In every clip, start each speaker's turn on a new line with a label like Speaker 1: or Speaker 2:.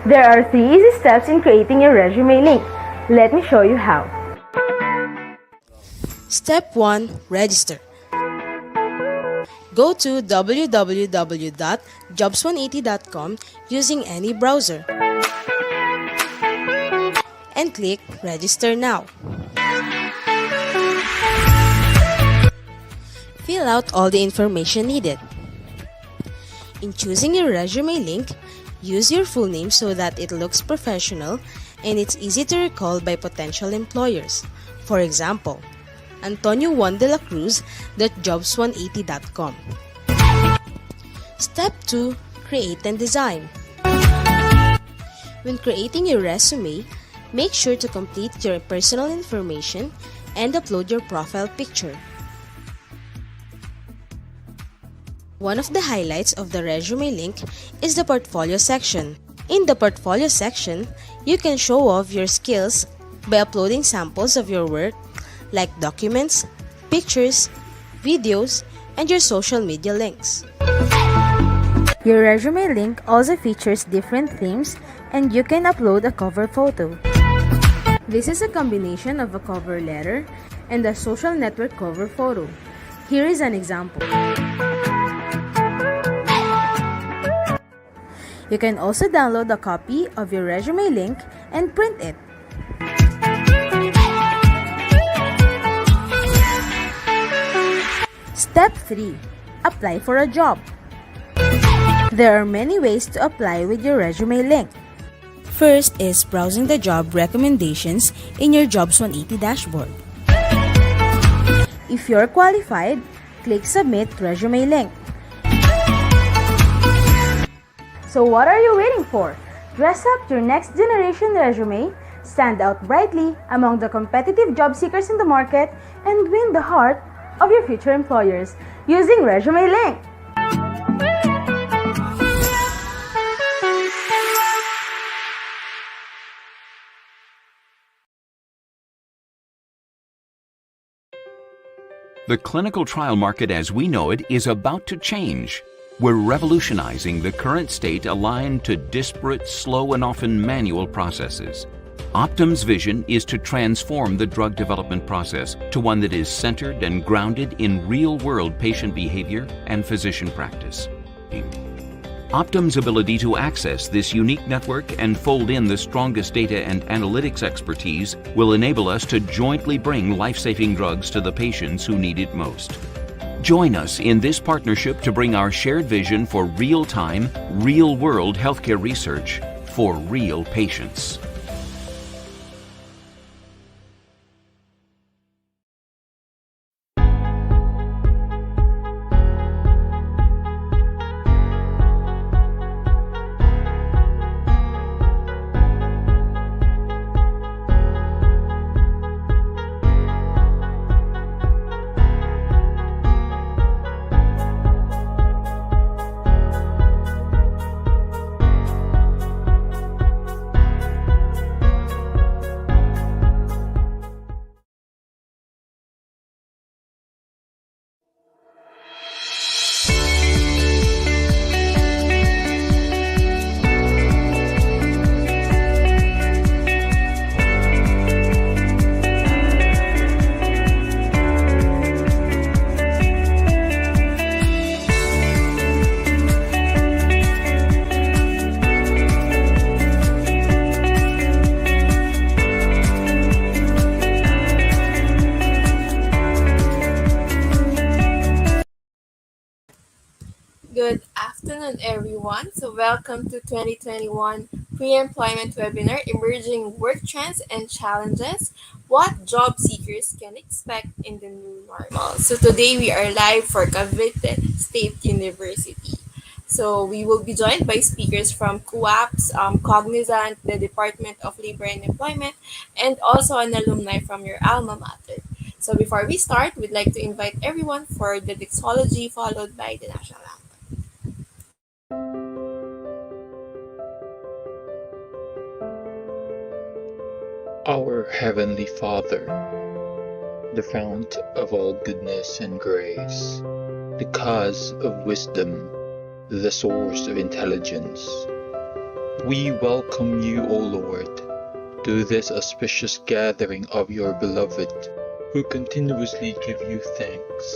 Speaker 1: There are 3 easy steps in creating your resume link. Let me show you how.
Speaker 2: Step 1. Register. Go to www.jobs180.com using any browser and click Register Now. Fill out all the information needed. In choosing your resume link, use your full name so that it looks professional and it's easy to recall by potential employers. For example, Antonio Juan de la Cruz.jobs180.com. Step 2. Create and design. When creating your resume, make sure to complete your personal information and upload your profile picture. One of the highlights of the resume link is the portfolio section. In the portfolio section, you can show off your skills by uploading samples of your work like documents, pictures, videos, and your social media links.
Speaker 1: Your resume link also features different themes and you can upload a cover photo. This is a combination of a cover letter and a social network cover photo. Here is an example. You can also download a copy of your resume link and print it. Step 3. Apply for a job. There are many ways to apply with your resume link.
Speaker 2: First is browsing the job recommendations in your Jobs 180 dashboard.
Speaker 1: If you're qualified, click Submit Resume Link. So what are you waiting for? Dress up your next generation resume, stand out brightly among the competitive job seekers in the market, and win the heart of your future employers using Resume Link.
Speaker 3: The clinical trial market as we know it is about to change. We're revolutionizing the current state aligned to disparate, slow, and often manual processes. Optum's vision is to transform the drug development process to one that is centered and grounded in real-world patient behavior and physician practice. Optum's ability to access this unique network and fold in the strongest data and analytics expertise will enable us to jointly bring life-saving drugs to the patients who need it most. Join us in this partnership to bring our shared vision for real-time, real-world healthcare research for real patients.
Speaker 4: Good afternoon, everyone. So welcome to 2021 Pre-Employment Webinar, Emerging Work Trends and Challenges, What Job Seekers Can Expect in the New Normal. So today we are live for Cavite State University. So we will be joined by speakers from Kooapps, Cognizant, the Department of Labor and Employment, and also an alumni from your alma mater. So before we start, we'd like to invite everyone for the Doxology followed by the National Anthem.
Speaker 5: Our Heavenly Father, the fount of all goodness and grace, the cause of wisdom, the source of intelligence, We welcome you, O Lord, to this auspicious gathering of your beloved, who continuously give you thanks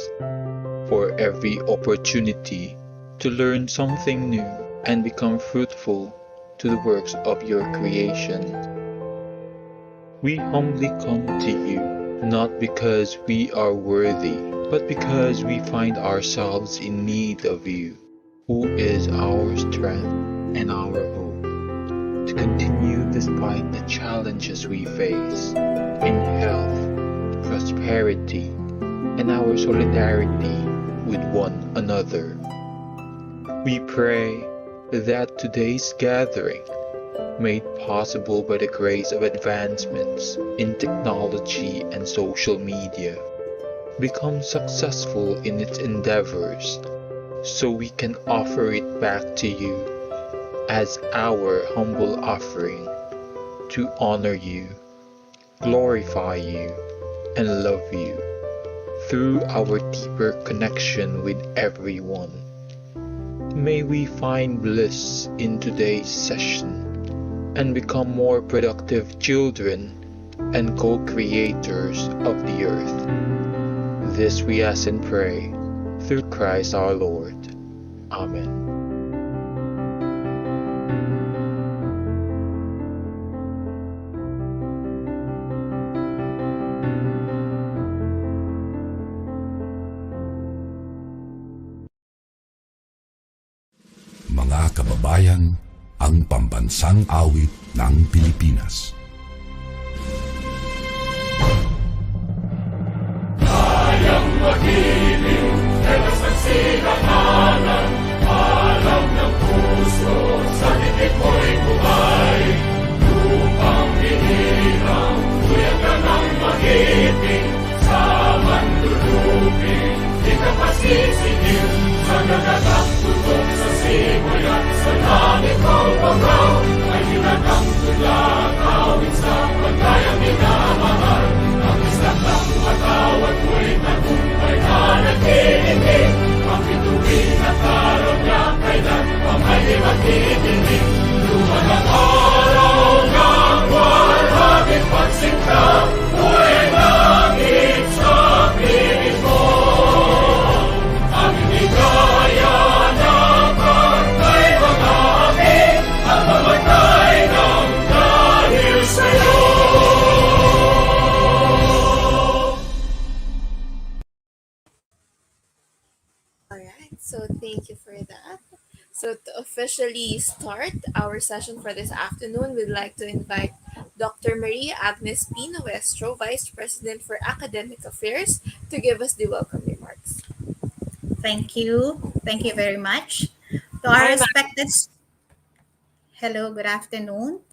Speaker 5: for every opportunity to learn something new and become fruitful to the works of your creation. We humbly come to you, not because we are worthy, but because we find ourselves in need of you, who is our strength and our hope, to continue despite the challenges we face in health, prosperity, and our solidarity with one another. We pray that today's gathering, made possible by the grace of advancements in technology and social media, becomes successful in its endeavors, so we can offer it back to you as our humble offering to honor you, glorify you, and love you through our deeper connection with everyone. May we find bliss in today's session and become more productive children and co-creators of the earth. This we ask and pray through Christ our Lord. Amen.
Speaker 6: Mga kababayan, ang pambansang awit ng Pilipinas. Kayang magiliw, telas ng silanganan, alam ng puso, sa titik mo'y buhay. Lupang hinirang, kuyagan ang magiting, sa manlulupin, di ka pasisingil, sa nagagang tutok sa simoy at sa langit kong bangaw, ay hinatang tulad, awit sa pagkayang minamahal. Ang isang ng matawad mo'y tagumpay na nagkikinig, ang bituin at araw niya kailan pa may di magtitinig. Luman ang araw ng walhagit pagsingka, mo'y langit sa piling mo. Ang inigaya na pagkay mga amin, ang mamatay ng dahil sa'yo.
Speaker 4: Alright, so thank you for that. So to officially start our session for this afternoon, we'd like to invite Dr. Maria Agnes P. Nuestro, Vice President for Academic Affairs, to give us the welcome remarks.
Speaker 7: Thank you. Thank you very much. To our respected... Hello, good afternoon.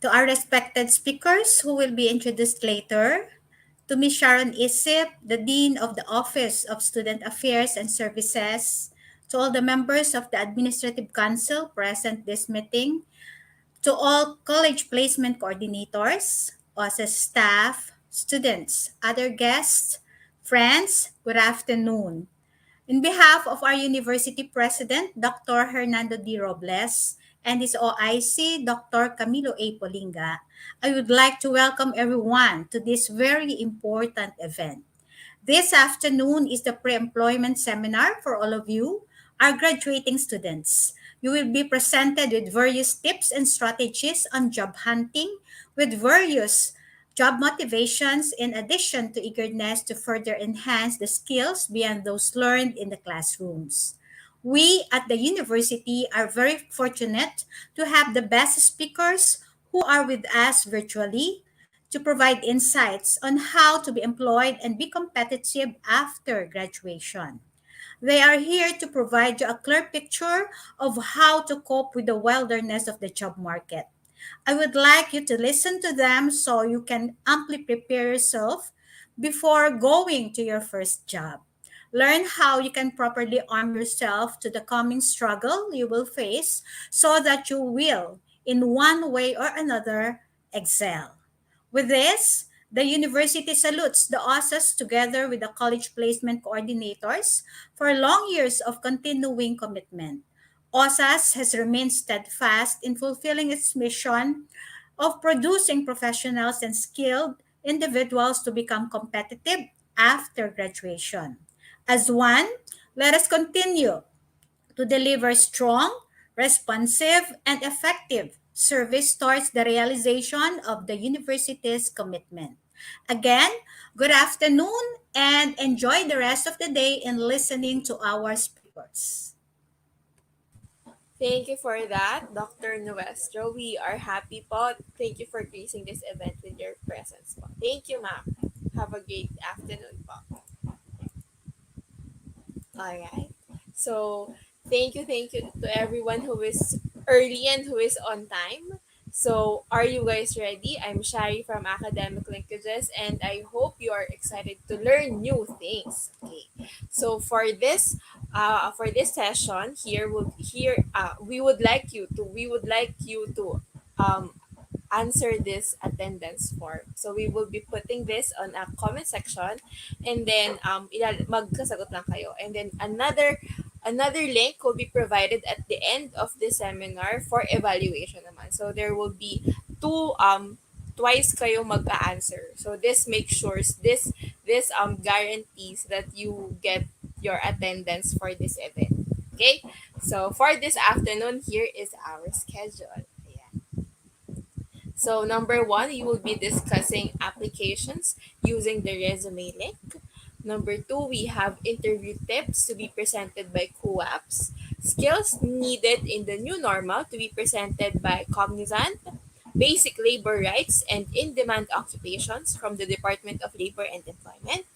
Speaker 7: To our respected speakers who will be introduced later, to Ms. Sharon Isip, the Dean of the Office of Student Affairs and Services, to all the members of the Administrative Council present this meeting, to all college placement coordinators, OSS staff, students, other guests, friends, good afternoon. In behalf of our University President, Dr. Hernando D. Robles, and his OIC, Dr. Camilo A. Polinga, I would like to welcome everyone to this very important event. This afternoon is the pre-employment seminar for all of you, our graduating students. You will be presented with various tips and strategies on job hunting, with various job motivations, in addition to eagerness to further enhance the skills beyond those learned in the classrooms. We at the university are very fortunate to have the best speakers who are with us virtually to provide insights on how to be employed and be competitive after graduation. They are here to provide you a clear picture of how to cope with the wilderness of the job market. I would like you to listen to them so you can amply prepare yourself before going to your first job. Learn how you can properly arm yourself to the coming struggle you will face so that you will, in one way or another, excel. With this, the university salutes the OSAS together with the college placement coordinators for long years of continuing commitment. OSAS has remained steadfast in fulfilling its mission of producing professionals and skilled individuals to become competitive after graduation. As one, let us continue to deliver strong, responsive, and effective service towards the realization of the university's commitment. Again, good afternoon and enjoy the rest of the day in listening to our speakers.
Speaker 4: Thank you for that, Dr. Nuestro. We are happy po. Thank you for gracing this event with your presence po. Thank you, ma'am. Have a great afternoon po. Alright. So, thank you to everyone who is early and who is on time. So, are you guys ready? I'm Shari from Academic Linkages, and I hope you are excited to learn new things. Okay. So, for this session we would like you to um answer this attendance form. So we will be putting this on a comment section, and then magkasagot lang kayo. And then another link will be provided at the end of the seminar for evaluation naman. So there will be twice kayo mag-answer. So this makes sure this guarantees that you get your attendance for this event. Okay? So for this afternoon, here is our schedule. Ayan. So number one, you will be discussing applications using the resume link. Number two, we have interview tips to be presented by Kooapps. Skills needed in the new normal to be presented by Cognizant. Basic labor rights and in-demand occupations from the Department of Labor and Employment.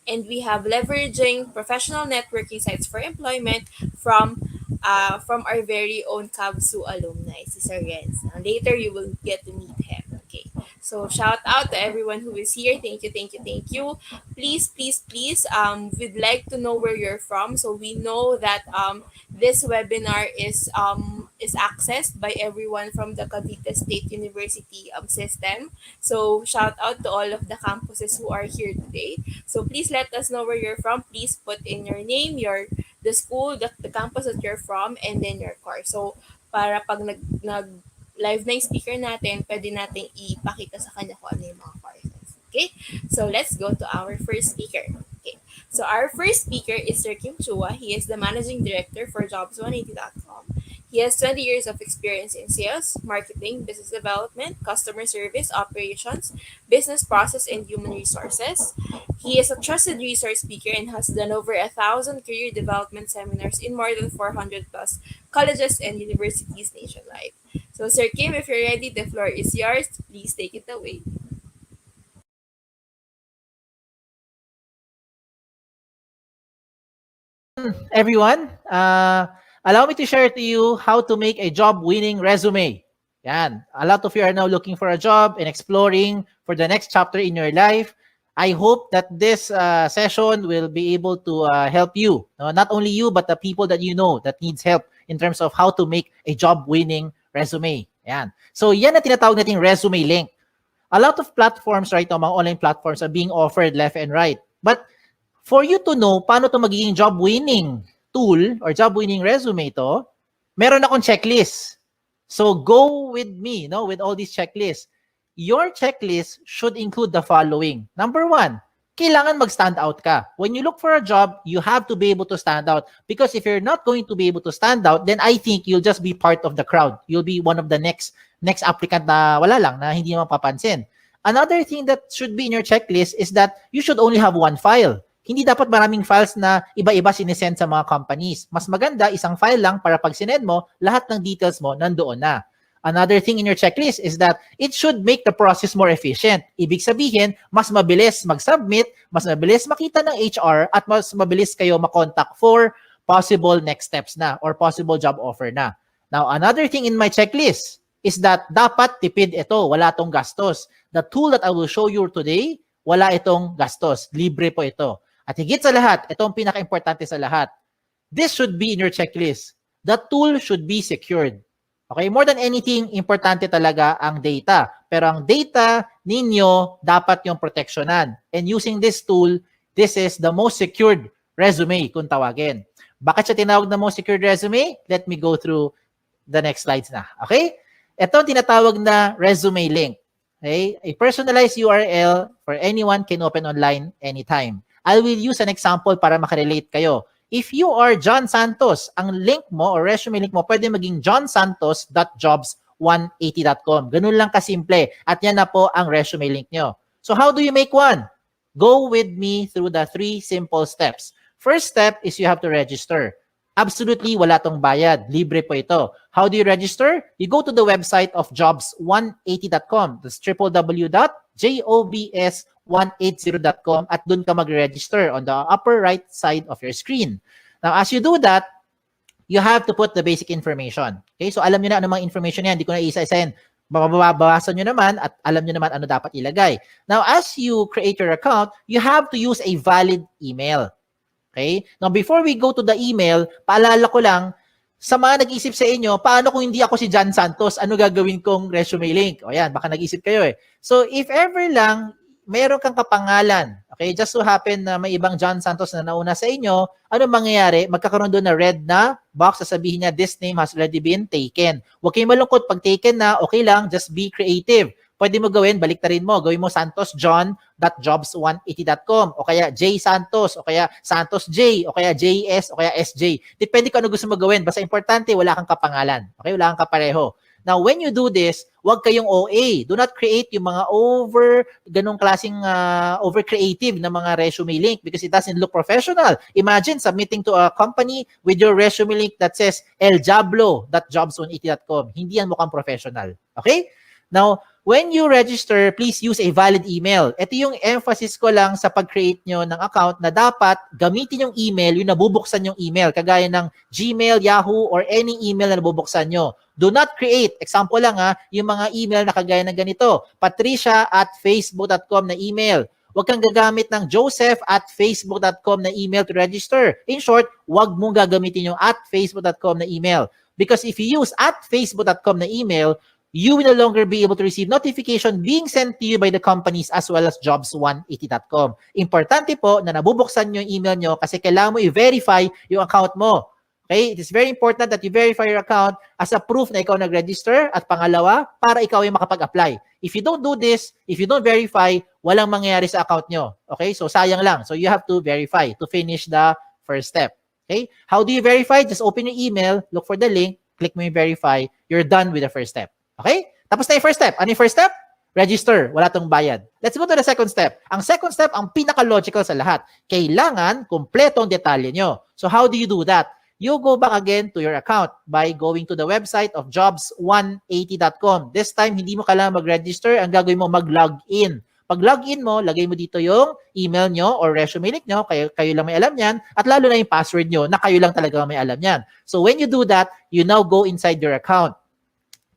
Speaker 4: And we have leveraging professional networking sites for employment from our very own Cavite alumni, si Sir Renz. Later, you will get to meet him. Okay. So shout out to everyone who is here. Thank you, thank you, thank you. Please, we'd like to know where you're from. So we know that this webinar is accessed by everyone from the Cavite State University system. So shout out to all of the campuses who are here today. So please let us know where you're from. Please put in your name, the school, the campus that you're from, and then your course. So para pag nag live na yung speaker natin, pwede nating ipakita sa kanya kung ano yung mga courses. Okay? So let's go to our first speaker. Okay. So our first speaker is Sir Kim Chua. He is the Managing Director for Jobs180.com. He has 20 years of experience in sales, marketing, business development, customer service, operations, business process, and human resources. He is a trusted resource speaker and has done over 1,000 career development seminars in more than 400 plus colleges and universities nationwide. So, Sir Kim, if you're ready, the floor is yours. Please take it away.
Speaker 8: Everyone, allow me to share to you how to make a job-winning resume. Yan. A lot of you are now looking for a job and exploring for the next chapter in your life. I hope that this session will be able to help you. Not only you, but the people that you know that needs help in terms of how to make a job-winning resume. Yan. So yan na tinatawag nating resume link. A lot of platforms right now, mga online platforms are being offered left and right. But for you to know paano to magiging job-winning tool or job-winning resume to, meron akong checklist. So go with me, with all these checklists. Your checklist should include the following. Number one, kailangan mag-stand out ka. When you look for a job, you have to be able to stand out. Because if you're not going to be able to stand out, then I think you'll just be part of the crowd. You'll be one of the next applicant na wala lang, na hindi naman papansin. Another thing that should be in your checklist is that you should only have one file. Hindi dapat maraming files na iba-iba sinesend sa mga companies. Mas maganda, isang file lang para pag sinend mo, lahat ng details mo nandoon na. Another thing in your checklist is that it should make the process more efficient. Ibig sabihin, mas mabilis mag-submit, mas mabilis makita ng HR, at mas mabilis kayo makontak for possible next steps na or possible job offer na. Now, another thing in my checklist is that dapat tipid ito, wala itong gastos. The tool that I will show you today, wala itong gastos. Libre po ito. At higit sa lahat, ito ang pinaka-importante sa lahat. This should be in your checklist. The tool should be secured. Okay, more than anything, importante talaga ang data. Pero ang data ninyo, dapat yung protectionan. And using this tool, this is the most secured resume kung tawagin. Bakit siya tinawag na most secured resume? Let me go through the next slides na. Okay? Ito ang tinatawag na resume link. Okay? A personalized URL for anyone can open online anytime. I will use an example para makarelate kayo. If you are John Santos, ang link mo or resume link mo pwede maging johnsantos.jobs180.com. Ganun lang kasimple. At yan na po ang resume link nyo. So how do you make one? Go with me through the 3 simple steps. First step is you have to register. Absolutely, wala tong bayad. Libre po ito. How do you register? You go to the website of jobs180.com. That's www.jobs180.com at dun ka mag-register on the upper right side of your screen. Now, as you do that, you have to put the basic information. Okay? So, alam nyo na ano mga information yan. Hindi ko na isa-isahin. Babawasan nyo naman at alam nyo naman ano dapat ilagay. Now, as you create your account, you have to use a valid email. Okay? Now, before we go to the email, paalala ko lang, sa mga nag-isip sa inyo, paano kung hindi ako si John Santos, ano gagawin kong resume link? O yan, baka nag-isip kayo eh. So, if ever lang, meron kang kapangalan, okay, just so happen na may ibang John Santos na nauna sa inyo, ano mangyayari? Magkakaroon doon na red na box, sasabihin niya, this name has already been taken. Huwag kayong malungkot, pag taken na, okay lang, just be creative. Pwede mo gawin, baliktarin mo. Gawin mo santosjohn.jobs180.com o kaya J Santos o kaya Santos J o kaya JS o kaya SJ. Depende kung ano gusto mo gawin. Basta importante, wala kang kapangalan. Okay? Wala kang kapareho. Now, when you do this, huwag kayong OA. Do not create yung mga ganong klaseng over creative na mga resume link because it doesn't look professional. Imagine submitting to a company with your resume link that says eljablo.jobs180.com. Hindi yan mukhang professional. Okay? Now, when you register, please use a valid email. Ito yung emphasis ko lang sa pag-create nyo ng account na dapat gamitin yung email, yung nabubuksan yung email, kagaya ng Gmail, Yahoo, or any email na nabubuksan nyo. Do not create, example lang yung mga email na kagaya ng ganito, patricia@facebook.com na email. Huwag kang gagamit ng joseph@facebook.com na email to register. In short, huwag mong gagamitin yung @facebook.com na email. Because if you use @facebook.com na email, you will no longer be able to receive notification being sent to you by the companies as well as jobs180.com. Importante po na nabubuksan nyo yung email nyo kasi kailangan mo i-verify yung account mo. Okay? It is very important that you verify your account as a proof na ikaw nag-register at pangalawa, para ikaw ay makapag-apply. If you don't do this, if you don't verify, walang mangyayari sa account nyo. Okay? So sayang lang. So you have to verify to finish the first step. Okay? How do you verify? Just open your email, look for the link, click mo yung verify, you're done with the first step. Okay? Tapos na yung first step. Ano yung first step? Register. Wala tong bayad. Let's go to the second step. Ang second step, ang pinaka-logical sa lahat. Kailangan kumpleto ang detalye nyo. So how do you do that? You go back again to your account by going to the website of jobs180.com. This time, hindi mo kailangan mag-register. Ang gagawin mo, mag-login. Pag login mo, lagay mo dito yung email nyo or resume link nyo, kayo lang may alam yan, at lalo na yung password nyo na kayo lang talaga may alam yan. So when you do that, you now go inside your account.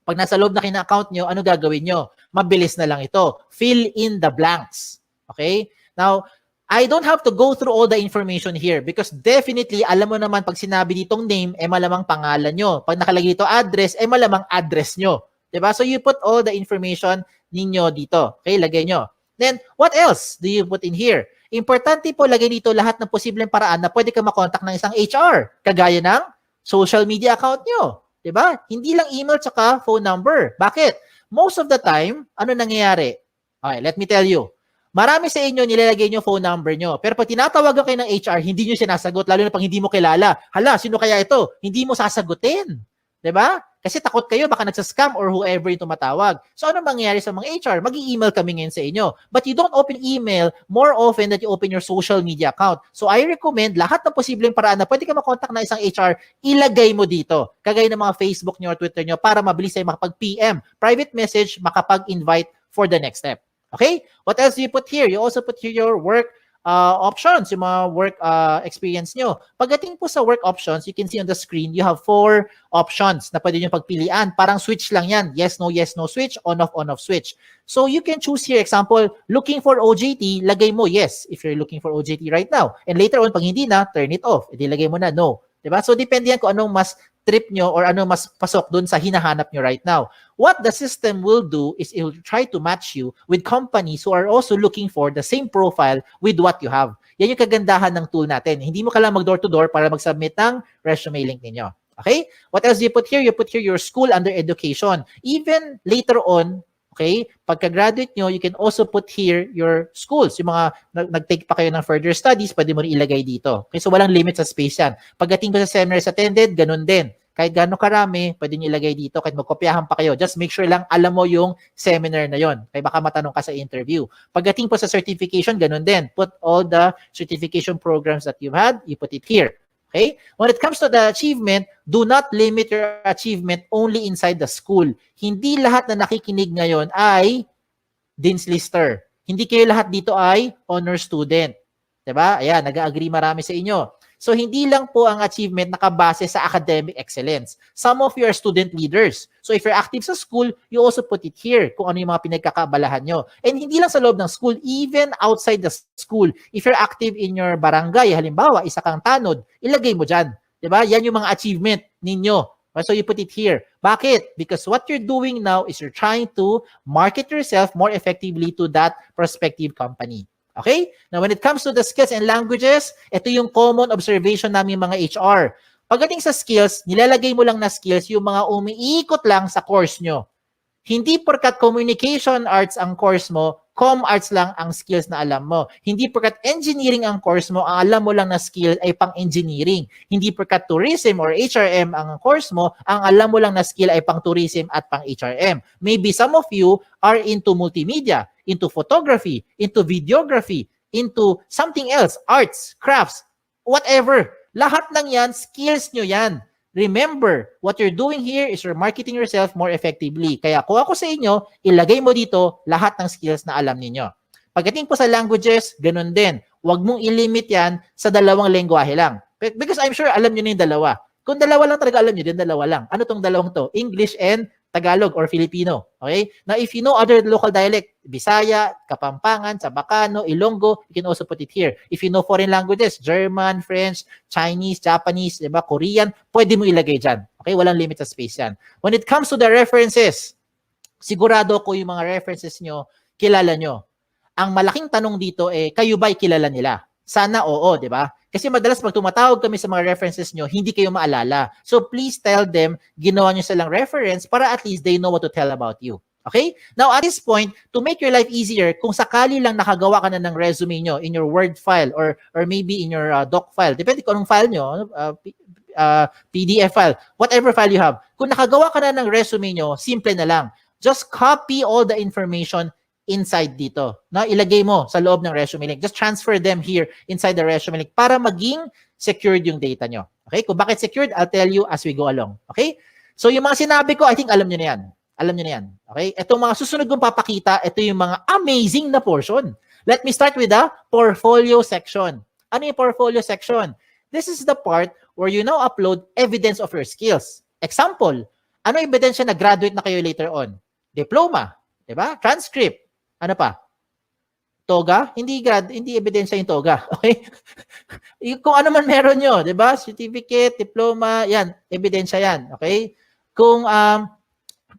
Speaker 8: Pag nasa loob na kayo ng account nyo, ano gagawin nyo? Mabilis na lang ito. Fill in the blanks. Okay? Now, I don't have to go through all the information here because definitely, alam mo naman pag sinabi ditong name, malamang pangalan nyo. Pag nakalagay dito address, malamang address nyo. Diba? So you put all the information ninyo dito. Okay? Lagay nyo. Then, what else do you put in here? Importante po, lagay dito lahat ng posibleng paraan na pwede ka makontak ng isang HR. Kagaya ng social media account nyo. Diba? Hindi lang email tsaka phone number. Bakit? Most of the time, ano nangyayari? Okay, let me tell you. Marami sa inyo nilalagay nyo phone number nyo. Pero pag tinatawagan kayo ng HR, hindi nyo sinasagot, lalo na pag hindi mo kilala. Hala, sino kaya ito? Hindi mo sasagutin. Diba? Kasi takot kayo, baka nagsascam or whoever yung tumatawag. So ano mangyayari sa mga HR? Mag-i-email kami ngayon sa inyo. But you don't open email more often than you open your social media account. So I recommend lahat ng posibleng paraan na pwede ka makontak na isang HR, ilagay mo dito. Kagaya ng mga Facebook nyo or Twitter nyo para mabilis tayo makapag-PM. Private message, makapag-invite for the next step. Okay? What else do you put here? You also put here your work options, yung mga work experience nyo. Pagdating po sa work options, you can see on the screen, you have 4 options na pwede nyo pagpilian. Parang switch lang yan. Yes, no switch, on, off switch. So you can choose here, example, looking for OJT, lagay mo yes, if you're looking for OJT right now. And later on, pag hindi na, turn it off. Lagay mo na no. Diba? So depende yan kung anong mas trip nyo or ano mas pasok dun sa hinahanap nyo right now. What the system will do is it will try to match you with companies who are also looking for the same profile with what you have. Yan yung kagandahan ng tool natin. Hindi mo kailangan mag-door-to-door para mag-submit ng resume link ninyo. Okay? What else do you put here? You put here your school under education. Even later on, okay, pagka-graduate nyo, you can also put here your schools. Yung mga nag-take pa kayo ng further studies, pwede mo rin ilagay dito. Okay, so walang limit sa space yan. Pagdating ko sa seminars attended, ganun din. Kahit gano'ng karami, pwede nyo ilagay dito. Kahit magkopyahan pa kayo. Just make sure lang alam mo yung seminar na yon. Kaya baka matanong ka sa interview. Pagdating po sa certification, ganun din. Put all the certification programs that you've had, you put it here. Okay? When it comes to the achievement, do not limit your achievement only inside the school. Hindi lahat na nakikinig ngayon ay Dean's Lister. Hindi kayo lahat dito ay honor student. Diba? Ayan, nag-agree marami sa inyo. So, hindi lang po ang achievement nakabase sa academic excellence. Some of you are student leaders. So, if you're active sa school, you also put it here kung ano yung mga pinagkakaabalahan nyo. And hindi lang sa loob ng school, even outside the school. If you're active in your barangay, halimbawa, isa kang tanod, ilagay mo dyan. Diba? Yan yung mga achievement ninyo. So, you put it here. Bakit? Because what you're doing now is you're trying to market yourself more effectively to that prospective company. Okay? Now, when it comes to the skills and languages, ito yung common observation namin mga HR. Pagdating sa skills, nilalagay mo lang na skills yung mga umiikot lang sa course nyo. Hindi porkat communication arts ang course mo, com arts lang ang skills na alam mo. Hindi porkat engineering ang course mo, ang alam mo lang na skill ay pang-engineering. Hindi porkat tourism or HRM ang course mo, ang alam mo lang na skill ay pang-tourism at pang-HRM. Maybe some of you are into multimedia, into photography, into videography, into something else, arts, crafts, whatever. Lahat ng yan, skills nyo yan. Remember, what you're doing here is you're marketing yourself more effectively. Kaya kung ako sa inyo, ilagay mo dito lahat ng skills na alam ninyo. Pagdating po sa languages, ganun din. Huwag mong ilimit yan sa dalawang lengguwahe lang. Because I'm sure alam nyo na yung dalawa. Kung dalawa lang talaga alam nyo, din dalawa lang. Ano tong dalawang to? English and Tagalog or Filipino. Okay? Now, if you know other local dialect, Bisaya, Kapampangan, Sabacano, Ilonggo, you can also put it here. If you know foreign languages, German, French, Chinese, Japanese, diba, Korean, pwede mo ilagay dyan. Okay? Walang limit sa space yan. When it comes to the references, sigurado ko yung mga references nyo, kilala nyo. Ang malaking tanong dito kayo ba'y kilala nila? Sana oo, di ba? Kasi madalas pag tumatawag kami sa mga references nyo, hindi kayo maalala. So please tell them, ginawa nyo silang reference para at least they know what to tell about you. Okay? Now at this point, to make your life easier, kung sakali lang nakagawa ka na ng resume nyo in your Word file or maybe in your doc file, depende kung anong file nyo, PDF file, whatever file you have. Kung nakagawa ka na ng resume nyo, simple na lang. Just copy all the information inside dito. No? Ilagay mo sa loob ng resume link. Just transfer them here inside the resume link para maging secured yung data nyo. Okay? Kung bakit secured, I'll tell you as we go along. Okay? So yung mga sinabi ko, I think alam nyo na yan. Alam nyo na yan. Okay? Itong mga susunod kong papakita, ito yung mga amazing na portion. Let me start with the portfolio section. Ano yung portfolio section? This is the part where you now upload evidence of your skills. Example, ano ebidensya na graduate na kayo later on? Diploma. Diba? Transcript. Ano pa? Toga? Hindi ebidensya yung toga. Okay? Kung ano man meron nyo, di ba? Certificate, diploma, yan, ebidensya yan. Okay? Kung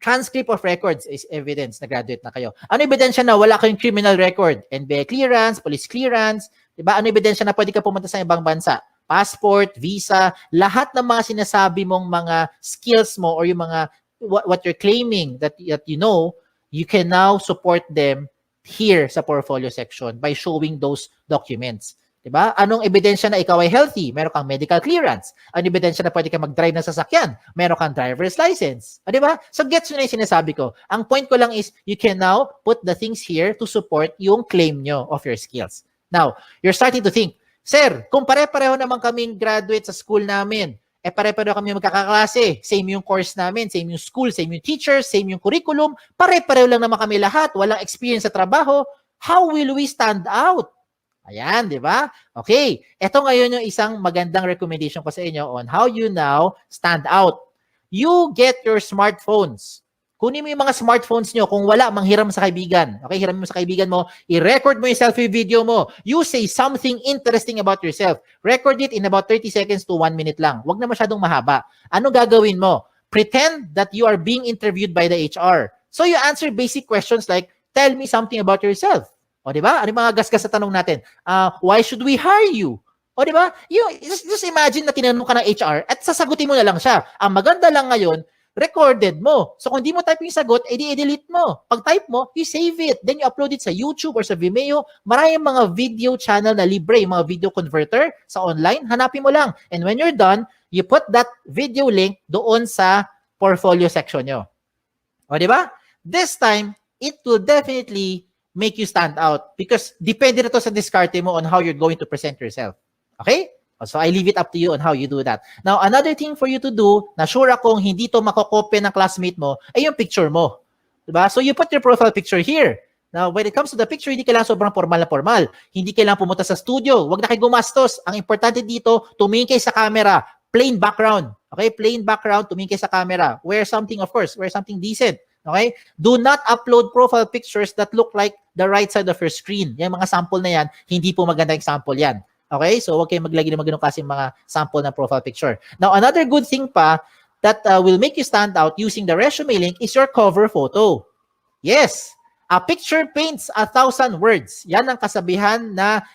Speaker 8: transcript of records is evidence na graduate na kayo. Ano ebidensya na wala kayong criminal record? NBA clearance, police clearance, di ba? Ano ebidensya na pwede ka pumunta sa ibang bansa? Passport, visa, lahat ng mga sinasabi mong mga skills mo or yung mga what you're claiming that you know, you can now support them here sa portfolio section by showing those documents. Diba? Anong ebidensya na ikaw ay healthy? Meron kang medical clearance. Anong ebidensya na pwede ka mag-drive ng sasakyan? Meron kang driver's license. Diba? So gets nyo na yung sinasabi ko. Ang point ko lang is you can now put the things here to support yung claim nyo of your skills. Now, you're starting to think, Sir, kung pare-pareho naman kaming graduate sa school namin, pare-pareho kami magkakaklase, same yung course namin, same yung school, same yung teachers, same yung curriculum, pare-pareho lang naman kami lahat, walang experience sa trabaho, how will we stand out? Ayan, di ba? Okay, ito ngayon yung isang magandang recommendation ko sa inyo on how you now stand out. You get your smartphones. Kunin mo yung mga smartphones nyo. Kung wala, manghiram sa kaibigan. Okay, hiram mo sa kaibigan mo. I-record mo yung selfie video mo. You say something interesting about yourself. Record it in about 30 seconds to 1 minute lang. Huwag na masyadong mahaba. Ano gagawin mo? Pretend that you are being interviewed by the HR. So you answer basic questions like, tell me something about yourself. O, di ba? Ano yung mga gasgas sa tanong natin? Why should we hire you? O, di ba? Just imagine na tinanong ka ng HR at sasagutin mo na lang siya. Ang maganda lang ngayon, recorded mo. So kung di mo type yung sagot, edi delete mo. Pag type mo, you save it. Then you upload it sa YouTube or sa Vimeo. Maraming mga video channel na libre, yung mga video converter sa online. Hanapin mo lang. And when you're done, you put that video link doon sa portfolio section nyo. O, di ba? This time, it will definitely make you stand out because depende na to sa diskarte mo on how you're going to present yourself. Okay? So I leave it up to you on how you do that. Now, another thing for you to do, na sure akong hindi to makokopya ng classmate mo, ay yung picture mo. Diba? So you put your profile picture here. Now, when it comes to the picture, hindi kailangan sobrang formal na formal. Hindi kailangan pumunta sa studio. Huwag na kayo gumastos. Ang importante dito, tumingin kayo sa camera. Plain background. Okay? Plain background, tumingin kayo sa camera. Wear something, of course. Wear something decent. Okay? Do not upload profile pictures that look like the right side of your screen. Yung mga sample na yan, hindi po maganda example yan. Okay? So, huwag kayong maglagay ng mga ganun kasi mga sample na profile picture. Now, another good thing pa that will make you stand out using the resume link is your cover photo. Yes! A picture paints 1,000 words. Yan ang kasabihan na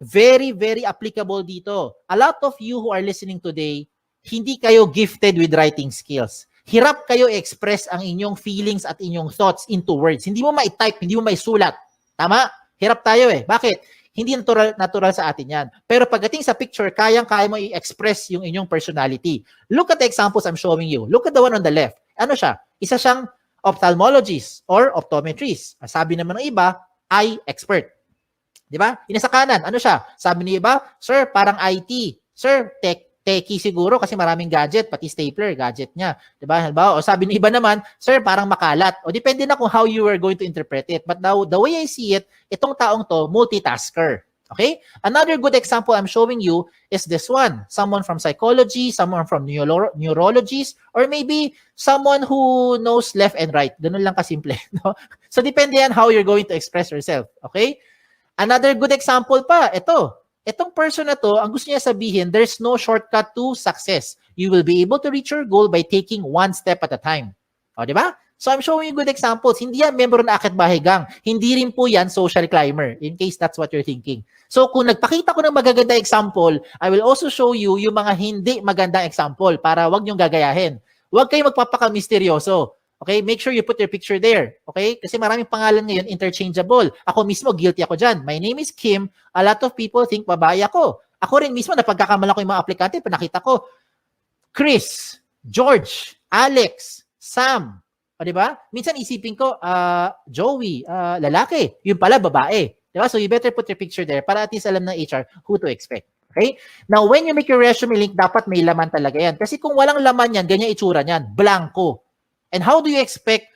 Speaker 8: very, very applicable dito. A lot of you who are listening today, hindi kayo gifted with writing skills. Hirap kayo express ang inyong feelings at inyong thoughts into words. Hindi mo ma-type, hindi mo ma-sulat. Tama? Hirap tayo eh. Bakit? Hindi natural sa atin yan. Pero pagdating sa picture, kayang-kaya mo i-express yung inyong personality. Look at the examples I'm showing you. Look at the one on the left. Ano siya? Isa siyang ophthalmologist or optometrist. Sabi naman ng iba, eye expert. Di ba? Yung sa kanan, ano siya? Sabi ng iba, sir, parang IT. Sir, techie siguro kasi maraming gadget, pati stapler, gadget niya. Diba? Halimbawa, o sabi ng iba naman, sir, parang makalat. O depende na kung how you are going to interpret it. But now, the way I see it, itong taong to, multitasker. Okay? Another good example I'm showing you is this one. Someone from psychology, someone from neurologist, or maybe someone who knows left and right. Ganun lang kasimple. No? So depende yan how you're going to express yourself. Okay? Another good example pa, ito. Itong person na to, ang gusto niya sabihin, there's no shortcut to success. You will be able to reach your goal by taking one step at a time. O, di ba? So, I'm showing you good examples. Hindi yan member na Akit Bahay Gang. Hindi rin po yan social climber, in case that's what you're thinking. So, kung nagpakita ko ng magaganda example, I will also show you yung mga hindi magandang example para wag niyong gagayahin. Huwag kayong magpapaka-misteryoso. Okay? Make sure you put your picture there. Okay? Kasi maraming pangalan ngayon interchangeable. Ako mismo, guilty ako dyan. My name is Kim. A lot of people think babae ako. Ako rin mismo, napagkakamalan ko yung mga aplikante, pinakita ko, Chris, George, Alex, Sam. O, diba? Minsan isipin ko, Joey, lalaki. Yun pala, babae. Diba? So you better put your picture there para at least alam ng HR who to expect. Okay? Now, when you make your resume link, dapat may laman talaga yan. Kasi kung walang laman yan, ganyan itsura niyan, blanco. And how do you expect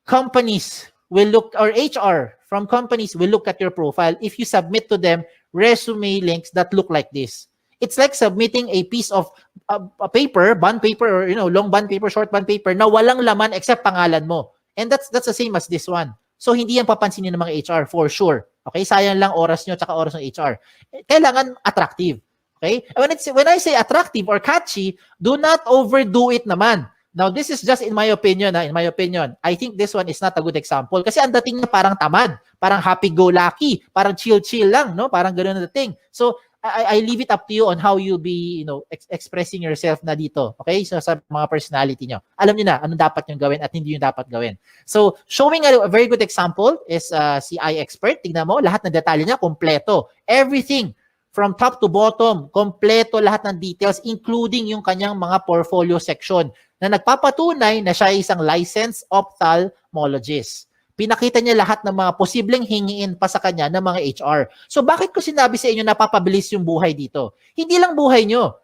Speaker 8: companies will look, or HR from companies will look at your profile if you submit to them resume links that look like this? It's like submitting a piece of a paper, bond paper, or long bond paper, short bond paper na walang laman except pangalan mo. And that's the same as this one. So hindi yan papansinin ng mga HR for sure. Okay? Sayang lang oras nyo tsaka oras ng HR. Kailangan attractive. Okay? When I say attractive or catchy, do not overdo it naman. Now, this is just in my opinion. In my opinion, I think this one is not a good example. Kasi ang dating niya parang tamad, parang happy-go-lucky, parang chill-chill lang, no? Parang gano'n na dating. So, I leave it up to you on how you'll be, expressing yourself na dito. Okay? So, sa mga personality nyo. Alam niyo na, anong dapat nyo gawin at hindi yung dapat gawin. So, showing a very good example is si eye expert. Tignan mo, lahat ng detalye niya, kompleto. Everything. From top to bottom, kompleto lahat ng details, including yung kanyang mga portfolio section na nagpapatunay na siya ay isang licensed ophthalmologist. Pinakita niya lahat ng mga posibleng hingiin pa sa kanya ng mga HR. So bakit ko sinabi sa inyo na napapabilis yung buhay dito? Hindi lang buhay nyo.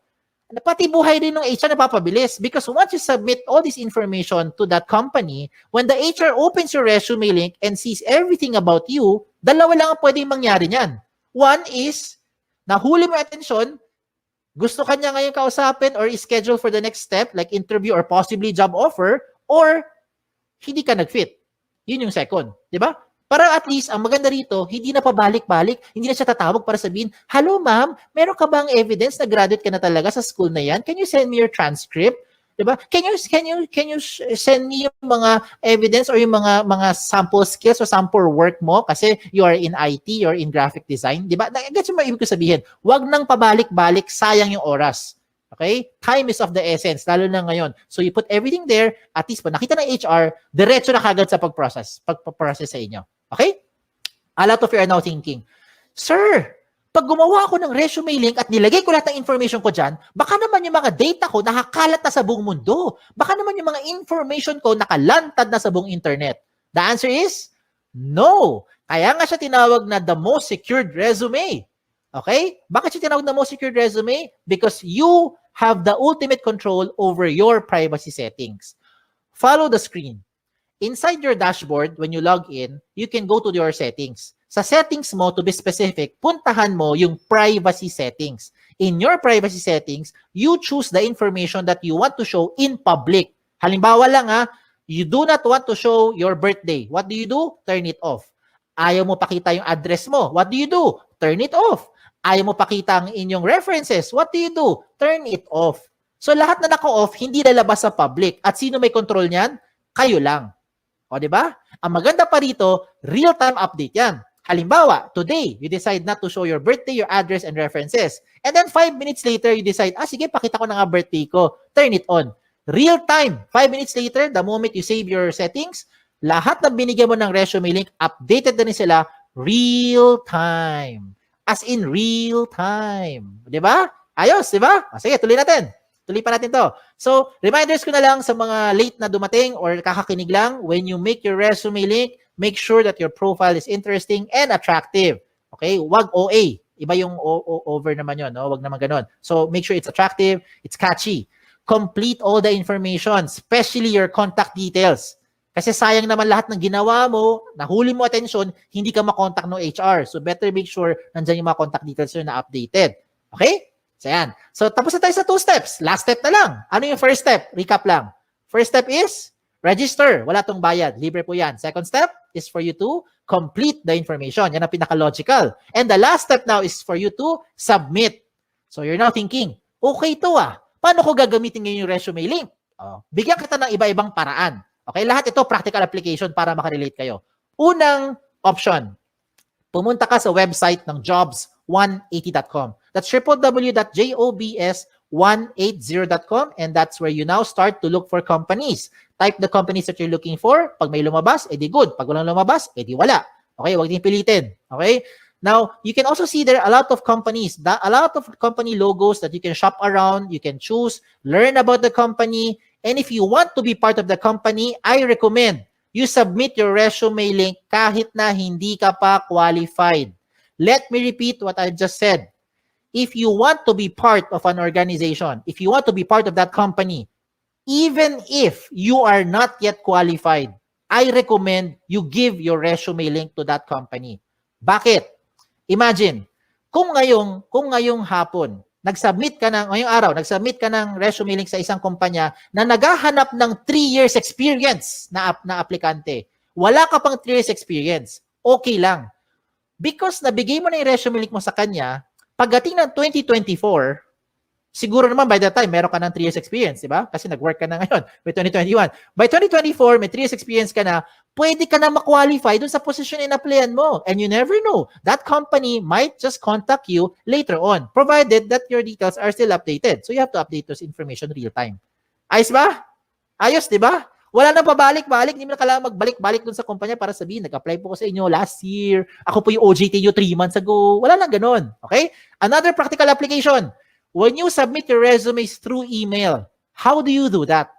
Speaker 8: Pati buhay rin ng HR napapabilis because once you submit all this information to that company, when the HR opens your resume link and sees everything about you, dalawa lang ang pwedeng mangyari niyan. One is, nahuli mo atensyon, gusto kanya ngayon kausapin or schedule for the next step like interview or possibly job offer, or hindi ka nag-fit. Yun yung second. Di ba? Para at least, ang maganda rito, hindi na pabalik-balik, hindi na siya tatawag para sabihin, hello ma'am, meron ka bang evidence na graduate ka na talaga sa school na yan? Can you send me your transcript? Diba? Can you send me yung mga evidence or yung mga sample skills or sample work mo kasi you are in IT or in graphic design, diba? Gets mo ibig ko sabihin? Wag nang pabalik-balik, sayang yung oras. Okay? Time is of the essence, lalo na ngayon. So you put everything there, at least pag nakita ng HR, diretso na kagad sa pagprocess sa inyo. Okay? A lot of you are now thinking, Sir, pag gumawa ako ng resume link at nilagay ko lahat ng information ko dyan, baka naman yung mga data ko nakakalat na sa buong mundo. Baka naman yung mga information ko nakalantad na sa buong internet. The answer is, no. Kaya nga siya tinawag na the most secured resume. Okay? Bakit siya tinawag na most secured resume? Because you have the ultimate control over your privacy settings. Follow the screen. Inside your dashboard, when you log in, you can go to your settings. Sa settings mo, to be specific, puntahan mo yung privacy settings. In your privacy settings, you choose the information that you want to show in public. Halimbawa lang you do not want to show your birthday. What do you do? Turn it off. Ayaw mo pakita yung address mo. What do you do? Turn it off. Ayaw mo pakita ang inyong references. What do you do? Turn it off. So lahat na naka-off, hindi lalabas sa public. At sino may control niyan? Kayo lang. O, di ba? Ang maganda pa rito, real-time update yan. Halimbawa, today, you decide not to show your birthday, your address, and references. And then 5 minutes later, you decide, sige, pakita ko na nga birthday ko. Turn it on. Real time. 5 minutes later, the moment you save your settings, lahat na binigyan mo ng resume link, updated na rin sila real time. As in real time. Di ba? Ayos, di ba? Sige, tuloy natin. Tuloy pa natin to. So, reminders ko na lang sa mga late na dumating or kakakinig lang, when you make your resume link, make sure that your profile is interesting and attractive. Okay? Wag OA. Iba yung over naman yun. No? Wag naman ganun. So, make sure it's attractive, it's catchy. Complete all the information, especially your contact details. Kasi sayang naman lahat ng ginawa mo, nahuli mo attention, hindi ka makontak ng HR. So, better make sure nandyan yung mga contact details na updated. Okay? So, yan. So, tapos na tayo sa 2 steps. Last step na lang. Ano yung first step? Recap lang. First step is register. Wala tong bayad. Libre po yan. Second step is for you to complete the information. Yan ang pinaka-logical. And the last step now is for you to submit. So, you're now thinking, okay to paano ko gagamitin ngayon yung resume link? Bigyan kita ng iba-ibang paraan. Okay? Lahat ito practical application para makarelate kayo. Unang option, pumunta ka sa website ng jobs180.com. That's www.jobs180.com, and that's where you now start to look for companies. Type the companies that you're looking for. Pag may lumabas, edi good. Pag walang lumabas, edi wala. Okay? Huwag din pilitin. Okay? Now, you can also see there a lot of companies, a lot of company logos that you can shop around, you can choose, learn about the company, and if you want to be part of the company, I recommend you submit your resume link kahit na hindi ka pa qualified. Let me repeat what I just said. If you want to be part of an organization, if you want to be part of that company, even if you are not yet qualified, I recommend you give your resume link to that company. Bakit? Imagine, kung ngayong hapon, ngayong araw, nagsubmit ka ng resume link sa isang kumpanya na naghahanap ng 3 years experience na aplikante. Wala ka pang 3 years experience. Okay lang. Because nabigay mo na yung resume link mo sa kanya, pagdating ng 2024, siguro naman by that time, meron ka ng 3 years experience, di ba? Kasi nag-work ka na ngayon by 2021. By 2024, may 3 years experience ka na, pwede ka na ma-qualify dun sa position in-applyan mo. And you never know. That company might just contact you later on, provided that your details are still updated. So you have to update those information real time. Ayos ba? Ayos, di ba? Wala nang pabalik-balik. Hindi mo na kailangan magbalik-balik dun sa kumpanya para sabihin, nag-apply po ko sa inyo last year. Ako po yung OJT nyo 3 months ago. Wala lang ganun. Okay? Another practical application. When you submit your resumes through email, how do you do that?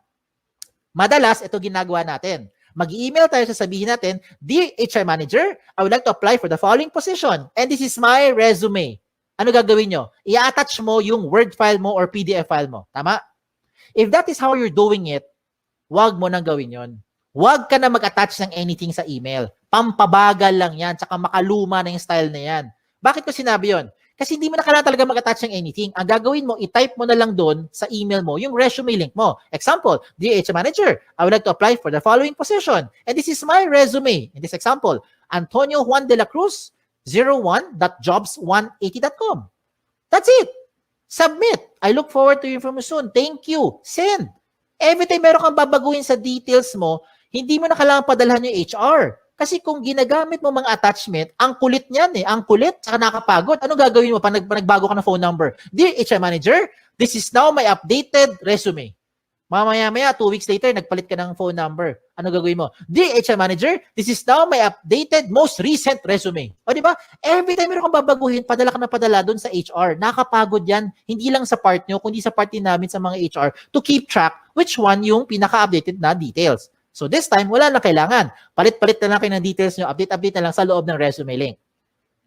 Speaker 8: Madalas, ito ginagawa natin. Mag-email tayo, sasabihin natin, Dear HR Manager, I would like to apply for the following position and this is my resume. Ano gagawin nyo? I-attach mo yung Word file mo or PDF file mo. Tama? If that is how you're doing it, wag mo nang gawin yon. Wag ka na mag-attach ng anything sa email. Pampabagal lang yan, tsaka makaluma na yung style na yan. Bakit ko sinabi yon? Kasi hindi mo na kailangan talaga mag-attach ng anything. Ang gagawin mo, i-type mo na lang doon sa email mo yung resume link mo. Example, Dear HR Manager, I would like to apply for the following position. And this is my resume. In this example, Antonio Juan de la Cruz, 01.jobs180.com. That's it. Submit. I look forward to your information soon. Thank you. Send. Every time meron kang babaguhin sa details mo, hindi mo na kailangan padalhan yung HR. Kasi kung ginagamit mo mga attachment, ang kulit niyan eh. Ang kulit, saka nakapagod. Anong gagawin mo pag nagbago ka ng phone number? Dear HR Manager, this is now my updated resume. Mamaya-maya, 2 weeks later, nagpalit ka ng phone number. Ano gagawin mo? Dear HR Manager, this is now my updated, most recent resume. O di ba? Every time meron kang babaguhin, padala ka na padala doon sa HR. Nakakapagod yan, hindi lang sa part nyo, kundi sa part din namin sa mga HR to keep track which one yung pinaka-updated na details. So this time, wala na kailangan. Palit-palit na lang kayo ng details nyo, update-update na lang sa loob ng resume link.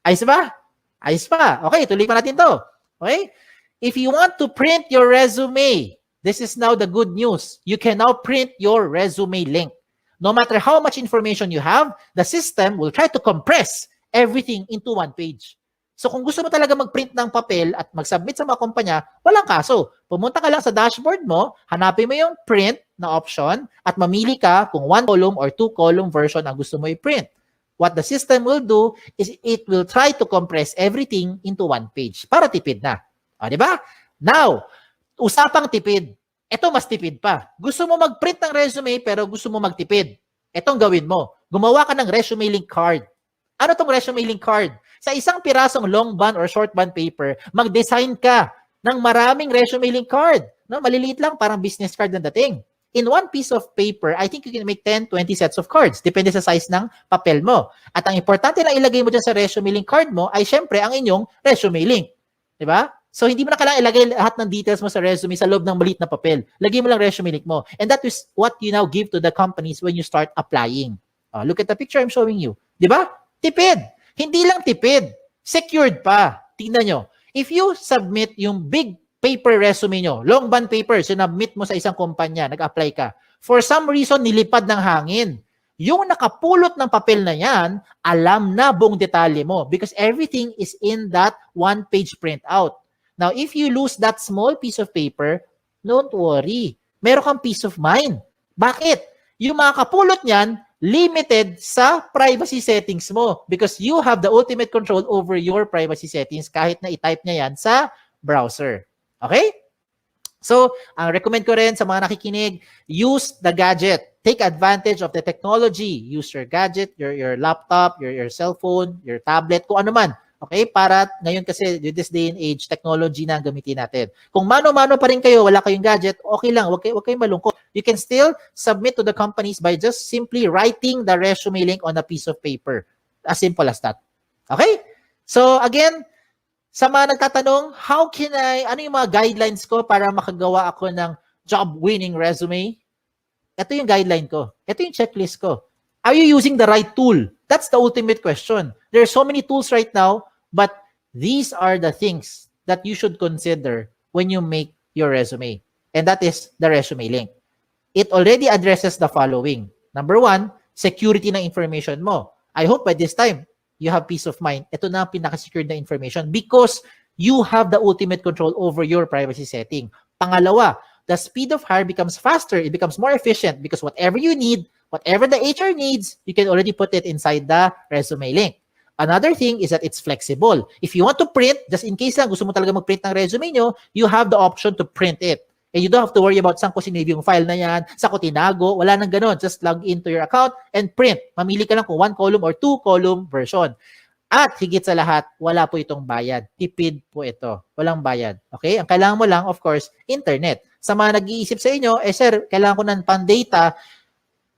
Speaker 8: Ayos ba? Ayos pa. Okay, tuloy pa natin to. Okay? If you want to print your resume, this is now the good news. You can now print your resume link. No matter how much information you have, the system will try to compress everything into one page. So kung gusto mo talaga mag-print ng papel at mag-submit sa mga kumpanya, walang kaso. Pumunta ka lang sa dashboard mo, hanapin mo yung print na option at mamili ka kung 1 column or 2 column version ang gusto mo i-print. What the system will do is it will try to compress everything into one page para tipid na. O, di ba? Now, usapang tipid. Ito mas tipid pa. Gusto mo mag-print ng resume pero gusto mo magtipid. Itong gawin mo. Gumawa ka ng resume link card. Ano tong resume link card? Sa isang pirasong long bond or short bond paper, mag-design ka ng maraming resume link card. No, maliliit lang, parang business card na dating. In one piece of paper, I think you can make 10, 20 sets of cards. Depende sa size ng papel mo. At ang importante na ilagay mo dyan sa resume link card mo ay syempre ang inyong resume link. Diba? So, hindi mo na kailangan ilagay lahat ng details mo sa resume sa loob ng maliit na papel. Lagay mo lang resume link mo. And that is what you now give to the companies when you start applying. Look at the picture I'm showing you. Diba? Tipid. Hindi lang tipid, secured pa. Tingnan nyo. If you submit yung big paper resume nyo, long bond paper, sinubmit mo sa isang kumpanya, nag-apply ka. For some reason, nilipad ng hangin. Yung nakapulot ng papel na yan, alam na buong detalye mo because everything is in that one-page printout. Now, if you lose that small piece of paper, don't worry. Meron kang peace of mind. Bakit? Yung mga kapulot niyan, limited sa privacy settings mo because you have the ultimate control over your privacy settings kahit na i-type niya yan sa browser. Okay? So, ang recommend ko rin sa mga nakikinig, use the gadget. Take advantage of the technology. Use your gadget, your laptop, your cell phone, your tablet, kung ano man. Okay? Para ngayon kasi, this day and age, technology na ang gamitin natin. Kung mano-mano pa rin kayo, wala kayong gadget, okay lang, huwag kayong malungkot. You can still submit to the companies by just simply writing the resume link on a piece of paper. As simple as that. Okay? So, again, sa mga nagtatanong, ano yung mga guidelines ko para makagawa ako ng job-winning resume? Ito yung guideline ko. Ito yung checklist ko. Are you using the right tool? That's the ultimate question. There are so many tools right now, but these are the things that you should consider when you make your resume. And that is the resume link. It already addresses the following. Number 1, security ng information mo. I hope by this time, you have peace of mind. Ito na ang pinaka-secured na information because you have the ultimate control over your privacy setting. Pangalawa, the speed of hire becomes faster. It becomes more efficient because whatever you need, whatever the HR needs, you can already put it inside the resume link. Another thing is that it's flexible. If you want to print, just in case lang gusto mo talaga mag-print ng resume nyo, you have the option to print it. And you don't have to worry about saan ko sinave yung file na yan, saan ko tinago, wala nang ganon. Just log into your account and print. Mamili ka lang kung 1 column or 2 column version. At higit sa lahat, wala po itong bayad. Tipid po ito. Walang bayad. Okay? Ang kailangan mo lang, of course, internet. Sa mga nag-iisip sa inyo, sir, kailangan ko ng pan-data.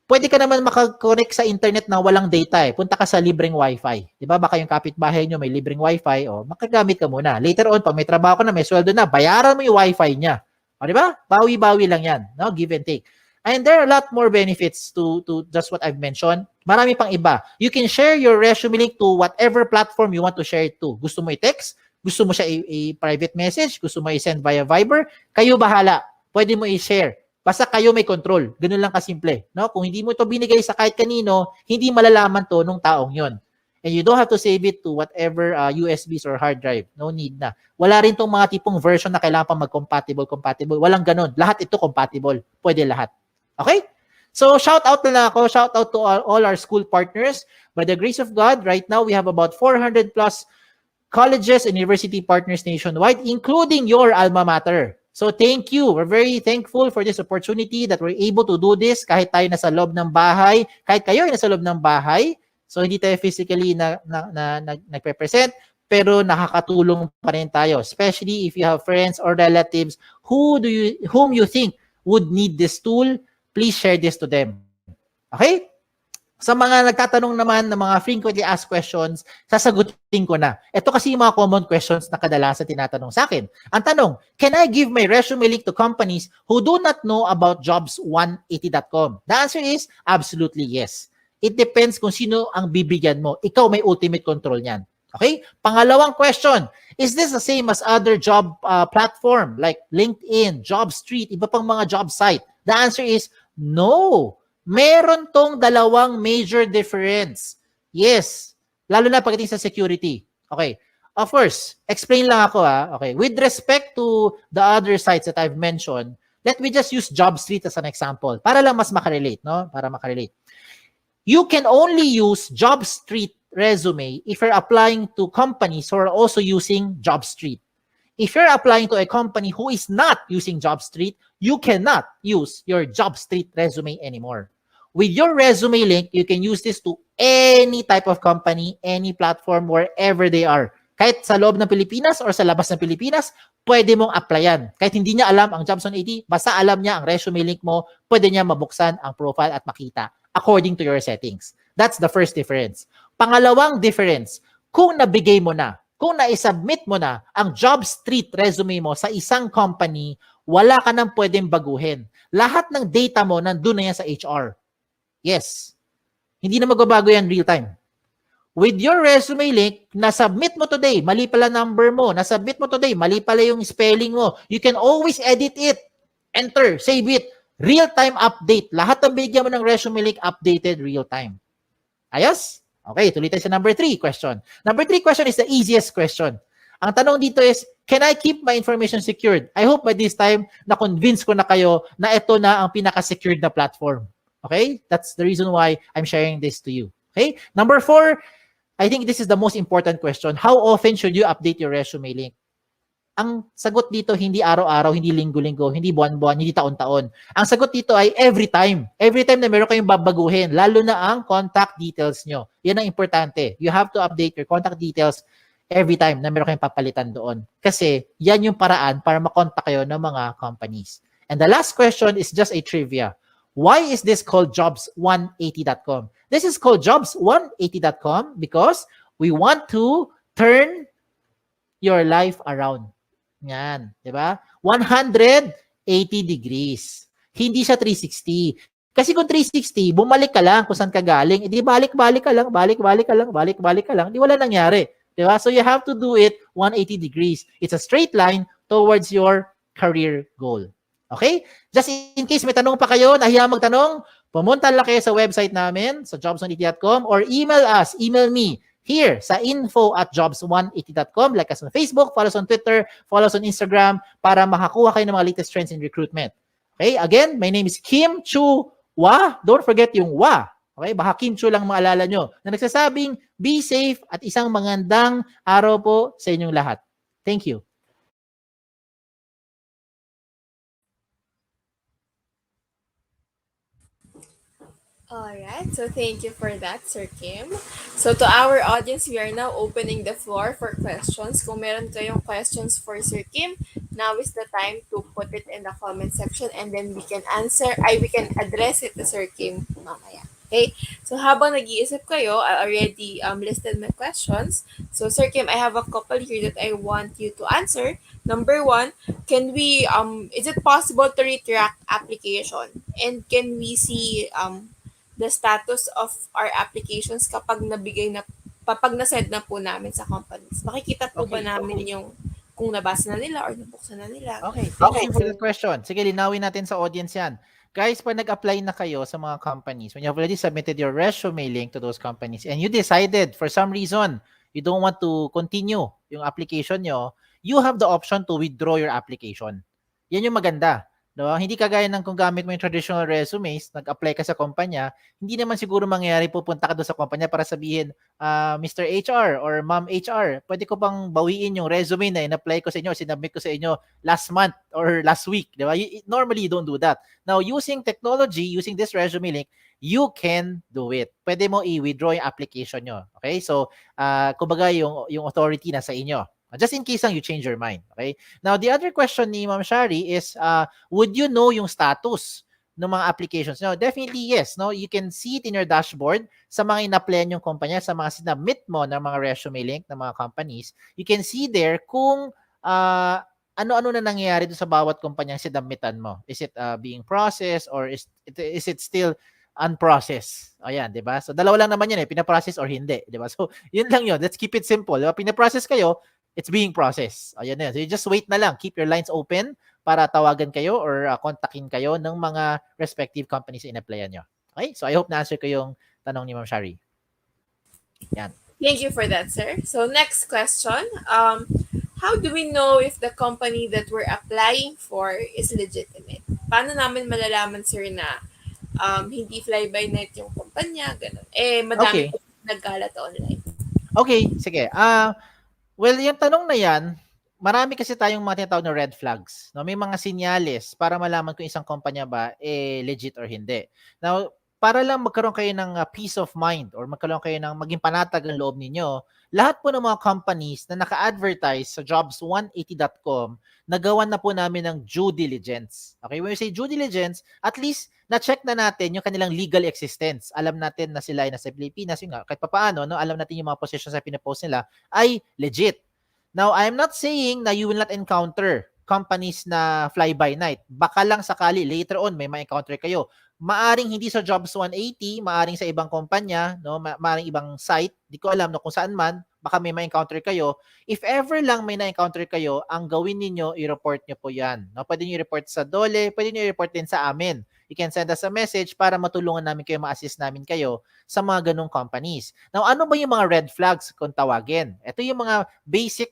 Speaker 8: Pwede ka naman makakonect sa internet na walang data eh. Punta ka sa libreng wifi. Di ba? Baka yung kapitbahay nyo may libreng wifi. O, makagamit ka muna. Later on, pag may trabaho ka na, may sweldo na, bayaran mo yung wifi niya. O, di ba? Bawi-bawi lang yan. No? Give and take. And there are a lot more benefits to just what I've mentioned. Marami pang iba. You can share your resume link to whatever platform you want to share it to. Gusto mo i-text? Gusto mo siya i-private message? Gusto mo i-send via Viber? Kayo bahala. Pwede mo i-share. Basta kayo may control. Ganun lang kasimple. No? Kung hindi mo ito binigay sa kahit kanino, hindi malalaman to nung taong yon. And you don't have to save it to whatever USBs or hard drive. No need na. Wala rin tong mga tipong version na kailangan pa mag-compatible. Walang ganun. Lahat ito compatible. Pwede lahat. Okay? So, shout out na lang ako. Shout out to all our school partners. By the grace of God, right now, we have about 400 plus colleges and university partners nationwide, including your alma mater. So, thank you. We're very thankful for this opportunity that we're able to do this kahit tayo nasa loob ng bahay, kahit kayo ay nasa loob ng bahay. So, hindi tayo physically nagpe-present, pero nakakatulong pa rin tayo, especially if you have friends or relatives whom you think would need this tool. Please share this to them. Okay? Sa mga nagtatanong naman ng mga frequently asked questions, sasagutin ko na. Ito kasi yung mga common questions na kadalasan tinatanong sa akin. Ang tanong, can I give my resume link to companies who do not know about jobs180.com? The answer is absolutely yes. It depends kung sino ang bibigyan mo. Ikaw may ultimate control niyan. Okay? Pangalawang question, is this the same as other job platform like LinkedIn, JobStreet, iba pang mga job site? The answer is no. Meron tong dalawang major difference. Yes. Lalo na pagdating sa security. Okay. Of course, explain lang ako Okay. With respect to the other sites that I've mentioned, let me just use JobStreet as an example para lang mas makarelate, no? Para makarelate. You can only use JobStreet resume if you're applying to companies who are also using JobStreet. If you're applying to a company who is not using JobStreet, you cannot use your JobStreet resume anymore. With your resume link, you can use this to any type of company, any platform, wherever they are. Kahit sa loob ng Pilipinas or sa labas ng Pilipinas, pwede mong applyan. Kahit hindi niya alam ang Jobs 180, basta alam niya ang resume link mo, pwede niya mabuksan ang profile at makita according to your settings. That's the first difference. Pangalawang difference, kung nabigay mo na, kung na-submit mo na ang JobStreet resume mo sa isang company, wala ka nang pwedeng baguhin. Lahat ng data mo nandun na yan sa HR. Yes. Hindi na magbabago yan real time. With your resume link, na-submit mo today, mali pala number mo, na-submit mo today, mali pala yung spelling mo, you can always edit it. Enter, save it. Real-time update. Lahat ng bigyan mo ng resume link, updated real-time. Ayos? Okay, tuloy tayo sa number 3 question. Number 3 question is the easiest question. Ang tanong dito is, can I keep my information secured? I hope by this time, na-convince ko na kayo na ito na ang pinaka-secured na platform. Okay? That's the reason why I'm sharing this to you. Okay? Number 4, I think this is the most important question. How often should you update your resume link? Ang sagot dito, hindi araw-araw, hindi linggo-linggo, hindi buwan-buwan, hindi taon-taon. Ang sagot dito ay every time. Every time na meron kayong babaguhin, lalo na ang contact details nyo. Yan ang importante. You have to update your contact details every time na meron kayong papalitan doon. Kasi yan yung paraan para makontak kayo ng mga companies. And the last question is just a trivia. Why is this called jobs180.com? This is called jobs180.com because we want to turn your life around. Yan, di ba? 180 degrees. Hindi siya 360. Kasi kung 360, bumalik ka lang kung saan ka galing. Hindi balik-balik ka lang, balik-balik ka lang, balik-balik ka lang. Di wala nangyari. Di ba? So you have to do it 180 degrees. It's a straight line towards your career goal. Okay? Just in case may tanong pa kayo, nahiya magtanong, pumunta lang kayo sa website namin, sa jobs180.com, or email us, email me, here sa info@jobs180.com. Like us on Facebook, follow us on Twitter, follow us on Instagram para makakuha kayo ng mga latest trends in recruitment. Okay? Again, my name is Kim Chua. Don't forget yung wa. Okay? Baka Kim Chua lang maalala nyo. Na nagsasabing, be safe at isang magandang araw po sa inyong lahat. Thank you.
Speaker 4: Alright, so thank you for that, Sir Kim. So to our audience, we are now opening the floor for questions. Kung meron kayong questions for Sir Kim, now is the time to put it in the comment section and then we can we can address it to Sir Kim mamaya. Okay? So habang nag-iisip kayo, I already listed my questions. So Sir Kim, I have a couple here that I want you to answer. Number 1, can we, is it possible to retract application? And can we see the status of our applications kapag na-send na po namin sa companies? Makikita po ba namin yung kung nabasa na nila or nabuksan na nila.
Speaker 8: Okay, thank you for that question. Sige, linawin natin sa audience yan. Guys, pag nag-apply na kayo sa mga companies, when you have already submitted your resume link to those companies and you decided for some reason you don't want to continue yung application nyo, you have the option to withdraw your application. Yan yung maganda. No? Hindi kagaya ng kung gamit mo yung traditional resumes, nag-apply ka sa kumpanya, hindi naman siguro mangyayari pupunta ka doon sa kumpanya para sabihin, Mr. HR or Ma'am HR, pwede ko bang bawiin yung resume na in-apply ko sa inyo, sinubmit ko sa inyo last month or last week, di ba? Normally, you don't do that. Now, using technology, using this resume link, you can do it. Pwede mo i-withdraw yung application nyo. Okay? So, kumbaga yung authority na sa inyo. Just in case lang you change your mind. Okay? Now, the other question ni Ma'am Shari is, would you know yung status ng mga applications? No, definitely yes. No, you can see it in your dashboard sa mga in-applyan yung kumpanya, sa mga sinabmit mo ng mga resume link ng mga companies. You can see there kung ano-ano na nangyayari doon sa bawat kumpanyang sinabmitan mo. Is it being processed or is it still unprocessed? Ayan, di ba? So, dalawa lang naman yan pinaprocess or hindi. Di ba? So, yun lang yun. Let's keep it simple. Diba? Pinaprocess kayo, it's being processed. Ayan na. So, you just wait na lang. Keep your lines open para tawagan kayo or kontakin kayo ng mga respective companies na in-applyan nyo. Okay? So, I hope na-answer ko yung tanong ni Ma'am Shari. Yan.
Speaker 4: Thank you for that, sir. So, next question. How do we know if the company that we're applying for is legitimate? Paano namin malalaman, sir, na hindi fly-by-night yung kumpanya, ganun. Madami po nagkalat online.
Speaker 8: Okay, sige. Well, yung tanong na yan, marami kasi tayong mga tinatawag na red flags. No? May mga sinyales para malaman kung isang kumpanya ba legit or hindi. Now, para lang magkaroon kayo ng peace of mind or magkaroon kayo ng maging panatag ang loob ninyo, lahat po ng mga companies na naka-advertise sa jobs180.com, nagawan na po namin ng due diligence. Okay, when we say due diligence, at least na-check na natin yung kanilang legal existence. Alam natin na sila ay nasa Pilipinas, yun nga, kahit papaano, no, alam natin yung mga positions na pinapost nila ay legit. Now, I am not saying na you will not encounter companies na fly-by-night. Baka lang sakali, later on, may ma-encounter kayo. Maaring hindi sa Jobs 180, maaring sa ibang kumpanya, no, maaring ibang site, di ko alam no, kung saan man, baka may ma-encounter kayo. If ever lang may na-encounter kayo, ang gawin ninyo, i-report nyo po yan. No, pwede nyo i-report sa DOLE, pwede nyo i-report din sa amin. You can send us a message para matulungan namin kayo, ma-assist namin kayo sa mga ganong companies. Now, ano ba yung mga red flags kung tawagin? Ito yung mga basic,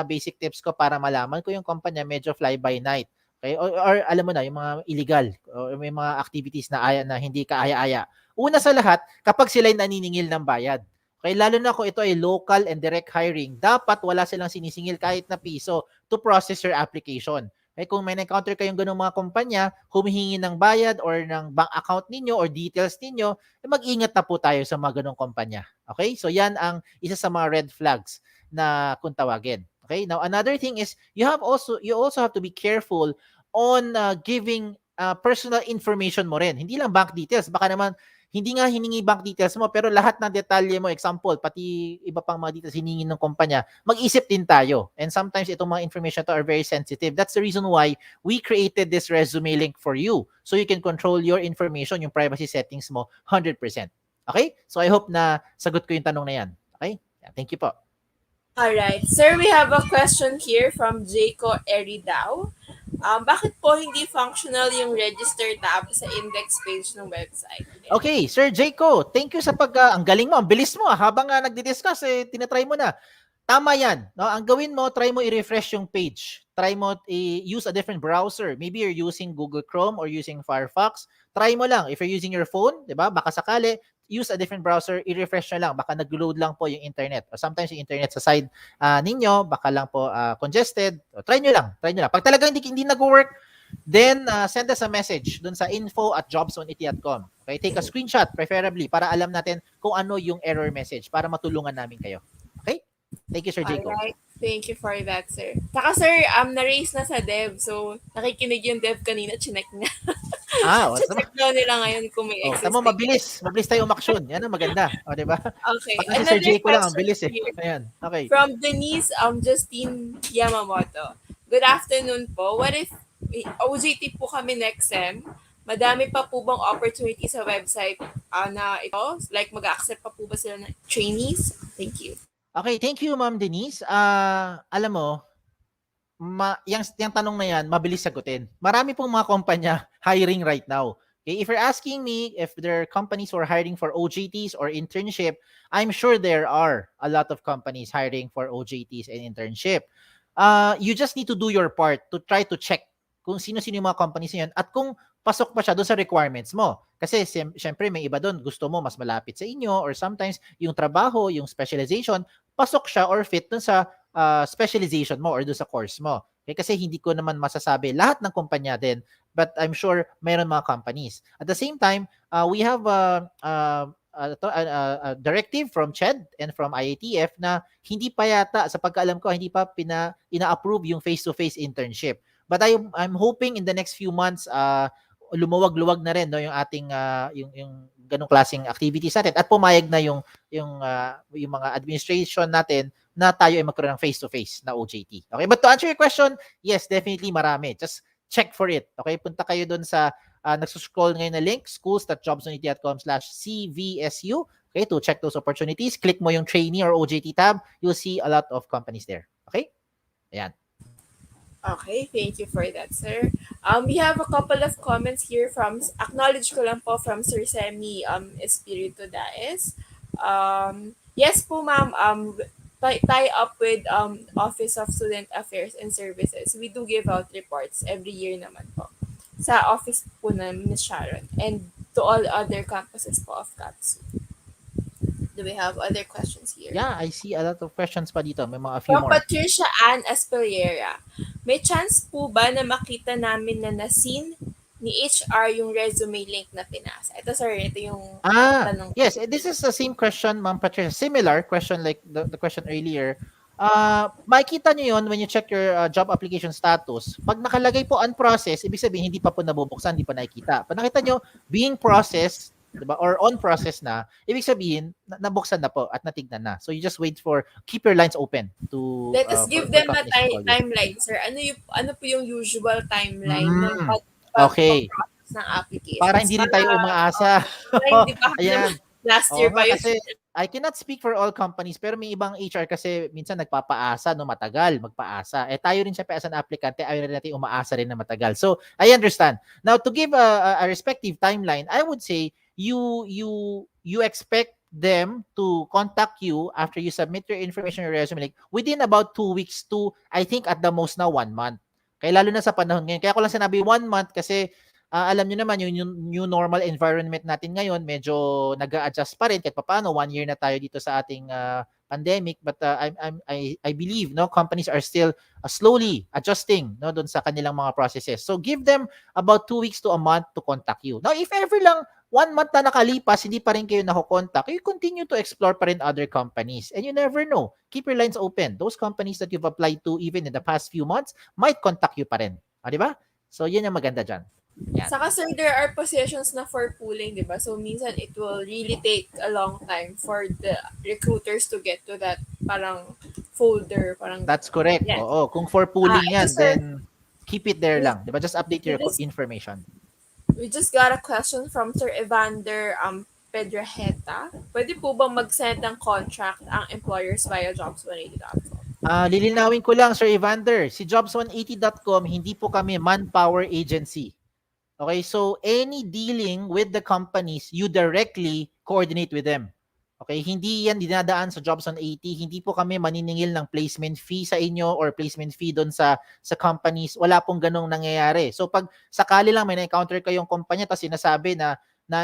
Speaker 8: basic tips ko para malaman ko yung kumpanya medyo fly-by-night. Okay? Or alam mo na, yung mga illegal, or may mga activities na hindi kaaya-aya. Una sa lahat, kapag sila'y naniningil ng bayad. Okay? Lalo na kung ito ay local and direct hiring, dapat wala silang sinisingil kahit na piso to process your application. Okay, kung may na-encounter kayong ganung mga kumpanya, humihingi ng bayad or ng bank account ninyo or details ninyo, mag-ingat na po tayo sa mga ganung kumpanya. Okay? So yan ang isa sa mga red flags na kung tawagin. Okay? Now another thing is you also have to be careful on giving personal information mo rin. Hindi lang bank details, baka naman hindi nga hiningi bank details mo, pero lahat ng detalye mo, example, pati iba pang mga details hiningi ng kumpanya, mag-isip din tayo. And sometimes itong mga information to are very sensitive. That's the reason why we created this resume link for you. So you can control your information, yung privacy settings mo, 100%. Okay? So I hope na sagot ko yung tanong na yan. Okay? Yeah, thank you po.
Speaker 4: Alright. Sir, we have a question here from Jaco Eridao. Bakit po hindi functional yung register tab sa index page ng website?
Speaker 8: Okay, Sir Jaco, thank you sa ang galing mo, ang bilis mo. Habang nagdi-discuss, tinatry mo na. Tama yan. No? Ang gawin mo, try mo i-refresh yung page. Try mo use a different browser. Maybe you're using Google Chrome or using Firefox. Try mo lang. If you're using your phone, di ba? Baka sakali, use a different browser, i-refresh na lang. Baka nag-load lang po yung internet. Or sometimes yung internet sa side ninyo, baka lang po congested. O, try nyo lang. Pag talaga hindi nag-work, then send us a message dun sa info@jobs180.com. Okay? Take a screenshot, preferably, para alam natin kung ano yung error message para matulungan namin kayo. Okay? Thank you, Sir Jacob.
Speaker 4: Alright. Thank you for that, sir. Saka, sir, na-raise na sa dev. So, nakikinig yung dev kanina, chinek niya. Check daw nila ngayon kung may existing.
Speaker 8: Tama, mabilis tayo umaksyon. Yan ang maganda. O, diba?
Speaker 4: Okay.
Speaker 8: Pag si Sir Jacob lang, ang bilis Ayan. Okay.
Speaker 4: From Denise Justine Yamamoto. Good afternoon po. What if OJT po kami next sem? Madami pa po bang opportunity sa website na ito? Like, mag-accept pa po ba sila ng trainees? Thank you.
Speaker 8: Okay, thank you, Ma'am Denise. Alam mo, yung tanong na yan, mabilis sagutin. Marami pong mga kumpanya hiring right now. Okay, if you're asking me if there are companies who are hiring for OJTs or internship, I'm sure there are a lot of companies hiring for OJTs and internship. You just need to do your part to try to check kung sino-sino yung mga companies na yun at kung pasok pa siya doon sa requirements mo. Kasi syempre may iba doon, gusto mo mas malapit sa inyo or sometimes yung trabaho, yung specialization, pasok siya or fit doon sa specialization mo or doon sa course mo. Okay? Kasi hindi ko naman masasabi lahat ng kumpanya din, but I'm sure mayroon mga companies. At the same time, we have a directive from CHED and from IATF na hindi pa yata, sa pagkaalam ko, hindi pa ina-approve yung face-to-face internship. But I'm hoping in the next few months, lumuwag-luwag na rin no yung ating yung ganung klaseng activities natin at pumayag na yung mga administration natin na tayo ay magkaroon ng face-to-face na OJT. Okay? But to answer your question, yes, definitely marami. Just check for it. Okay? Punta kayo doon sa nagsuscroll ngayon na link, schools.jobsunity.com/CVSU. Okay? To check those opportunities. Click mo yung trainee or OJT tab. You'll see a lot of companies there. Okay? Ayan.
Speaker 4: Okay, thank you for that, sir. We have a couple of comments here from, acknowledge ko lang po from Sir Semi Espiritu Daes. Yes po ma'am, tie up with Office of Student Affairs and Services. We do give out reports every year naman po sa office po na Ms. Sharon and to all other campuses po of CAPSU. Do we have other questions here?
Speaker 8: Yeah, I see a lot of questions pa dito. May mga few
Speaker 4: From
Speaker 8: more.
Speaker 4: Patricia Ann Espelera, may chance po ba na makita namin na nasin ni HR yung resume link na pinasa? Ito sir, ito yung tanong.
Speaker 8: Yes, this is the same question, Ma'am Patricia. Similar question like the question earlier. Makikita nyo yun when you check your job application status. Pag nakalagay po unprocessed, ibig sabihin hindi pa po nabubuksan, hindi pa nakikita. Pag nakita nyo being processed, diba, or on process na, ibig sabihin nabuksan na po at natignan na. So you just wait for, keep your lines open to
Speaker 4: let us give them a timeline, sir. Ano po yung usual timeline ng pag-process ng application?
Speaker 8: Para hindi rin tayo umaasa.
Speaker 4: Hindi pa
Speaker 8: Ayan.
Speaker 4: Last year pa yun.
Speaker 8: Kasi I cannot speak for all companies, pero may ibang HR kasi minsan nagpapaasa, no, matagal magpaasa. Tayo rin syempre as an applicant, ayaw rin natin umaasa rin na matagal. So I understand. Now to give a respective timeline, I would say you expect them to contact you after you submit your information or resume like within about 2 weeks to I think at the most na 1 month. Kaya lalo na sa panahon ngayon. Kaya ko lang sinabi 1 month kasi alam niyo naman yung new normal environment natin ngayon, medyo nag-a-adjust pa rin kahit papaano 1 year na tayo dito sa ating pandemic, but I believe no companies are still slowly adjusting no doon sa kanilang mga processes. So give them about 2 weeks to a month to contact you. Now if ever lang 1 month na nakalipas, hindi pa rin kayo nako-contact, you continue to explore pa rin other companies. And you never know. Keep your lines open. Those companies that you've applied to even in the past few months might contact you pa rin. Di ba? So yun yung maganda dyan. Yan.
Speaker 4: Saka sir, there are positions na for pooling, di ba? So minsan it will really take a long time for the recruiters to get to that parang folder.
Speaker 8: That's correct.
Speaker 4: Yes.
Speaker 8: Oo. Kung for pooling yan,
Speaker 4: sir,
Speaker 8: then keep it there lang. Di ba? Just update your information.
Speaker 4: We just got a question from Sir Evander Pedraheta. Pwede po bang mag-send ng contract ang employers via jobs180.com?
Speaker 8: Lilinawin ko lang, Sir Evander, si jobs180.com, hindi po kami manpower agency. Okay, so any dealing with the companies, you directly coordinate with them. Okay, hindi yan dinadaan sa Jobs180. Hindi po kami maniningil ng placement fee sa inyo or placement fee doon sa companies. Wala pong ganong nangyayari. So pag sakali lang may na-encounter kayong kumpanya tapos sinasabi na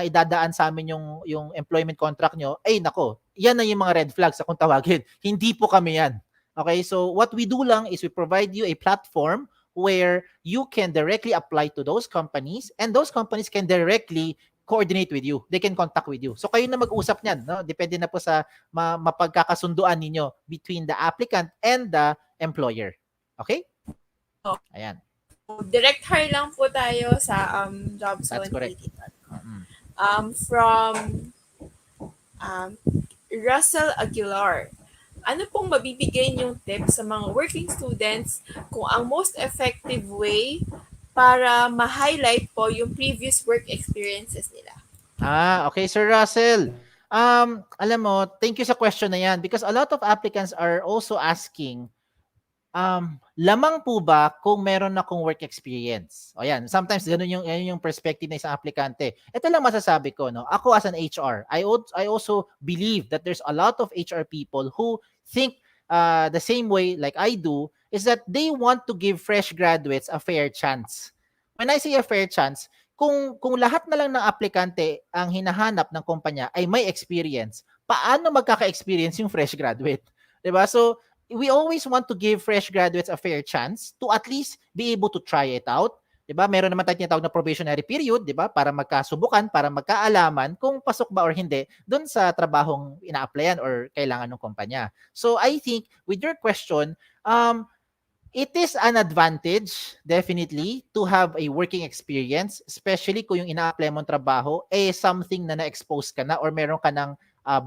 Speaker 8: idadaan sa amin yung employment contract nyo, ay nako, yan na yung mga red flags sa kung tawagin. Hindi po kami yan. Okay, so what we do lang is we provide you a platform where you can directly apply to those companies and those companies can directly coordinate with you. They can contact with you. So kayo na mag-usap niyan, no? Depende na po sa mapagkakasunduan ninyo between the applicant and the employer. Okay? Ayan.
Speaker 4: Direct hire lang po tayo sa jobs180.com. From Russell Aguilar. Ano pong mabibigay niyong tips sa mga working students kung ang most effective way para ma-highlight po yung previous work experiences nila?
Speaker 8: Okay, Sir Russell. Alam mo, thank you sa question na yan because a lot of applicants are also asking lamang po ba kung meron akong work experience? O yan, sometimes yan yung perspective ng isang aplikante. Ito lang masasabi ko, no? Ako as an HR, I also believe that there's a lot of HR people who think the same way like I do, is that they want to give fresh graduates a fair chance. When I say a fair chance, kung lahat na lang ng aplikante ang hinahanap ng kumpanya ay may experience, paano magkaka-experience yung fresh graduate? 'Di ba? So, we always want to give fresh graduates a fair chance to at least be able to try it out. 'Di ba? Meron naman tayong tinatawag na probationary period, 'di ba? Para magkasubukan, para magkaalaman kung pasok ba or hindi doon sa trabahong ina-applyan or kailangan ng kumpanya. So I think with your question, it is an advantage, definitely, to have a working experience, especially kung yung ina-apply mong trabaho something na na-expose ka na or meron ka ng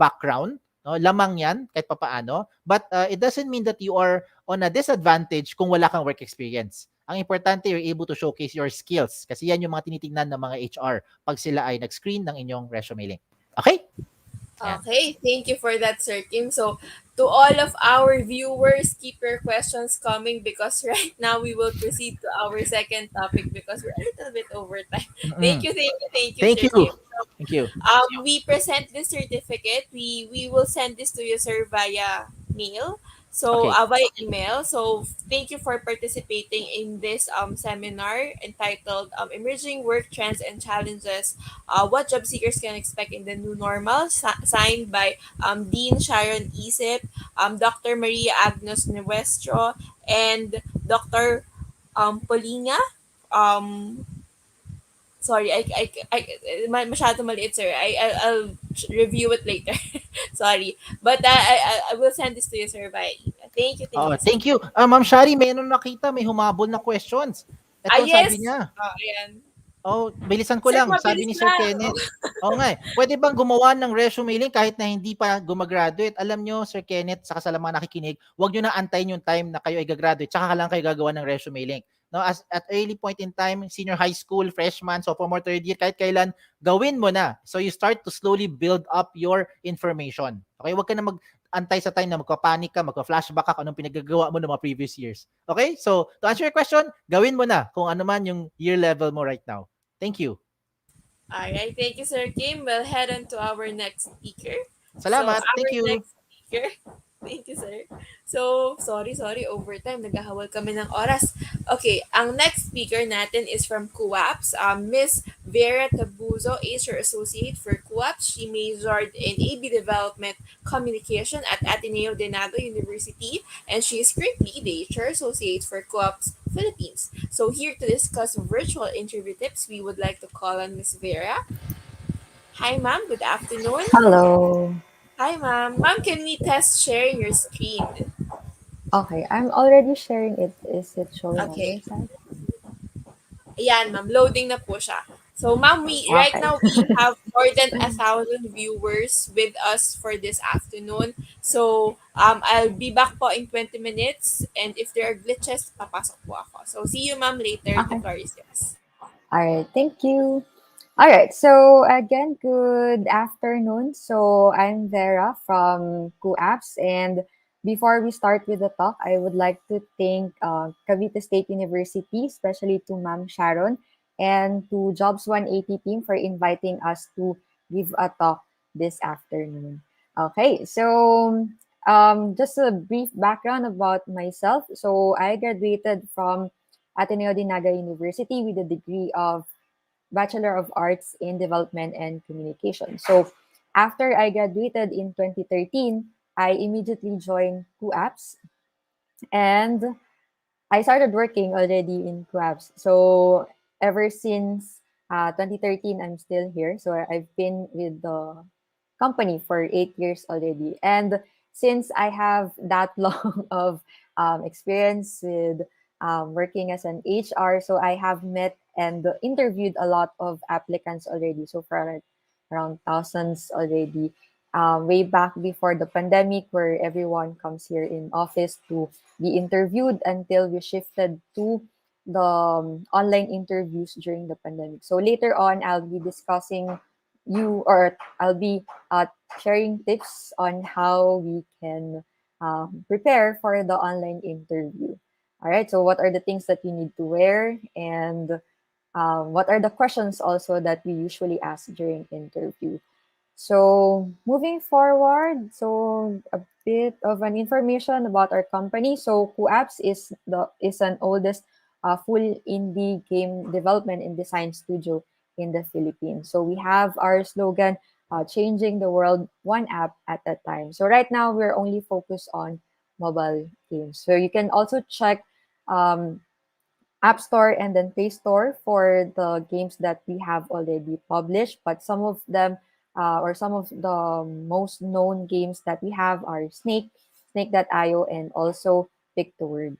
Speaker 8: background. No? Lamang yan, kahit papaano. But it doesn't mean that you are on a disadvantage kung wala kang work experience. Ang importante, you're able to showcase your skills kasi yan yung mga tinitingnan ng mga HR pag sila ay nag-screen ng inyong resume link. Okay? Yan.
Speaker 4: Okay, thank you for that, Sir Kim. So, to all of our viewers, keep your questions coming because right now we will proceed to our second topic because we're a little bit over time. Thank you,
Speaker 8: Thank
Speaker 4: Sir
Speaker 8: you.
Speaker 4: Kim.
Speaker 8: Thank you.
Speaker 4: We present this certificate. We will send this to you, sir, via mail. So,
Speaker 8: Okay.
Speaker 4: via email. So, thank you for participating in this seminar entitled Emerging Work Trends and Challenges, What Job Seekers Can Expect in the New Normal, signed by Dean Sharon Isip, Dr. Maria Agnes Nuestro, and Dr. Paulina. Sorry, masyado maliit, sir. I'll review it later. Sorry. But I will send this to you, sir, by email. Thank you.
Speaker 8: Thank you. Ma'am Shari, may nakita, may humabol na questions. Ito
Speaker 4: Yes.
Speaker 8: sabi niya.
Speaker 4: Ayan.
Speaker 8: Bilisan ko
Speaker 4: Sir,
Speaker 8: lang. Sabi
Speaker 4: mabilis
Speaker 8: ni Sir
Speaker 4: lang.
Speaker 8: Kenneth. Pwede bang gumawa ng resume link kahit na hindi pa gumagraduate? Alam nyo, Sir Kenneth, saka sa mga nakikinig, huwag nyo na antayin yung time na kayo ay gagraduate, tsaka lang kayo gagawa ng resume link. No, at early point in time, senior high school, freshman, sophomore, third year, kahit kailan, gawin mo na. So you start to slowly build up your information. Okay, huwag ka na antay sa time na magpa-panic ka, magpa-flashback ka kung anong pinagagawa mo ng mga previous years. Okay? So, to answer your question, gawin mo na kung ano man yung year level mo right now. Thank you.
Speaker 4: Alright, thank you, Sir Kim. We'll head on to our next speaker.
Speaker 8: Salamat.
Speaker 4: So,
Speaker 8: Thank you.
Speaker 4: next speaker. Thank you, sir. So, sorry, overtime. Naghahawal kami ng oras. Okay, ang next speaker natin is from Kooapps. Miss Vera Tabuzo is your associate for Kooapps. She majored in AB Development Communication at Ateneo de Nago University, and she is currently the HR associate for Kooapps Philippines. So, here to discuss virtual interview tips, we would like to call on Miss Vera. Hi, ma'am. Good afternoon.
Speaker 9: Hello.
Speaker 4: Hi, ma'am. Ma'am, can we test sharing your screen?
Speaker 9: Okay, I'm already sharing it. Is it showing
Speaker 4: Okay.
Speaker 9: on your side?
Speaker 4: Ayan, ma'am. Loading na po siya. So, ma'am, right
Speaker 9: Okay.
Speaker 4: now we have more than 1,000 viewers with us for this afternoon. So, I'll be back po in 20 minutes. And if there are glitches, papasok po ako. So, see you, ma'am, later. The
Speaker 9: Okay.
Speaker 4: floor is yours.
Speaker 9: All right, thank you. All right, so again, good afternoon. So I'm Vera from Kooapps, and before we start with the talk, I would like to thank Cavite State University, especially to Ma'am Sharon and to Jobs 180 team for inviting us to give a talk this afternoon. Okay, so just a brief background about myself. So I graduated from Ateneo de Naga University with a degree of Bachelor of Arts in Development and Communication. So after I graduated in 2013, I immediately joined Kooapps and I started working already in Kooapps. So ever since 2013, I'm still here. So I've been with the company for 8 years already. And since I have that long of experience with working as an HR, so I have met and interviewed a lot of applicants already. So for around thousands already. Way back before the pandemic, where everyone comes here in office to be interviewed until we shifted to the online interviews during the pandemic. So later on, I'll be discussing I'll be sharing tips on how we can prepare for the online interview. All right, so what are the things that you need to wear, and what are the questions also that we usually ask during interview? So moving forward, so a bit of an information about our company. So Kooapps is an oldest full indie game development and design studio in the Philippines. So we have our slogan, changing the world one app at a time. So right now we're only focused on mobile games. So you can also check um, App Store and then Play Store for the games that we have already published. But some of them, or some of the most known games that we have are Snake.io, and also Pictoword.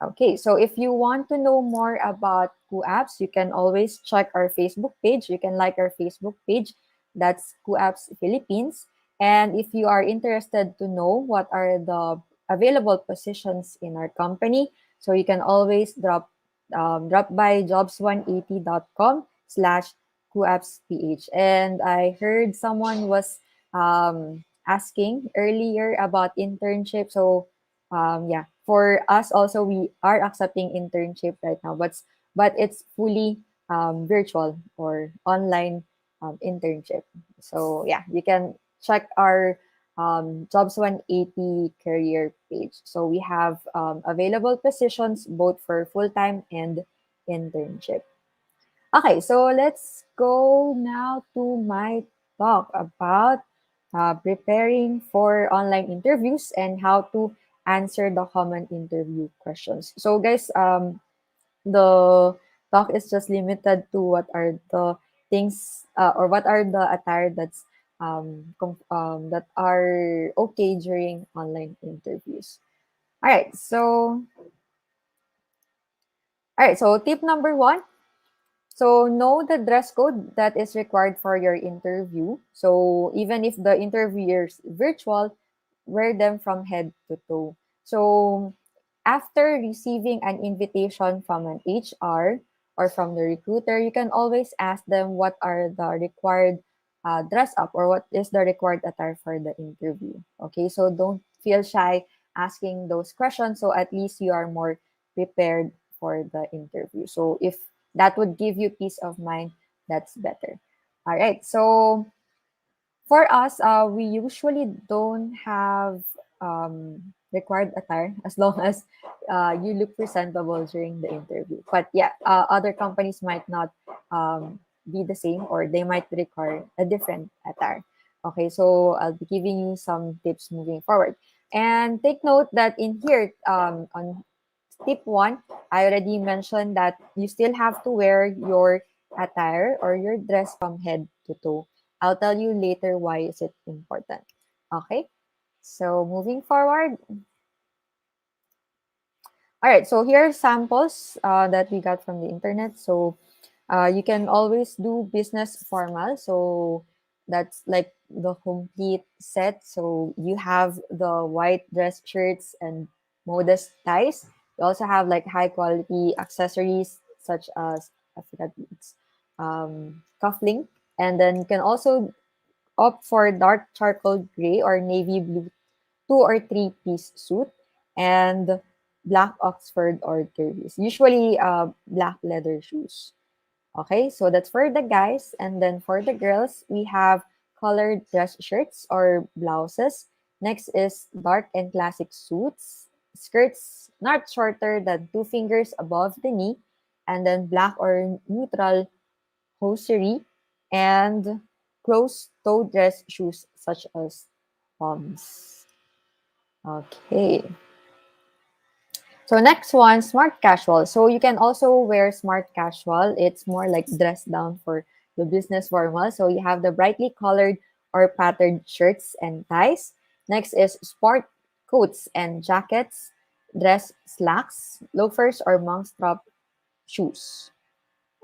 Speaker 9: Okay, so if you want to know more about Kooapps, you can always check our Facebook page. You can like our Facebook page. That's Kooapps Philippines. And if you are interested to know what are the available positions in our company, so you can always drop by jobs180.com/KooAppsPH. And I heard someone was asking earlier about internship. So yeah, for us also, we are accepting internship right now, but it's fully virtual or online internship. So yeah, you can check our Jobs 180 career page. So we have available positions both for full-time and internship. Okay, so let's go now to my talk about preparing for online interviews and how to answer the common interview questions. So, guys, the talk is just limited to what are the things, or what are the attire that are okay during online interviews. All right, so tip number one. So know the dress code that is required for your interview. So even if the interview is virtual, wear them from head to toe. So after receiving an invitation from an HR or from the recruiter, you can always ask them what are the required dress up, or what is the required attire for the interview. Okay, so don't feel shy asking those questions. So at least you are more prepared for the interview. So if that would give you peace of mind, that's better. All right, so for us, we usually don't have required attire as long as you look presentable during the interview. But yeah, other companies might not be the same, or they might require a different attire. Okay, so I'll be giving you some tips moving forward. And take note that in here, on tip one, I already mentioned that you still have to wear your attire or your dress from head to toe. I'll tell you later why is it important. Okay, so moving forward. All right, so here are samples that we got from the internet. So you can always do business formal. So that's like the complete set. So you have the white dress shirts and modest ties. You also have like high quality accessories such as, I forgot it's cufflink. And then you can also opt for dark charcoal gray or navy blue 2 or 3 piece suit, and black Oxford or derbies. Usually black leather shoes. Okay, so that's for the guys. And then for the girls, we have colored dress shirts or blouses. Next is dark and classic suits, skirts not shorter than 2 fingers above the knee, and then black or neutral hosiery, and closed-toe dress shoes such as palms. Okay. So next one, smart casual. So you can also wear smart casual. It's more like dress down for the business formal. So you have the brightly colored or patterned shirts and ties. Next is sport coats and jackets, dress slacks, loafers or monk strap shoes.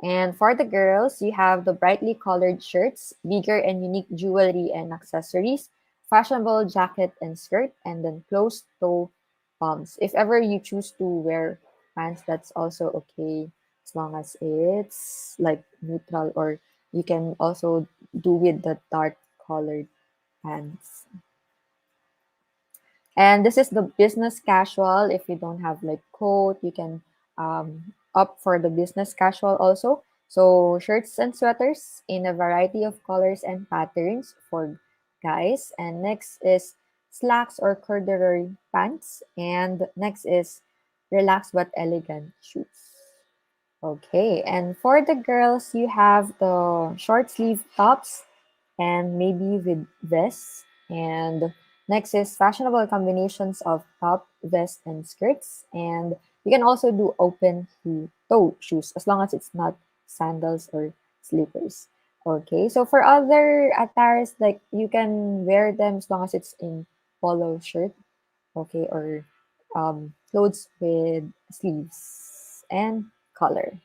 Speaker 9: And for the girls, you have the brightly colored shirts, bigger and unique jewelry and accessories, fashionable jacket and skirt, and then closed toe pumps. If ever you choose to wear pants, that's also okay as long as it's like neutral, or you can also do with the dark colored pants. And this is the business casual. If you don't have like coat, you can opt for the business casual also. So shirts and sweaters in a variety of colors and patterns for guys. And next is slacks or corduroy pants. And next is relaxed but elegant shoes. Okay, and for the girls, you have the short sleeve tops and maybe with vests. And next is fashionable combinations of top, vest, and skirts. And you can also do open toe shoes as long as it's not sandals or slippers. Okay, so for other attires, like you can wear them as long as it's in polo shirt, okay, or clothes with sleeves and collar.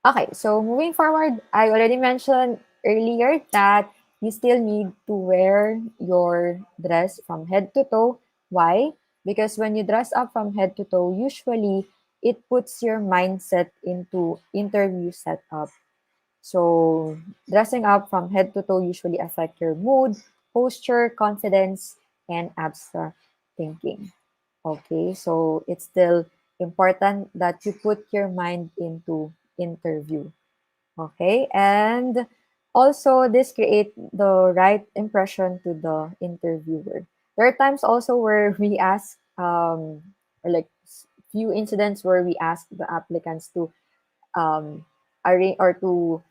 Speaker 9: Okay, so moving forward, I already mentioned earlier that you still need to wear your dress from head to toe. Why? Because when you dress up from head to toe, usually it puts your mindset into interview setup. So dressing up from head to toe usually affect your mood, posture, confidence, and abstract thinking. Okay, so it's still important that you put your mind into interview. Okay, and also this create the right impression to the interviewer. There are times also where we ask, or like few incidents where we ask the applicants to arrange or to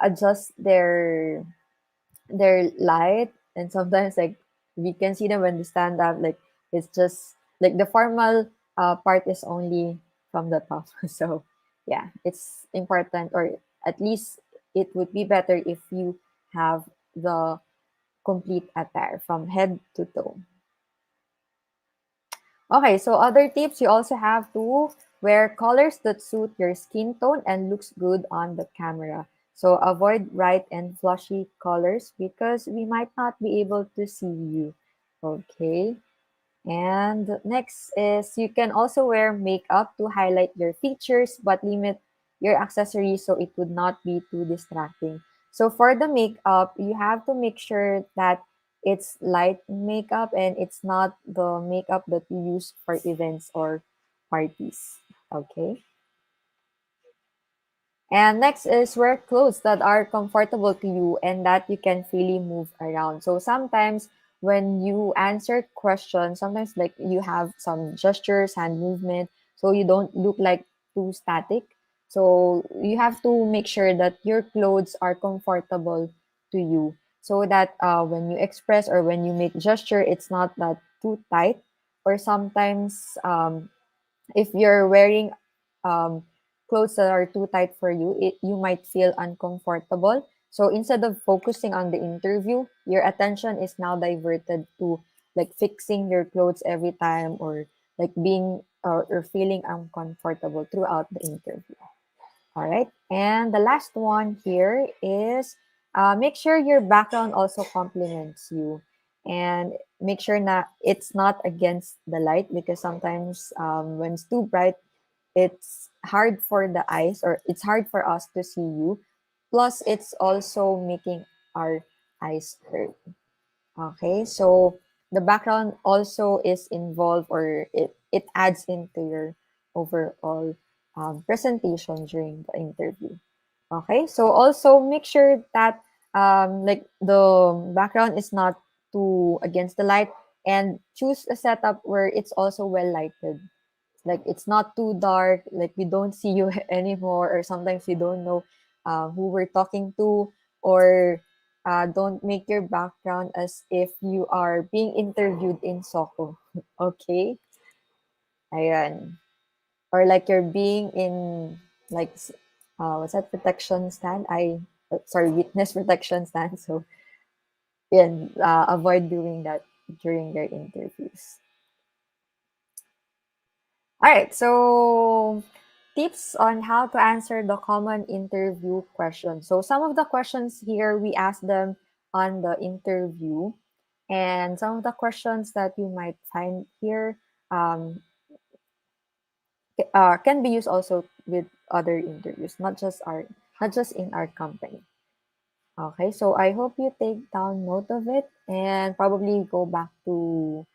Speaker 9: adjust their light, and sometimes like we can see them when they stand up, like it's just like the formal part is only from the top. So yeah, it's important, or at least it would be better if you have the complete attire from head to toe. Okay, so other tips, you also have to wear colors that suit your skin tone and looks good on the camera. So avoid bright and flashy colors because we might not be able to see you. Okay. And next is you can also wear makeup to highlight your features but limit your accessories so it would not be too distracting. So for the makeup, you have to make sure that it's light makeup and it's not the makeup that you use for events or parties. Okay. And next is wear clothes that are comfortable to you and that you can freely move around. So sometimes when you answer questions, sometimes like you have some gestures, hand movement, so you don't look like too static. So you have to make sure that your clothes are comfortable to you so that when you express or when you make gesture, it's not that too tight. Or sometimes if you're wearing um, clothes that are too tight for you, you might feel uncomfortable. So instead of focusing on the interview, your attention is now diverted to like fixing your clothes every time, or like being or feeling uncomfortable throughout the interview. All right. And the last one here is make sure your background also complements you, and make sure that it's not against the light, because sometimes when it's too bright, it's hard for the eyes, or it's hard for us to see you. Plus, it's also making our eyes hurt. Okay, so the background also is involved, or it adds into your overall presentation during the interview. Okay, so also make sure that like the background is not too against the light, and choose a setup where it's also well lighted, like it's not too dark, like we don't see you anymore, or sometimes you don't know who we're talking to, or don't make your background as if you are being interviewed in Soko. Okay, ayan, or like you're being in like what's that, protection stand, sorry, witness protection stand. So yeah, avoid doing that during your interviews. All right, so tips on how to answer the common interview questions. So some of the questions here we ask them on the interview, and some of the questions that you might find here um, can be used also with other interviews, not just in our company. Okay, so I hope you take down note of it and probably go back to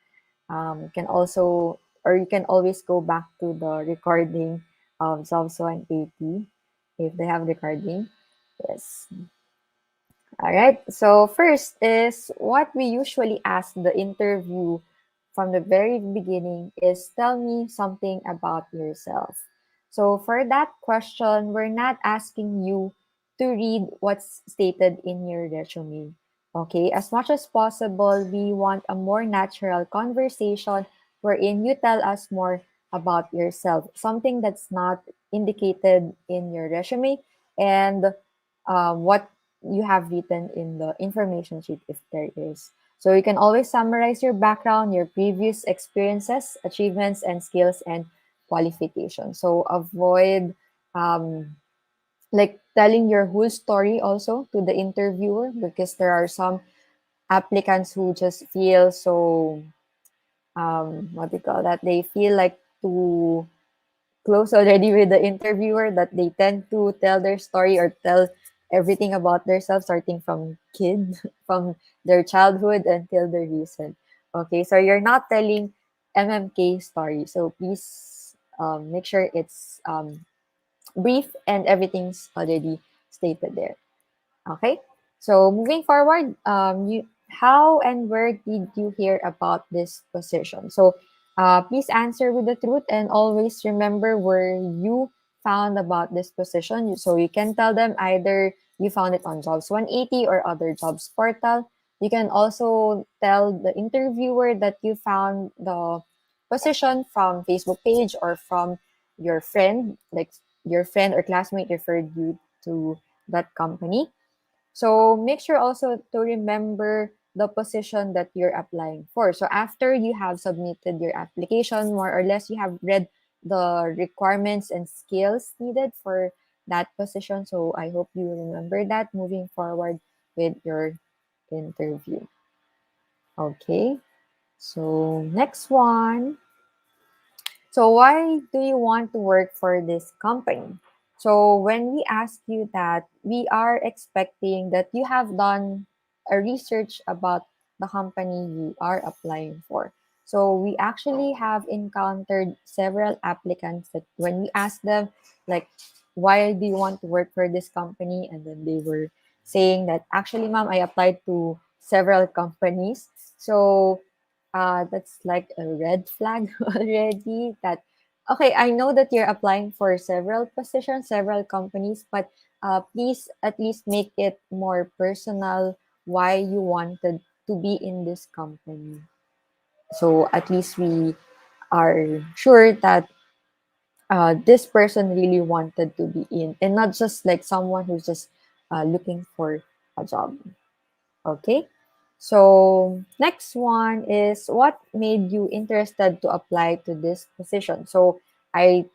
Speaker 9: can also or you can always go back to the recording of Zalso and AT if they have recording. Yes. All right. So first is what we usually ask the interview from the very beginning is tell me something about yourself. So for that question, we're not asking you to read what's stated in your resume. Okay, as much as possible, we want a more natural conversation wherein you tell us more about yourself, something that's not indicated in your resume, and what you have written in the information sheet if there is. So you can always summarize your background, your previous experiences, achievements, and skills and qualifications. So avoid um, like telling your whole story also to the interviewer because there are some applicants who just feel so what do you call that? They feel like to close already with the interviewer that they tend to tell their story or tell everything about themselves starting from kid from their childhood until the recent. Okay, so you're not telling mmk story, so please make sure it's brief and everything's already stated there. Okay. So moving forward, how and where did you hear about this position? So please answer with the truth and always remember where you found about this position. So you can tell them either you found it on Jobs 180 or other jobs portal. You can also tell the interviewer that you found the position from Facebook page or from your friend, like your friend or classmate referred you to that company. So make sure also to remember the position that you're applying for. So after you have submitted your application, more or less you have read the requirements and skills needed for that position. So I hope you remember that moving forward with your interview. Okay. So next one. So why do you want to work for this company? So when we ask you that, we are expecting that you have done a research about the company you are applying for. So we actually have encountered several applicants that when we ask them, like, why do you want to work for this company? And then they were saying that actually, ma'am, I applied to several companies. So that's like a red flag already that okay, I know that you're applying for several positions, several companies, but please at least make it more personal why you wanted to be in this company. So at least we are sure that this person really wanted to be in and not just like someone who's just looking for a job. Okay. So next one is what made you interested to apply to this position? So I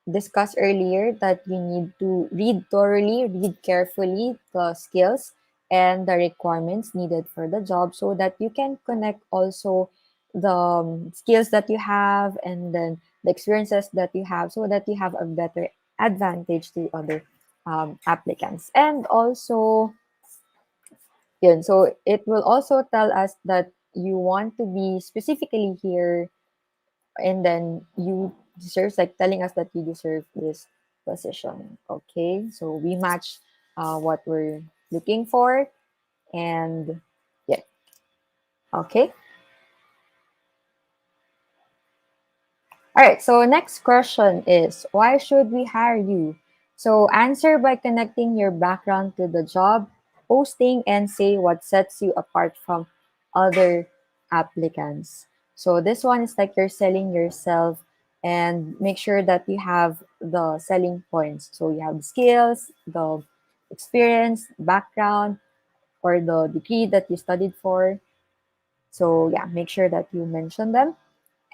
Speaker 9: discussed earlier that you need to read thoroughly, read carefully the skills and the requirements needed for the job so that you can connect also the skills that you have and then the experiences that you have so that you have a better advantage to other applicants. And also yun. So it will also tell us that you want to be specifically here and then you deserve like telling us that you deserve this position. Okay. So we match what we're looking for and yeah. Okay. All right, so next question is why should we hire you? So answer by connecting your background to the job posting and say what sets you apart from other applicants. So this one is like you're selling yourself and make sure that you have the selling points. So you have skills, the experience, background, or the degree that you studied for. So yeah, make sure that you mention them.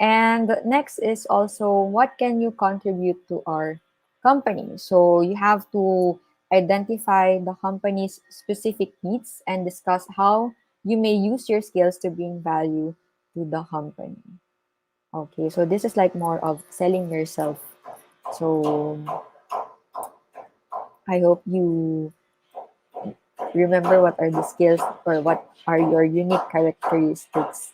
Speaker 9: And next is also what can you contribute to our company? So you have to identify the company's specific needs and discuss how you may use your skills to bring value to the company. Okay, so this is like more of selling yourself. So I hope you remember what are the skills or what are your unique characteristics.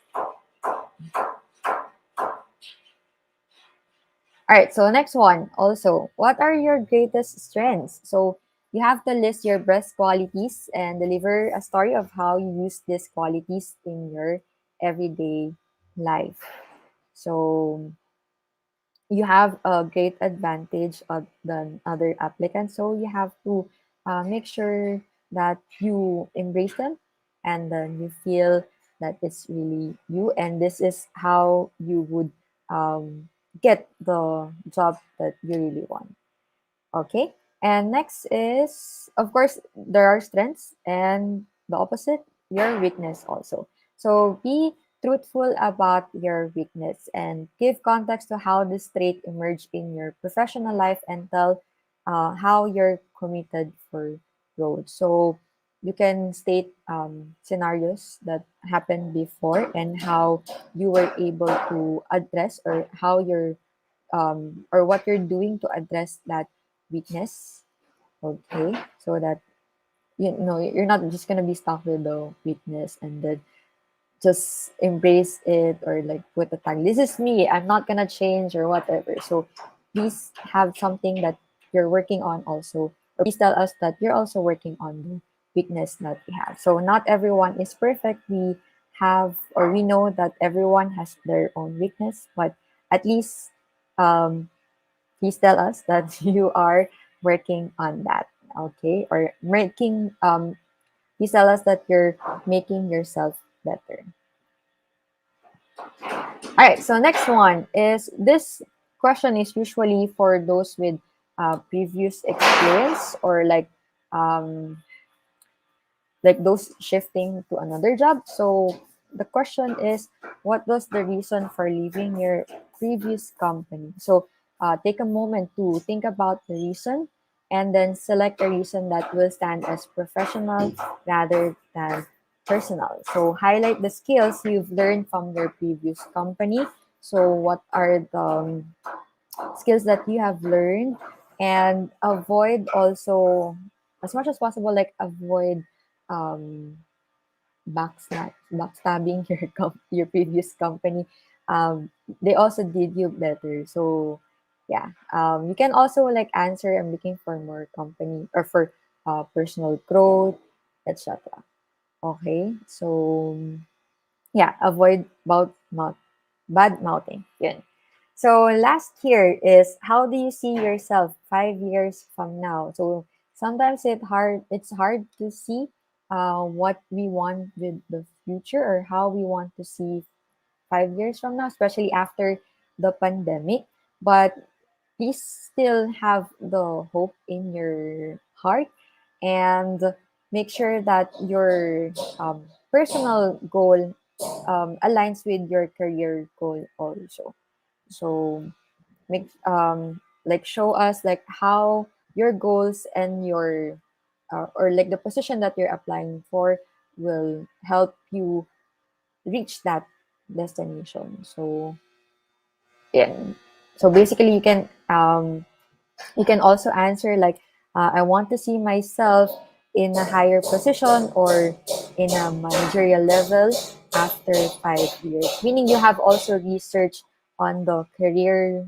Speaker 9: All right, so next one also, what are your greatest strengths? So you have to list your best qualities and deliver a story of how you use these qualities in your everyday life. So you have a great advantage than other applicants. So you have to make sure that you embrace them and then you feel that it's really you. And this is how you would get the job that you really want. Okay. And next is, of course, there are strengths and the opposite, your weakness also. So be truthful about your weakness and give context to how this trait emerged in your professional life and tell how you're committed for growth. So you can state scenarios that happened before and how you were able to address or how you're or what you're doing to address that weakness. Okay, so that you know you're not just gonna be stuck with the weakness and then just embrace it or like put a tag. This is me. I'm not gonna change or whatever. So please have something that you're working on also, or please tell us that you're also working on the weakness that we have. So not everyone is perfect. We have or we know that everyone has their own weakness, but at least um, please tell us that you are working on that. Okay, or making please tell us that you're making yourself better. All right, so next one is this question is usually for those with previous experience or like those shifting to another job. So the question is, what was the reason for leaving your previous company? So take a moment to think about the reason and then select a reason that will stand as professional rather than personal. So highlight the skills you've learned from your previous company. So what are the skills that you have learned and avoid also as much as possible like avoid um backstabbing your your previous company. They also did you better, so yeah. You can also like answer, I'm looking for more company or for personal growth, etc. Okay, so yeah, avoid bad mouthing. Yun. So last here is, how do you see yourself 5 years from now? So sometimes it's hard to see what we want with the future or how we want to see 5 years from now, especially after the pandemic. But please still have the hope in your heart and make sure that your personal goal aligns with your career goal also. So make like show us like how your goals and your or like the position that you're applying for will help you reach that destination. So yeah, so basically you can also answer like I want to see myself in a higher position or in a managerial level after 5 years, meaning you have also researched on the career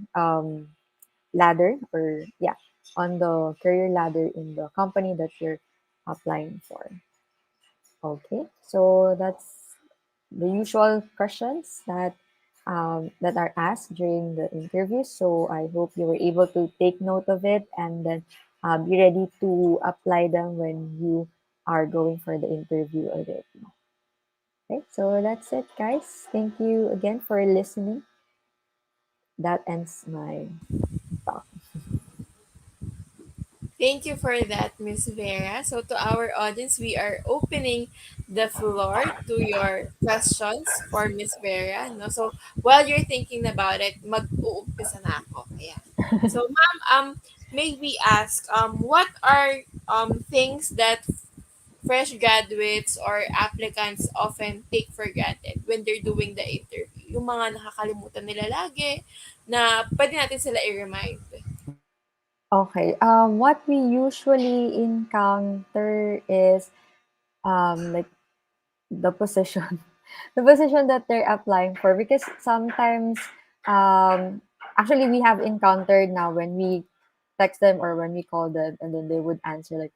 Speaker 9: ladder or yeah, on the career ladder in the company that you're applying for. Okay, so that's the usual questions that are asked during the interview. So I hope you were able to take note of it and then be ready to apply them when you are going for the interview already. Okay, so that's it, guys. Thank you again for listening. That ends my talk.
Speaker 4: Thank you for that, Miss Vera. So to our audience, we are opening the floor to your questions for Miss Vera. No? So while you're thinking about it, mag-uumpisa na ako. Ayan. So ma'am, may we ask, what are things that fresh graduates or applicants often take for granted when they're doing the interview? Yung mga nakakalimutan nila lagi na pwede natin sila i-remind.
Speaker 9: Okay. What we usually encounter is like the position the position that they're applying for, because sometimes um actually we have encountered now when we text them or when we call them, and then they would answer like,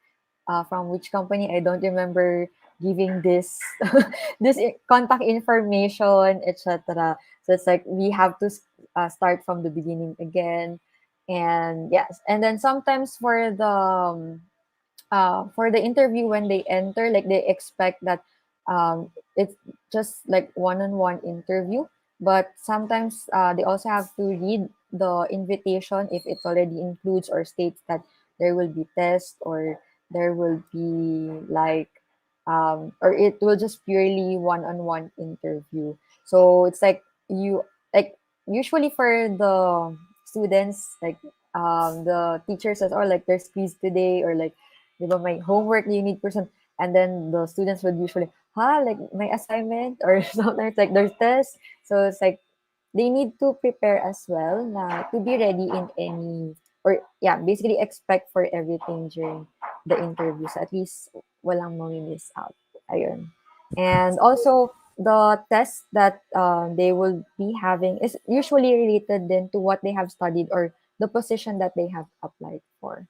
Speaker 9: from which company, I don't remember giving this contact information, etc. So it's like we have to start from the beginning again. And yes, and then sometimes for the interview, when they enter, like they expect that it's just like one-on-one interview, but sometimes they also have to read the invitation if it already includes or states that there will be tests, or there will be like or it will just purely one-on-one interview. So it's like you like usually for the students, like the teacher says, or like there's quiz today, or like, my homework you need person, and then the students would usually, like my assignment, or sometimes like there's tests. So it's like they need to prepare as well na to be ready in any, or yeah, basically expect for everything during the interviews. At least walang miss out. Ayun. And also the test that they will be having is usually related then to what they have studied or the position that they have applied for.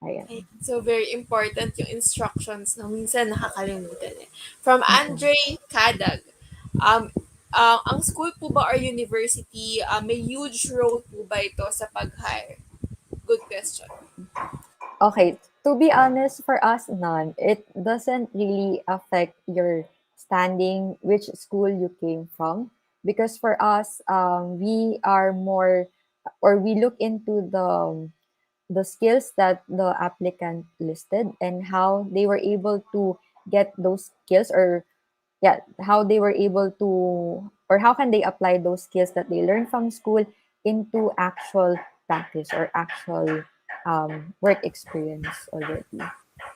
Speaker 4: Ayan.
Speaker 9: Ayun.
Speaker 4: So, very important yung instructions na minsan nakakalimutan eh. From
Speaker 9: Mm-mm.
Speaker 4: Andre Kadag, um, ang school po ba or university, may huge role po ba ito sa pag-hire? Good question.
Speaker 9: Okay, to be honest, for us, none. It doesn't really affect your standing, which school you came from, because for us, we are more, or we look into the skills that the applicant listed and how they were able to get those skills, or yeah, how they were able to, or how can they apply those skills that they learned from school into actual practice or actual work experience already.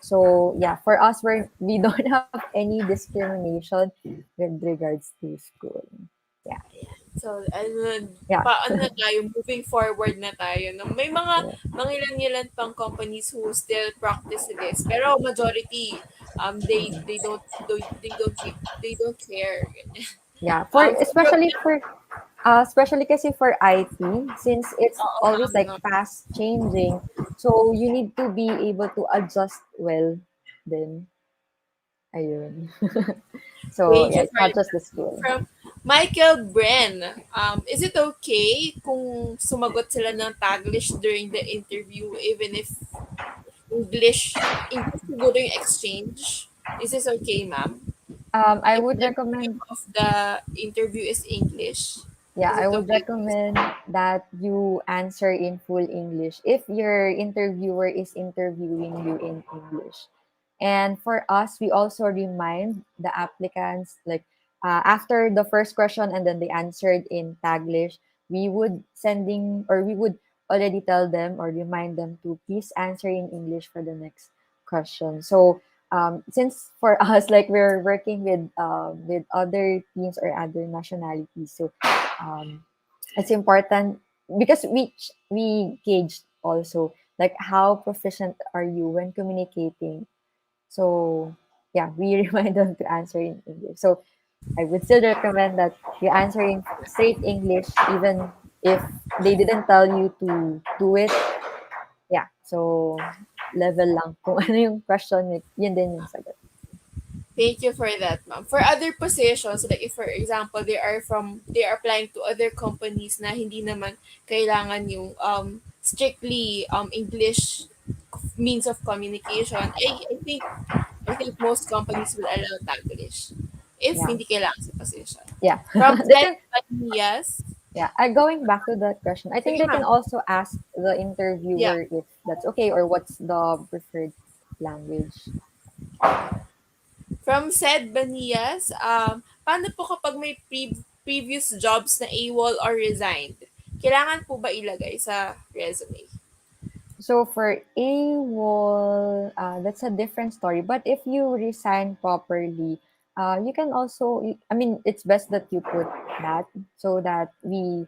Speaker 9: So yeah, for us, we don't have any discrimination with regards to school. Yeah.
Speaker 4: So, ano,
Speaker 9: Yeah.
Speaker 4: paano na tayo, moving forward na tayo. No? May mga
Speaker 9: Yeah.
Speaker 4: mangilan-ngilan pang companies who still practice this. Pero majority, they don't care.
Speaker 9: Yeah. For
Speaker 4: Pero,
Speaker 9: especially kasi for IT, since it's
Speaker 4: oo,
Speaker 9: always
Speaker 4: ma'am,
Speaker 9: like
Speaker 4: no?
Speaker 9: fast changing, so you need to be able to adjust well then. Ayun. So
Speaker 4: Thank
Speaker 9: yeah,
Speaker 4: you
Speaker 9: it's
Speaker 4: for
Speaker 9: not just
Speaker 4: that.
Speaker 9: the school.
Speaker 4: From Michael Bren, is it okay kung sumagot sila ng Taglish during the interview even if English siguro yung exchange? Is this okay, ma'am?
Speaker 9: I
Speaker 4: If
Speaker 9: would
Speaker 4: the medium
Speaker 9: recommend,
Speaker 4: of the interview is English,
Speaker 9: yeah,
Speaker 4: is
Speaker 9: I
Speaker 4: it
Speaker 9: would
Speaker 4: okay to use?
Speaker 9: recommend that you answer in full English if your interviewer is interviewing you in English. And for us, we also remind the applicants, like after the first question and then they answered in Taglish, we would already tell them or remind them to please answer in English for the next question. So since for us, like we're working with other teams or other nationalities, so um, it's important because we gauge also like how proficient are you when communicating. So yeah, we remind them to answer in English. So I would still recommend that you answer in straight English even if they didn't tell you to do it. Yeah. So level lang kung ano yung question, yun din yung sagot.
Speaker 4: Thank you for that, ma'am. For other positions, like if for example they are applying to other companies na hindi naman kailangan yung strictly English means of communication, I think most companies will allow Taglish if
Speaker 9: Yeah.
Speaker 4: hindi kailangan sa position.
Speaker 9: Yeah.
Speaker 4: From
Speaker 9: They
Speaker 4: Seth
Speaker 9: can,
Speaker 4: Panias,
Speaker 9: yeah. Going back to that question, I think
Speaker 4: sige
Speaker 9: they can
Speaker 4: ma'am.
Speaker 9: also ask the
Speaker 4: Yeah.
Speaker 9: interviewer if that's okay or what's the preferred language.
Speaker 4: From said Banias, paano po kapag may previous jobs na AWOL or resigned? Kailangan po ba ilagay sa resume?
Speaker 9: So for AWOL, that's a different story. But if you resign properly, you can also, I mean, it's best that you put that so that the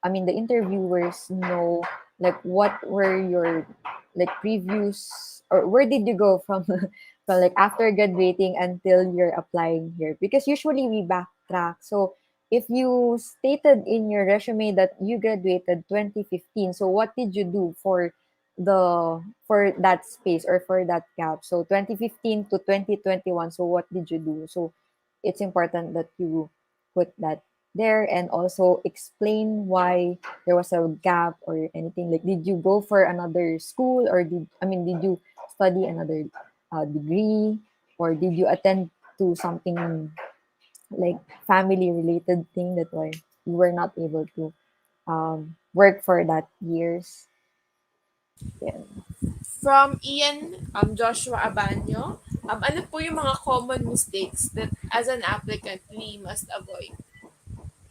Speaker 9: interviewers know like what were your like previous, or where did you go from from like after graduating until you're applying here? Because usually we backtrack. So if you stated in your resume that you graduated 2015, so what did you do for that space or for that gap? So 2015 to 2021, so what did you do? So it's important that you put that there, and also explain why there was a gap or anything. Like, did you go for another school, or did you study another degree, or did you attend to something like family related thing that why you were not able to work for that years? Yeah.
Speaker 4: From Ian Joshua Abanyo, ano po yung mga common mistakes that as an applicant we must avoid?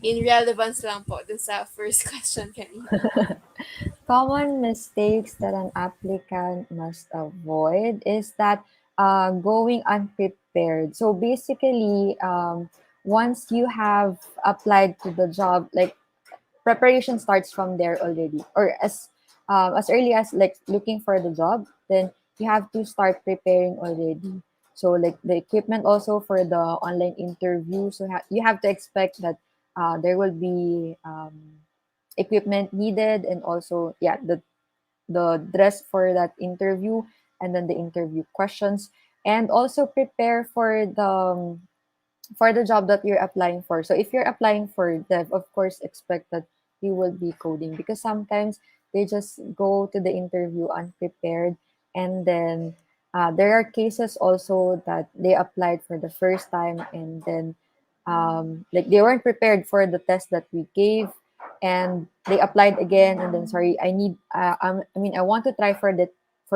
Speaker 4: In relevance lang po dun sa first question kanina.
Speaker 9: Common mistakes that an applicant must avoid is that going unprepared. So basically, once you have applied to the job, like preparation starts from there already, or as early as like looking for the job, then you have to start preparing already. So like the equipment also for the online interview, so you have to expect that there will be equipment needed, and also yeah, the dress for that interview, and then the interview questions, and also prepare for the job that you're applying for. So if you're applying for dev, of course, expect that you will be coding, because sometimes they just go to the interview unprepared, and then there are cases also that they applied for the first time, and then like they weren't prepared for the test that we gave, and they applied again, and then sorry, I need I want to try for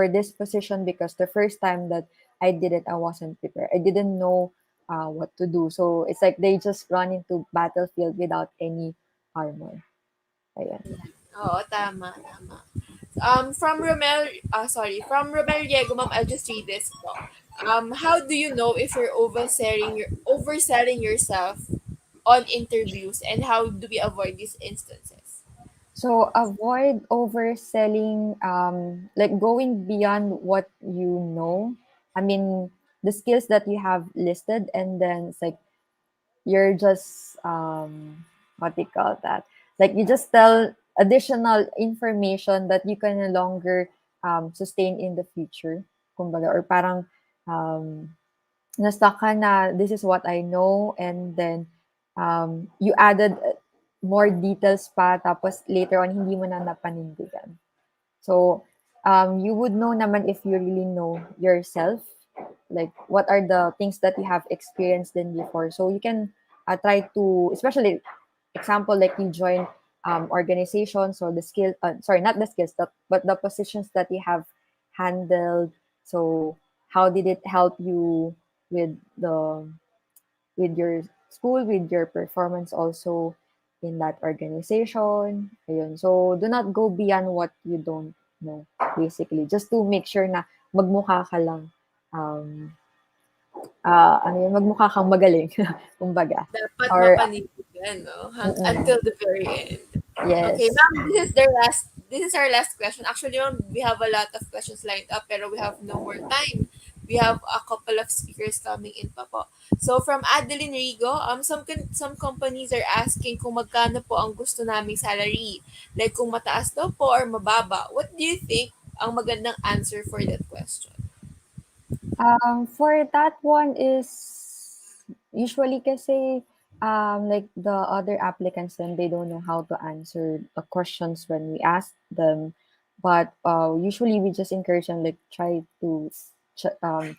Speaker 9: this position, because the first time that I did it, I wasn't prepared. I didn't know what to do. So it's like they just run into battlefield without any armor. Ayan.
Speaker 4: Oo, tama, tama. From Romel Diego, ma'am, I'll just read this po. How do you know if you're overselling yourself on interviews, and how do we avoid these instances?
Speaker 9: So avoid overselling, like going beyond what you know. I mean, the skills that you have listed, and then it's like you're just what do you call that? Like you just tell additional information that you can no longer sustain in the future. Kumbaga, or parang um, na-stuck ka na, this is what I know, and then you added more details pa, tapos later on hindi mo na napanindigan. So you would know naman if you really know yourself, like what are the things that you have experienced in before. So you can try to, especially example, like you join organizations, or the skill, sorry, not the skills, but the positions that you have handled. So how did it help you with your school, with your performance also in that organization? Ayun. So do not go beyond what you don't know, basically, just to make sure na magmukha ka lang magmukha kang magaling, kumbaga.
Speaker 4: Dapat
Speaker 9: Or
Speaker 4: mapanindigan, no?
Speaker 9: mm,
Speaker 4: Until the very end. Okay,
Speaker 9: yes.
Speaker 4: ma'am, this is our last question. Actually, ma'am, we have a lot of questions lined up, pero we have no more time. We have a couple of speakers coming in pa po. So from Adeline Rigo, some companies are asking kung magkano po ang gusto naming salary. Like kung mataas daw po or mababa. What do you think ang magandang answer for that question?
Speaker 9: For that one is usually kasi like the other applicants, then they don't know how to answer the questions when we ask them. But usually we just encourage them, like try to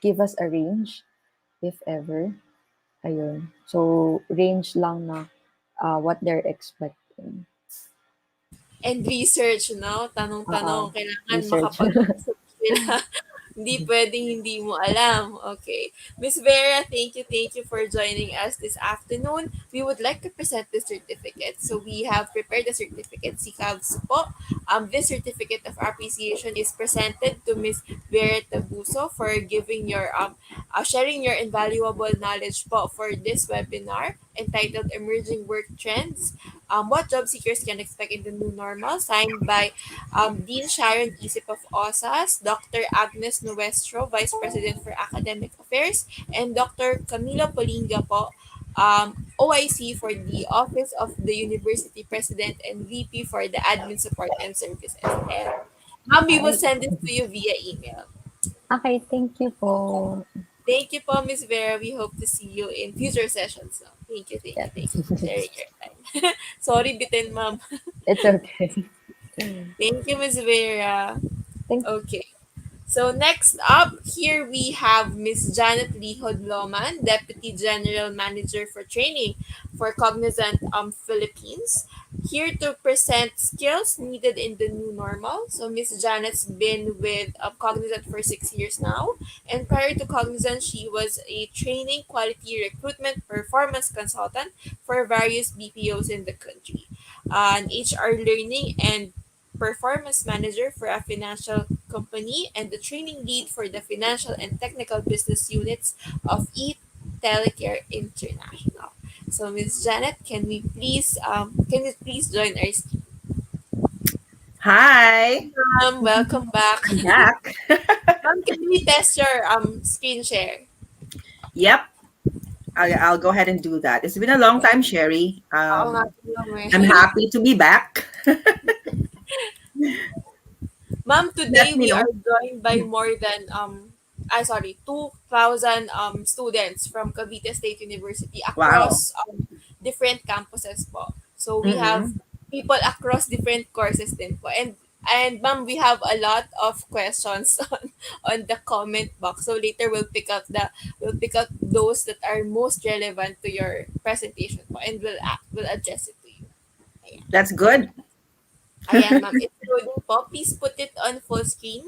Speaker 9: give us a range if ever. Ayun. So range lang na what they're expecting.
Speaker 4: And research, no?
Speaker 9: Uh,
Speaker 4: Tanong-tanong, kailangan
Speaker 9: research.
Speaker 4: makapag-research sila. Hindi pwedeng hindi mo alam. Okay. Miss Vera, thank you for joining us this afternoon. We would like to present the certificate. So we have prepared the certificate. Si Cavs po. This certificate of appreciation is presented to Miss Vera Tabuzo for giving your sharing your invaluable knowledge po for this webinar. entitled Emerging Work Trends, What Job Seekers Can Expect in the New Normal, signed by Dean Sharon Isip of OSAS, Dr. Agnes Nuestro, Vice President for Academic Affairs, and Dr. Camilo Polinga po, OIC for the Office of the University President and VP for the Admin Support and Services. And ma'am, we will
Speaker 9: Right.
Speaker 4: send this to you via email.
Speaker 9: Okay, thank you po.
Speaker 4: Thank you po, Miss Vera. We hope to see you in future sessions. No?
Speaker 9: Yes.
Speaker 4: Thank you for sharing your time. Sorry, bitin, ma'am.
Speaker 9: It's okay.
Speaker 4: Thank you, Miss Vera.
Speaker 9: Thank
Speaker 4: Okay. So next up, here we have Miss Janet Lee-Jodloman, Deputy General Manager for Training for Cognizant Philippines, here to present skills needed in the new normal. So Miss Janet's been with Cognizant for 6 years now, and prior to Cognizant, she was a training, quality recruitment, performance consultant for various BPOs in the country, an HR learning and performance manager for a financial company, and the training lead for the financial and technical business units of Telecare International. So, Miss Janet, can you please join our team?
Speaker 10: Hi,
Speaker 4: Welcome back.
Speaker 10: I'm back.
Speaker 4: Ma'am, can we test your screen share?
Speaker 10: Yep, I'll go ahead and do that. It's been a long time, Sherry.
Speaker 4: Oo nga po, ma'am, eh.
Speaker 10: I'm happy to be back.
Speaker 4: Ma'am, today
Speaker 10: Let me
Speaker 4: we
Speaker 10: know.
Speaker 4: are joined by more than 2,000 students from Cavite State University
Speaker 10: Wow.
Speaker 4: across different campuses po. So we have
Speaker 10: Mm-mm.
Speaker 4: people across different courses din po. And ma'am, we have a lot of questions on the comment box. So later we'll pick up those that are most relevant to your presentation po, and we'll address it to you. Ayan.
Speaker 10: That's good.
Speaker 4: Ayan, ma'am. It's loading po. Please put it on full screen.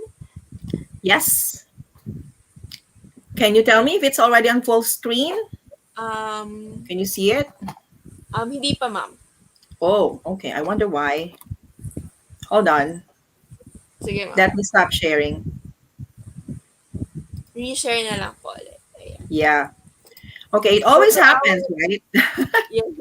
Speaker 10: Yes. Can you tell me if it's already on full screen?
Speaker 4: Um,
Speaker 10: Can you see it?
Speaker 4: Hindi pa, ma'am.
Speaker 10: Oh, okay. I wonder why. Hold on.
Speaker 4: Sige, ma'am.
Speaker 10: Let me stop sharing.
Speaker 4: Reshare na lang po ulit. Ayan.
Speaker 10: Yeah. Okay, it always
Speaker 4: So,
Speaker 10: happens, right?
Speaker 4: Yes.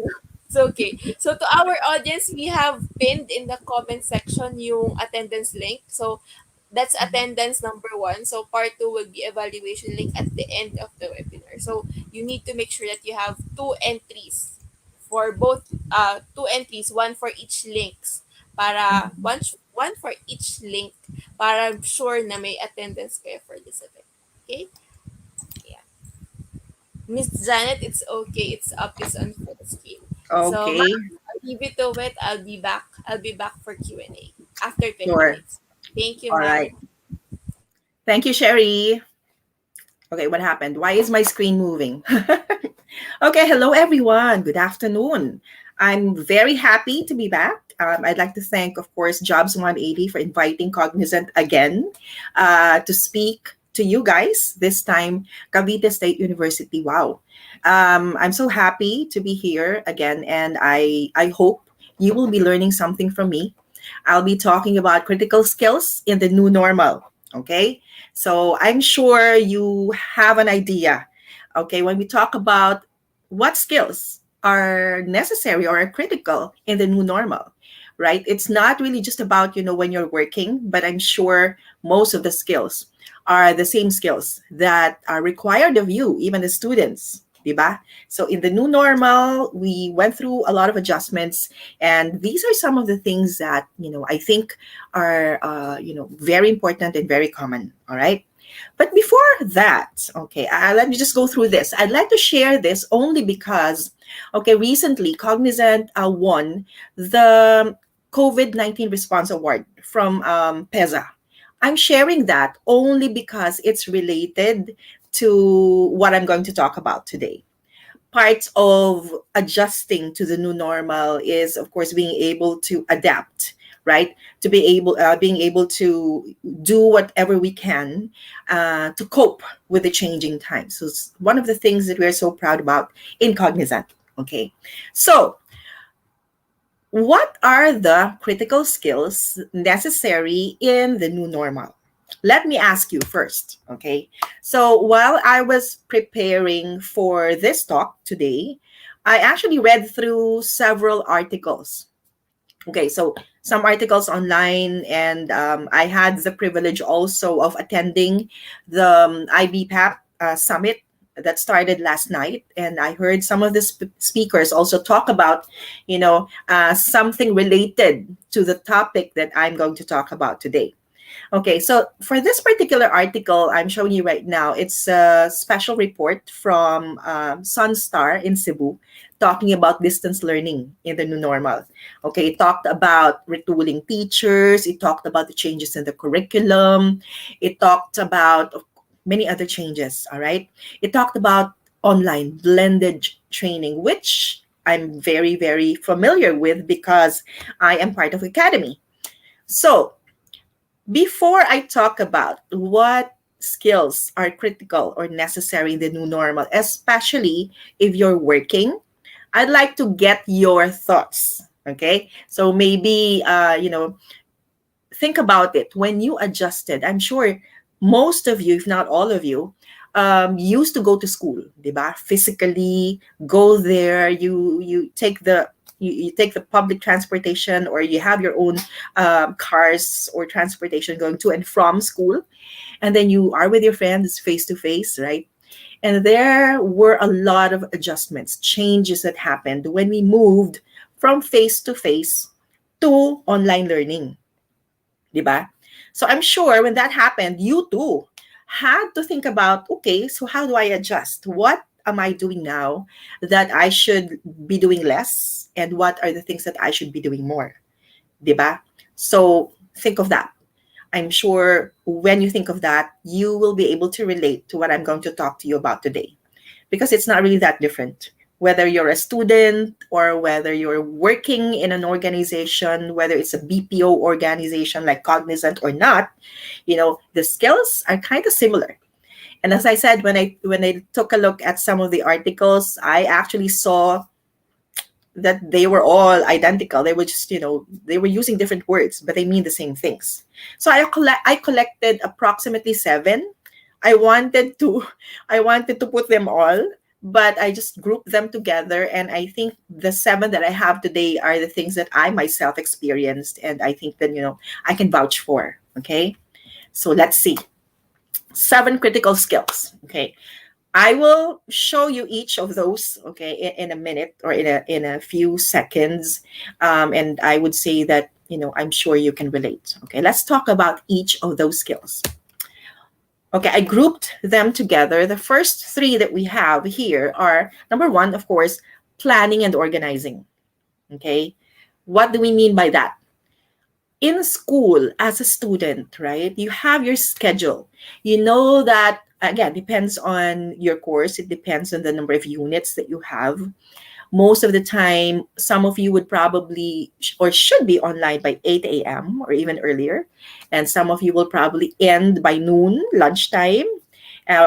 Speaker 4: It's okay. So to our audience, we have pinned in the comment section yung attendance link. So that's attendance number 1. So part 2 will be evaluation link at the end of the webinar. So you need to make sure that you have 2 entries for both 2 entries, one for each links, para one for each link, para sure na may attendance kayo for this event. Okay? Yeah. Miss Janet, it's okay. It's up. It's on full screen. So,
Speaker 10: Okay.
Speaker 4: ma'am, I'll leave it to it. I'll be back. I'll be back for Q&A after 20
Speaker 10: Sure.
Speaker 4: minutes. Thank you,
Speaker 10: All
Speaker 4: ma'am.
Speaker 10: right. Thank you, Sherry. Okay, what happened? Why is my screen moving? Okay, hello everyone. Good afternoon. I'm very happy to be back. I'd like to thank, of course, Jobs 180 for inviting Cognizant again to speak to you guys, this time Cavite State University. Wow. I'm so happy to be here again, and I hope you will be learning something from me. I'll be talking about critical skills in the new normal. Okay, so I'm sure you have an idea. Okay, when we talk about what skills are necessary or are critical in the new normal, right? It's not really just about, when you're working, but I'm sure most of the skills are the same skills that are required of you, even the students. Diba? So in the new normal, we went through a lot of adjustments, and these are some of the things that I think are very important and very common. All right. But before that, okay, let me just go through this. I'd like to share this only because, okay, recently Cognizant won the COVID-19 Response Award from PEZA. I'm sharing that only because it's related to what I'm going to talk about today. Parts of adjusting to the new normal is, of course, being able to adapt, right? To be able, being able to do whatever we can to cope with the changing times. So it's one of the things that we're so proud about in Cognizant. Okay, so what are the critical skills necessary in the new normal? Let me ask you first, okay? So while I was preparing for this talk today, I actually read through several articles. Okay, so some articles online, and I had the privilege also of attending the IBPAP summit that started last night, and I heard some of the speakers also talk about, something related to the topic that I'm going to talk about today. Okay, so for this particular article I'm showing you right now, it's a special report from Sunstar in Cebu talking about distance learning in the new normal. Okay, it talked about retooling teachers, it talked about the changes in the curriculum, it talked about many other changes, all right? It talked about online blended training, which I'm very, very familiar with because I am part of Academy. So before I talk about what skills are critical or necessary in the new normal, especially if you're working, I'd like to get your thoughts. Okay, so maybe think about it when you adjusted. I'm sure most of you, if not all of you, used to go to school, diba? Physically go there. You take the you take the public transportation, or you have your own cars or transportation going to and from school, and then you are with your friends face to face, right? And there were a lot of adjustments, changes that happened when we moved from face to face to online learning, diba? So I'm sure when that happened, you too had to think about, okay, so how do I adjust? What am I doing now that I should be doing less? And what are the things that I should be doing more? Diba? So think of that. I'm sure when you think of that, you will be able to relate to what I'm going to talk to you about today, because it's not really that different. Whether you're a student or whether you're working in an organization, whether it's a BPO organization like Cognizant or not, the skills are kind of similar. And as I said, when I took a look at some of the articles, I actually saw that they were all identical. They were just, they were using different words, but they mean the same things. So I collected approximately 7. I wanted to put them all, but I just grouped them together. And I think the 7 that I have today are the things that I myself experienced. And I think that, I can vouch for. Okay. So let's see. 7 critical skills. Okay. I will show you each of those, okay, in a minute or in a few seconds. And I would say that, I'm sure you can relate. Okay. Let's talk about each of those skills. Okay, I grouped them together. The first 3 that we have here are, number 1, of course, planning and organizing. Okay, what do we mean by that? In school, as a student, right, you have your schedule. You know that, again, depends on your course. It depends on the number of units that you have. Most of the time, some of you would probably or should be online by 8 a.m. or even earlier. And some of you will probably end by noon, lunchtime,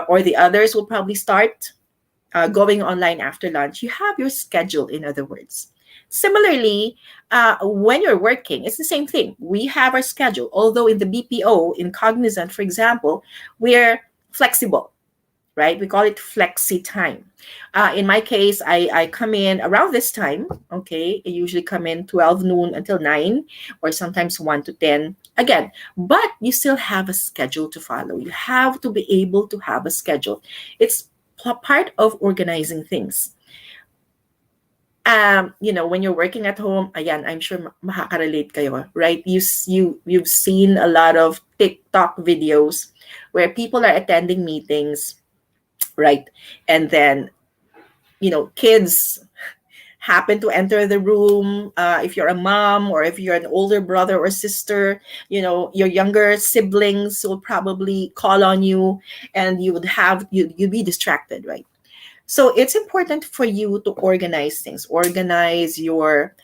Speaker 10: or the others will probably start going online after lunch. You have your schedule, in other words. Similarly, when you're working, it's the same thing. We have our schedule. Although in the BPO, in Cognizant, for example, we're flexible. Right? We call it flexi time. In my case, I come in around this time. Okay. I usually come in 12 noon until 9, or sometimes 1 to 10 again, but you still have a schedule to follow. You have to be able to have a schedule. It's part of organizing things. When you're working at home, ayan, I'm sure makaka-relate kayo, right? You've seen a lot of TikTok videos where people are attending meetings, right? And then, kids happen to enter the room. If you're a mom, or if you're an older brother or sister, your younger siblings will probably call on you, and you'd be distracted, right? So it's important for you to organize things, organize your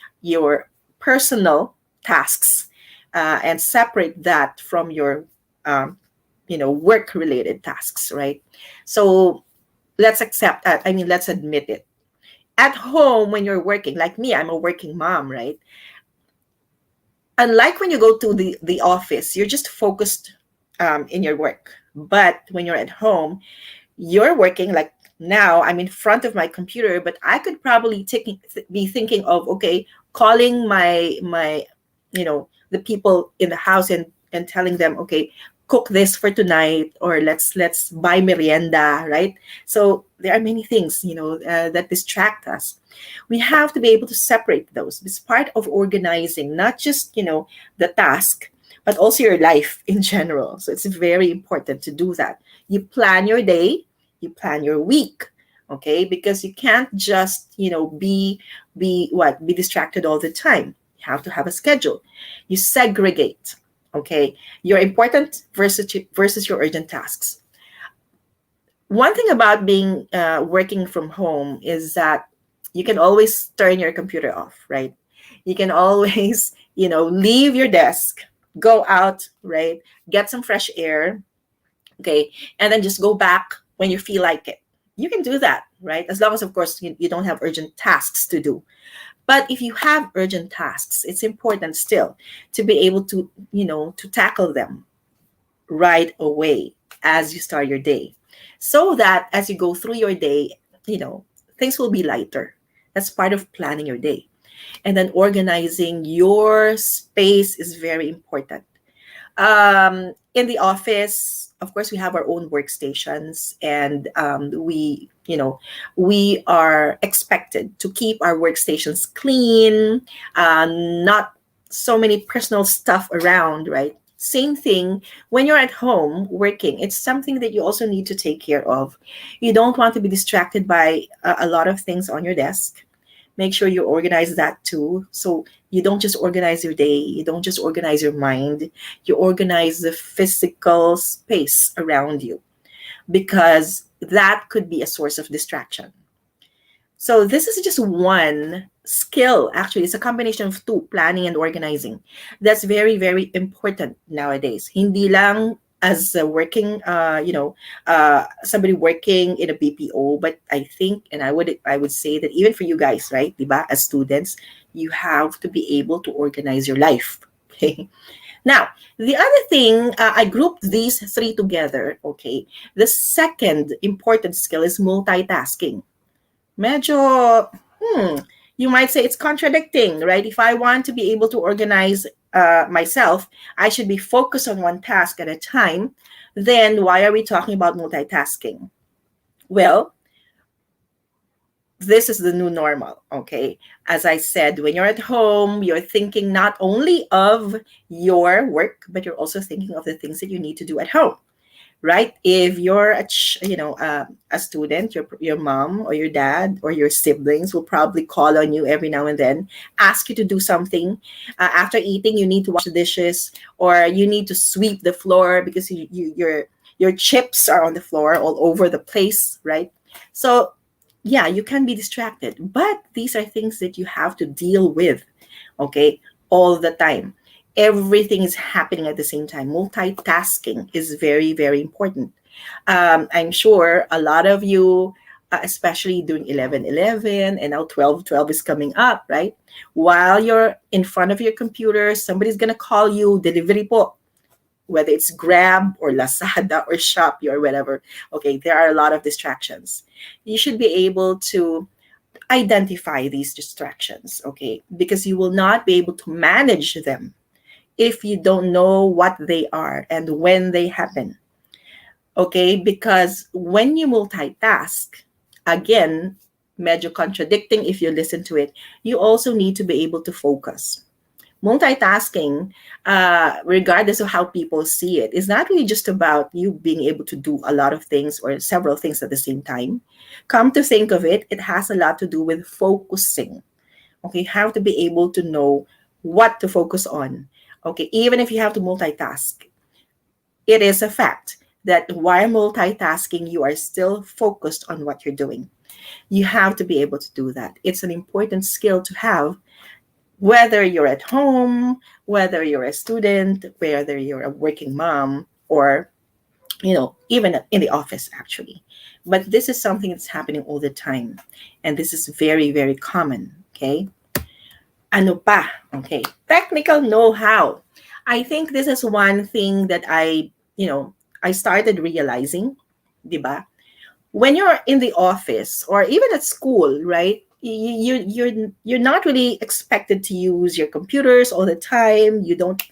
Speaker 10: personal tasks, and separate that from your work-related tasks, right? So let's admit it. At home, when you're working, like me, I'm a working mom, right? Unlike when you go to the office, you're just focused in your work. But when you're at home, you're working, like Now I'm in front of my computer, but I could probably be thinking of, okay, calling my the people in the house and telling them, okay, cook this for tonight, or let's buy merienda, right? So there are many things, that distract us. We have to be able to separate those. It's part of organizing, not just the task, but also your life in general. So it's very important to do that. You plan your day, you plan your week, okay? Because you can't just be distracted all the time. You have to have a schedule. You segregate, okay, your important versus your urgent tasks. One thing about being working from home is that you can always turn your computer off, right? You can always leave your desk, go out, right, get some fresh air, okay, and then just go back when you feel like it. You can do that, right? As long as, of course, you don't have urgent tasks to do. But if you have urgent tasks, it's important still to be able to to tackle them right away as you start your day, so that as you go through your day, things will be lighter. That's part of planning your day. And then organizing your space is very important. In the office, of course, we have our own workstations, and we are expected to keep our workstations clean, not so many personal stuff around, right? Same thing when you're at home working. It's something that you also need to take care of. You don't want to be distracted by a lot of things on your desk. Make sure you organize that too. So you don't just organize your day, you don't just organize your mind, you organize the physical space around you, because that could be a source of distraction. So this is just one skill. Actually, it's a combination of two, planning and organizing. That's very, very important nowadays. Hindi lang as a working, somebody working in a BPO, but I think, and I would say that even for you guys, right, diba, as students, you have to be able to organize your life. Okay. Now, the other thing, I grouped these three together. Okay. The second important skill is multitasking. Medyo, you might say it's contradicting, right? If I want to be able to organize myself, I should be focused on one task at a time. Then why are we talking about multitasking? Well, this is the new normal, okay? As I said, when you're at home, you're thinking not only of your work, but you're also thinking of the things that you need to do at home, right? If you're a student, your mom or your dad or your siblings will probably call on you every now and then, ask you to do something. After eating, you need to wash the dishes, or you need to sweep the floor because your chips are on the floor all over the place, right? So yeah, you can be distracted, but these are things that you have to deal with, okay, all the time. Everything is happening at the same time. Multitasking is very, very important. I'm sure a lot of you, especially during 11/11 and now 12/12 is coming up, right? While you're in front of your computer, somebody's going to call you delivery po, whether it's Grab or Lazada or Shopee or whatever. Okay, there are a lot of distractions. You should be able to identify these distractions, okay? Because you will not be able to manage them if you don't know what they are and when they happen, okay? Because when you multitask, again, medyo contradicting if you listen to it, you also need to be able to focus. Multitasking, regardless of how people see it, is not really just about you being able to do a lot of things or several things at the same time. Come to think of it, it has a lot to do with focusing. Okay, you have to be able to know what to focus on. Okay, even if you have to multitask, it is a fact that while multitasking, you are still focused on what you're doing. You have to be able to do that. It's an important skill to have, whether you're at home, whether you're a student, whether you're a working mom, or even in the office, actually. But this is something that's happening all the time, and this is very, very common. Okay. Ano pa? Okay. Technical know-how. I think this is one thing that I started realizing, diba? when you're in the office or even at school, right? You're not really expected to use your computers all the time. You don't.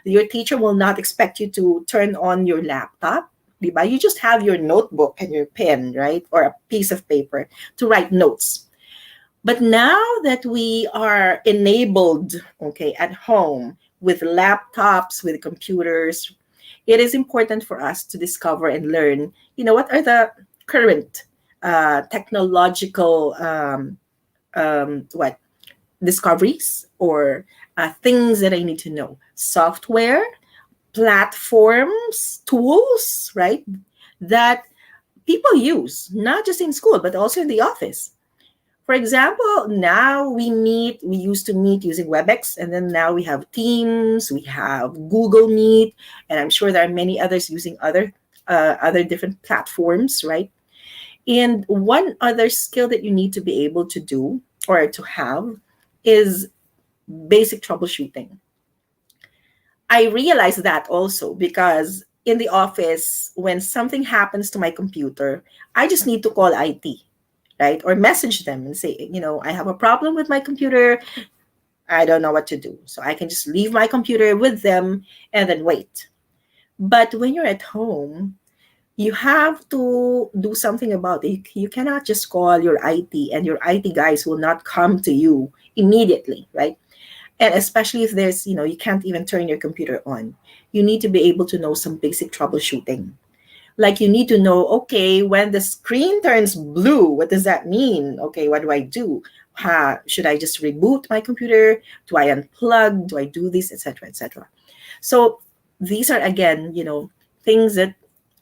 Speaker 10: Your teacher will not expect you to turn on your laptop. Diba? You just have your notebook and your pen, right? Or a piece of paper to write notes. But now that we are enabled, okay, at home with laptops, with computers, it is important for us to discover and learn, what are the current technological what discoveries or things that I need to know. Software, platforms, tools, right? That people use, not just in school, but also in the office. For example, now we used to meet using WebEx, and then now we have Teams, we have Google Meet, and I'm sure there are many others using other different platforms, right? And one other skill that you need to be able to do or to have is basic troubleshooting. I realized that also because in the office, when something happens to my computer, I just need to call IT, right? Or message them and say, I have a problem with my computer. I don't know what to do. So I can just leave my computer with them and then wait. But when you're at home, you have to do something about it. You cannot just call your IT and your IT guys will not come to you immediately, right? And especially if there's, you can't even turn your computer on. You need to be able to know some basic troubleshooting. Like you need to know, okay, when the screen turns blue, what does that mean? Okay, what do I do? Should I just reboot my computer? Do I unplug? Do I do this, etc., etc.? So these are, again, things that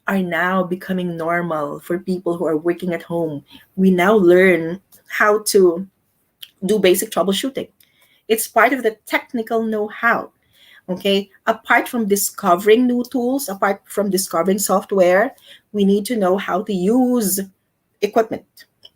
Speaker 10: are now becoming normal for people who are working at home. We now learn how to do basic troubleshooting. It's part of the technical know-how. Okay, apart from discovering new tools, apart from discovering software, we need to know how to use equipment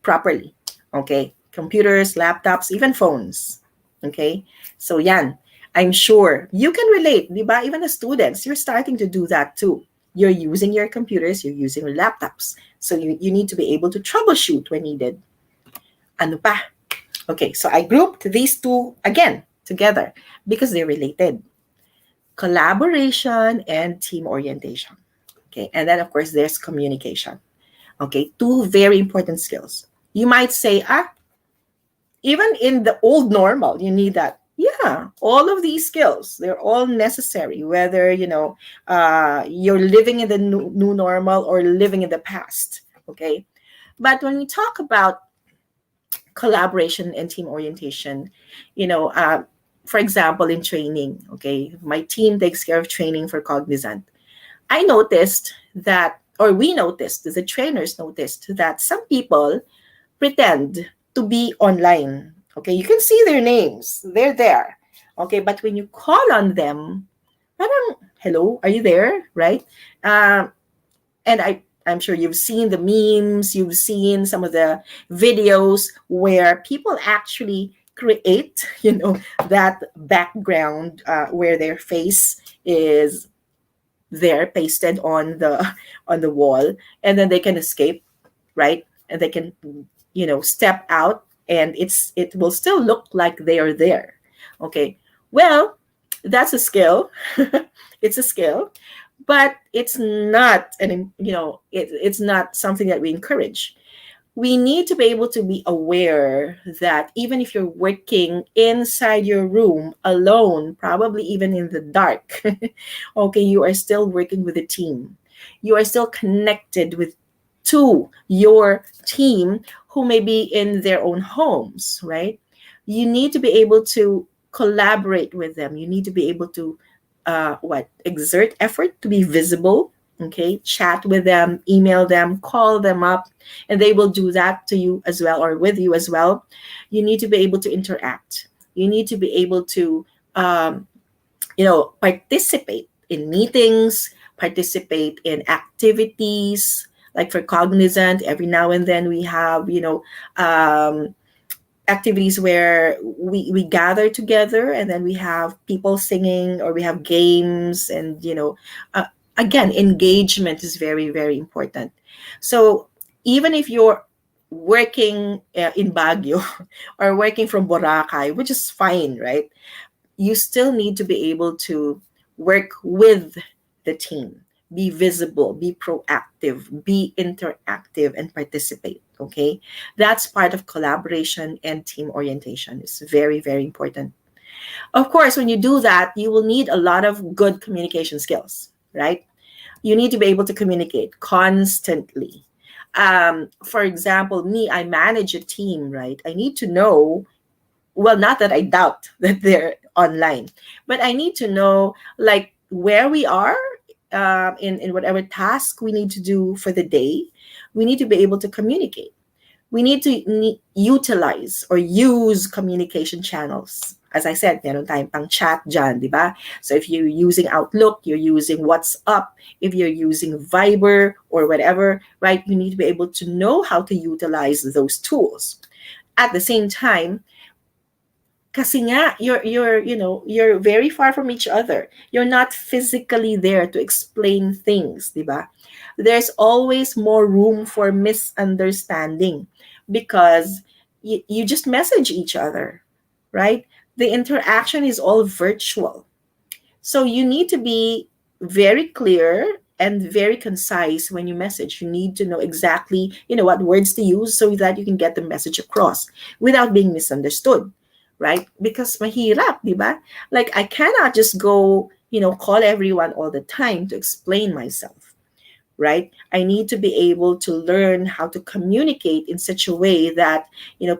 Speaker 10: properly. Okay, computers, laptops, even phones. Okay, so yan, I'm sure you can relate, diba? Even as students, you're starting to do that too. You're using your computers, you're using your laptops. So you need to be able to troubleshoot when needed. Ano pa? Okay, so I grouped these two again together because they're related. Collaboration and team orientation. Okay, and then of course there's communication. Okay, two very important skills. You might say, even in the old normal, you need that. Yeah, all of these skills, they're all necessary, whether, you're living in the new normal or living in the past. Okay, but when we talk about collaboration and team orientation, for example, in training, okay, my team takes care of training for Cognizant. I noticed that, or we noticed, the trainers noticed that some people pretend to be online. Okay, you can see their names, they're there. Okay, but when you call on them, parang, hello, are you there? Right? And I'm sure you've seen the memes, you've seen some of the videos where people actually create, that background where their face is there pasted on the wall, and then they can escape, right? And they can, step out, and it will still look like they are there. Okay, well, that's a skill. It's a skill, but it's not it's not something that we encourage. We need to be able to be aware that even if you're working inside your room alone, probably even in the dark, okay, you are still working with a team. You are still connected to your team who may be in their own homes, right? You need to be able to collaborate with them. You need to be able to exert effort to be visible. Okay, chat with them, email them, call them up, and they will do that to you as well, or with you as well. You need to be able to interact. You need to be able to participate in meetings, participate in activities. Like for Cognizant, every now and then we have activities where we gather together, and then we have people singing, or we have games, and again, engagement is very, very important. So even if you're working in Baguio or working from Boracay, which is fine, right? You still need to be able to work with the team, be visible, be proactive, be interactive, and participate. Okay, that's part of collaboration and team orientation. It's very, very important. Of course, when you do that, you will need a lot of good communication skills, right? You need to be able to communicate constantly. For example, me, I manage a team, right? I need to know, well, not that I doubt that they're online, but I need to know like where we are in whatever task we need to do for the day. We need to be able to communicate. We need to utilize or use communication channels. As I said, meron tayong pang chat dyan, di ba? So if you're using Outlook, you're using WhatsApp, if you're using Viber or whatever, right? You need to be able to know how to utilize those tools. At the same time, kasi nga, you're very far from each other. You're not physically there to explain things, di ba? There's always more room for misunderstanding because you just message each other, right? The interaction is all virtual. So you need to be very clear and very concise when you message. You need to know exactly, what words to use so that you can get the message across without being misunderstood, right? Because mahirap, di ba? Like I cannot just go, call everyone all the time to explain myself, right? I need to be able to learn how to communicate in such a way that,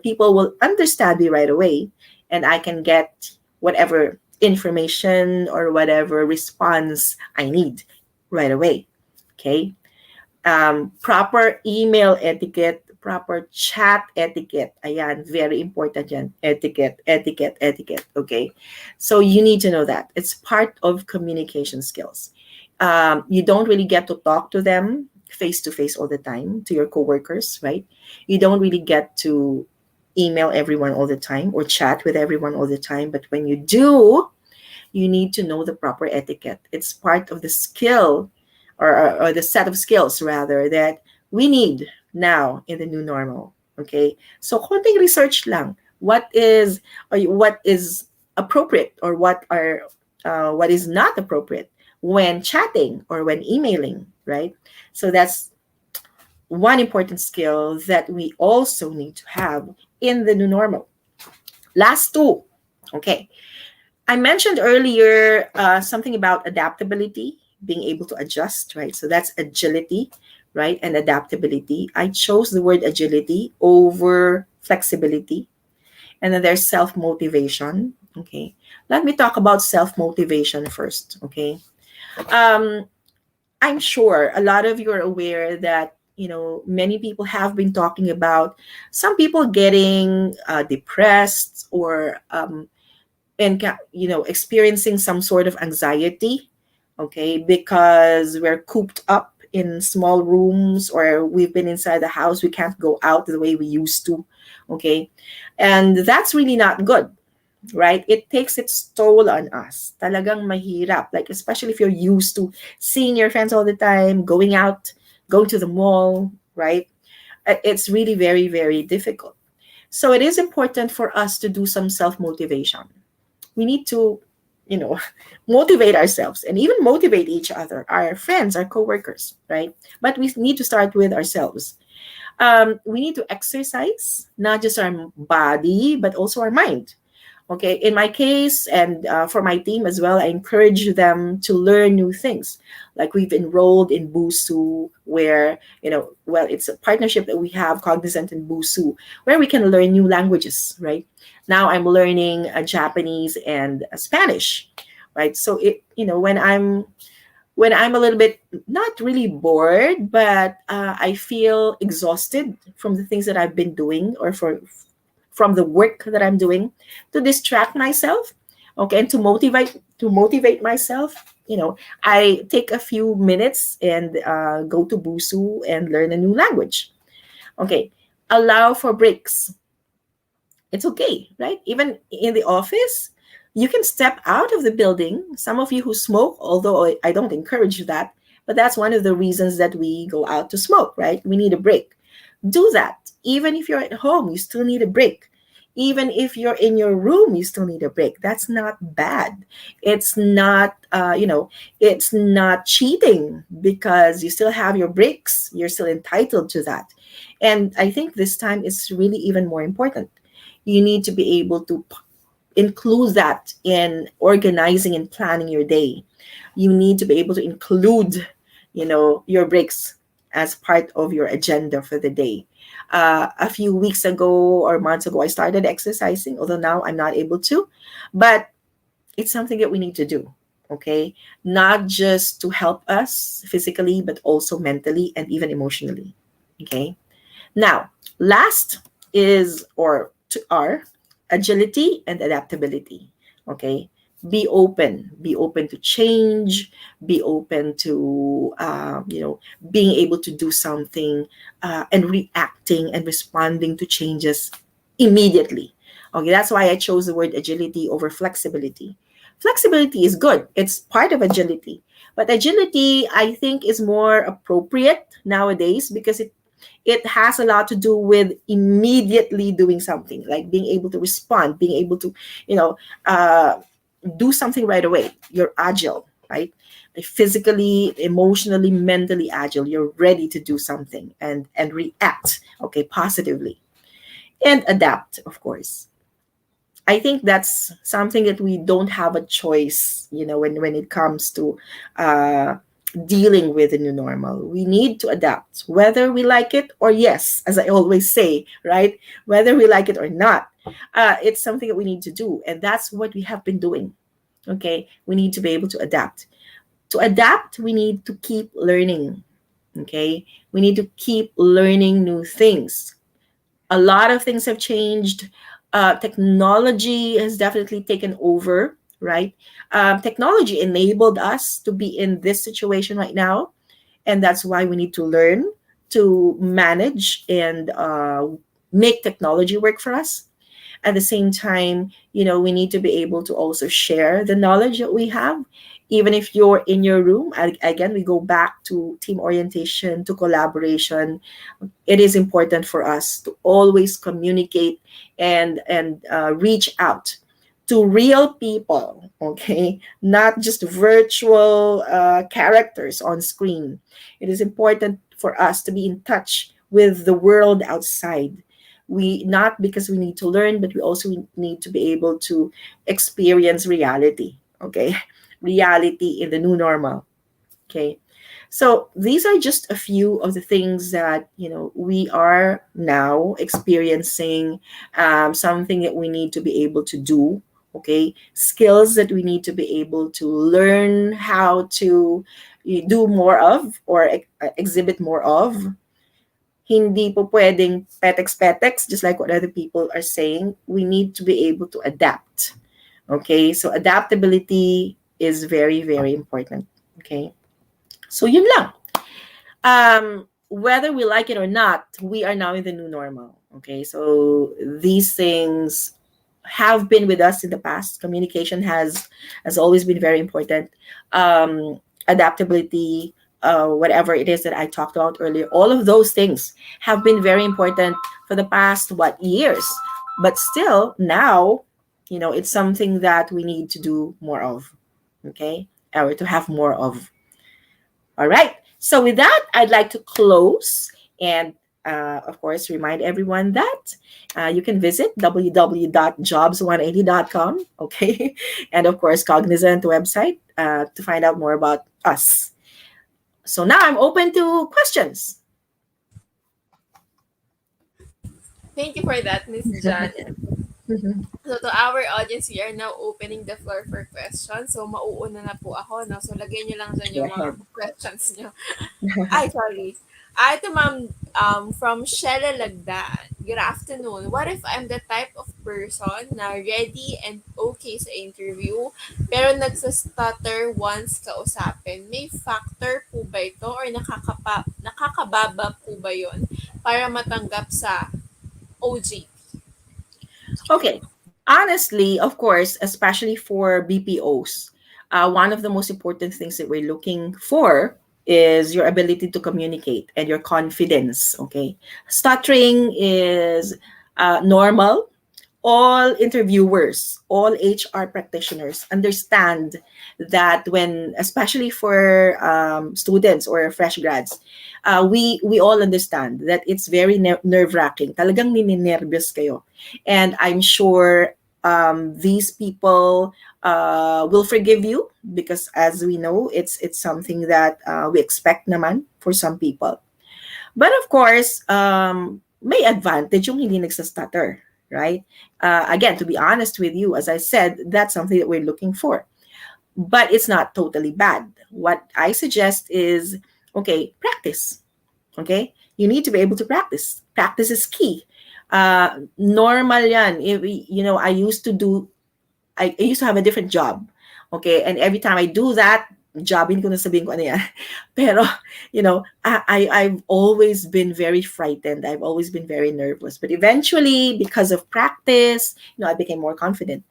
Speaker 10: people will understand me right away and I can get whatever information or whatever response I need right away. Okay. Proper email etiquette, proper chat etiquette. Ayan, very important yan. Etiquette. Okay. So you need to know that. It's part of communication skills. You don't really get to talk to them face to face all the time, to your coworkers, right? You don't really get to email everyone all the time or chat with everyone all the time. But when you do, you need to know the proper etiquette. It's part of the skill or the set of skills rather that we need now in the new normal. Okay. So konting research lang. What is appropriate or what is not appropriate when chatting or when emailing, right? So that's one important skill that we also need to have in the new normal. Last two. Okay. I mentioned earlier something about adaptability, being able to adjust, right? So that's agility, right? And adaptability. I chose the word agility over flexibility. And then there's self-motivation. Okay. Let me talk about self-motivation first. Okay. I'm sure a lot of you are aware that many people have been talking about some people getting depressed or experiencing some sort of anxiety, okay, because we're cooped up in small rooms or we've been inside the house. We can't go out the way we used to, okay, and that's really not good. Right? It takes its toll on us. Talagang mahirap. Like, especially if you're used to seeing your friends all the time, going out, going to the mall, right? It's really very, very difficult. So it is important for us to do some self-motivation. We need to, motivate ourselves and even motivate each other, our friends, our coworkers, right? But we need to start with ourselves. We need to exercise, not just our body, but also our mind. Okay, in my case and for my team as well, I encourage them to learn new things. Like we've enrolled in BUSU where, it's a partnership that we have, Cognizant and BUSU, where we can learn new languages, right? Now I'm learning Japanese and Spanish, right? So when I'm a little bit, not really bored, but I feel exhausted from the things that I've been doing or from the work that I'm doing, to distract myself, okay, and to motivate myself, I take a few minutes and go to BUSU and learn a new language. Okay, allow for breaks. It's okay, right? Even in the office, you can step out of the building. Some of you who smoke, although I don't encourage that, but that's one of the reasons that we go out to smoke, right? We need a break. Do that. Even if you're at home, you still need a break. Even if you're in your room, you still need a break. That's not bad. It's not, it's not cheating because you still have your breaks. You're still entitled to that. And I think this time is really even more important. You need to be able to include that in organizing and planning your day. You need to be able to include, your breaks as part of your agenda for the day. A few weeks ago or months ago, I started exercising, although now I'm not able to, but it's something that we need to do. Okay, not just to help us physically, but also mentally and even emotionally. Okay, now last is or to R, agility and adaptability. Okay, be open to change, be open to being able to do something and reacting and responding to changes immediately. Okay, that's why I chose the word agility over flexibility. Flexibility is good, it's part of agility, but agility I think is more appropriate nowadays because it has a lot to do with immediately doing something, like being able to respond, being able to, you know, uh, do something right away. You're agile, right? Like physically, emotionally, mentally agile. You're ready to do something and react, okay, positively, and adapt, of course. I think that's something that we don't have a choice, when it comes to uh, dealing with the new normal. We need to adapt, whether we like it or yes, as I always say, right? Whether we like it or not, it's something that we need to do, and that's what we have been doing. Okay, we need to be able to adapt. To adapt, we need to keep learning. Okay, we need to keep learning new things. A lot of things have changed. Technology has definitely taken over, right? Technology enabled us to be in this situation right now, and that's why we need to learn to manage and make technology work for us. At the same time, we need to be able to also share the knowledge that we have, even if you're in your room. Again, we go back to team orientation, to collaboration. It is important for us to always communicate and reach out to real people, okay, not just virtual characters on screen. It is important for us to be in touch with the world outside. We not because we need to learn, but we also need to be able to experience reality, okay, reality in the new normal. Okay, so these are just a few of the things that we are now experiencing, something that we need to be able to do. Okay, skills that we need to be able to learn how to do more of or exhibit more of. Hindi po pwedeng petex-petex, just like what other people are saying. We need to be able to adapt. Okay, so adaptability is very, very important. Okay, so yun lang. Whether we like it or not, we are now in the new normal. Okay, so these things have been with us in the past. Communication has always been very important. Adaptability, whatever it is that I talked about earlier, all of those things have been very important for the past years. But still, now, it's something that we need to do more of. Okay, or to have more of. All right. So with that, I'd like to close and, of course, remind everyone that you can visit www.jobs180.com, okay? And, of course, Cognizant website to find out more about us. So now I'm open to questions.
Speaker 4: Thank you for that, Miss Jan. So to our audience, we are now opening the floor for questions. So mauuna na po ako, no? So lagay nyo lang dyan
Speaker 10: Go
Speaker 4: yung mga
Speaker 10: ahead.
Speaker 4: questions nyo. Ay, sorry. Ito ma'am, from Shella Lagdan. Good afternoon. What if I'm the type of person na ready and okay sa interview, pero nagsastutter once kausapin? May factor po ba ito or nakakababa po ba yon para matanggap sa OG?
Speaker 10: Okay. Honestly, of course, especially for BPOs, one of the most important things that we're looking for is your ability to communicate and your confidence. Okay, stuttering is normal. All interviewers, all HR practitioners understand that when, especially for students or fresh grads, we all understand that it's very nerve wracking. Talagang nininervyos kayo, and I'm sure these people will forgive you because, as we know, it's something that we expect naman for some people. But of course, may advantage yung hindi nagsastutter, right? Again, to be honest with you, as I said, that's something that we're looking for. But it's not totally bad. What I suggest is, okay, practice. Okay? You need to be able to practice. Practice is key. Normal yan. If, I used to have a different job. Okay? And every time I do that, job, hindi ko na sabihin ko ano yan. Pero, I've always been very frightened. I've always been very nervous. But eventually, because of practice, I became more confident.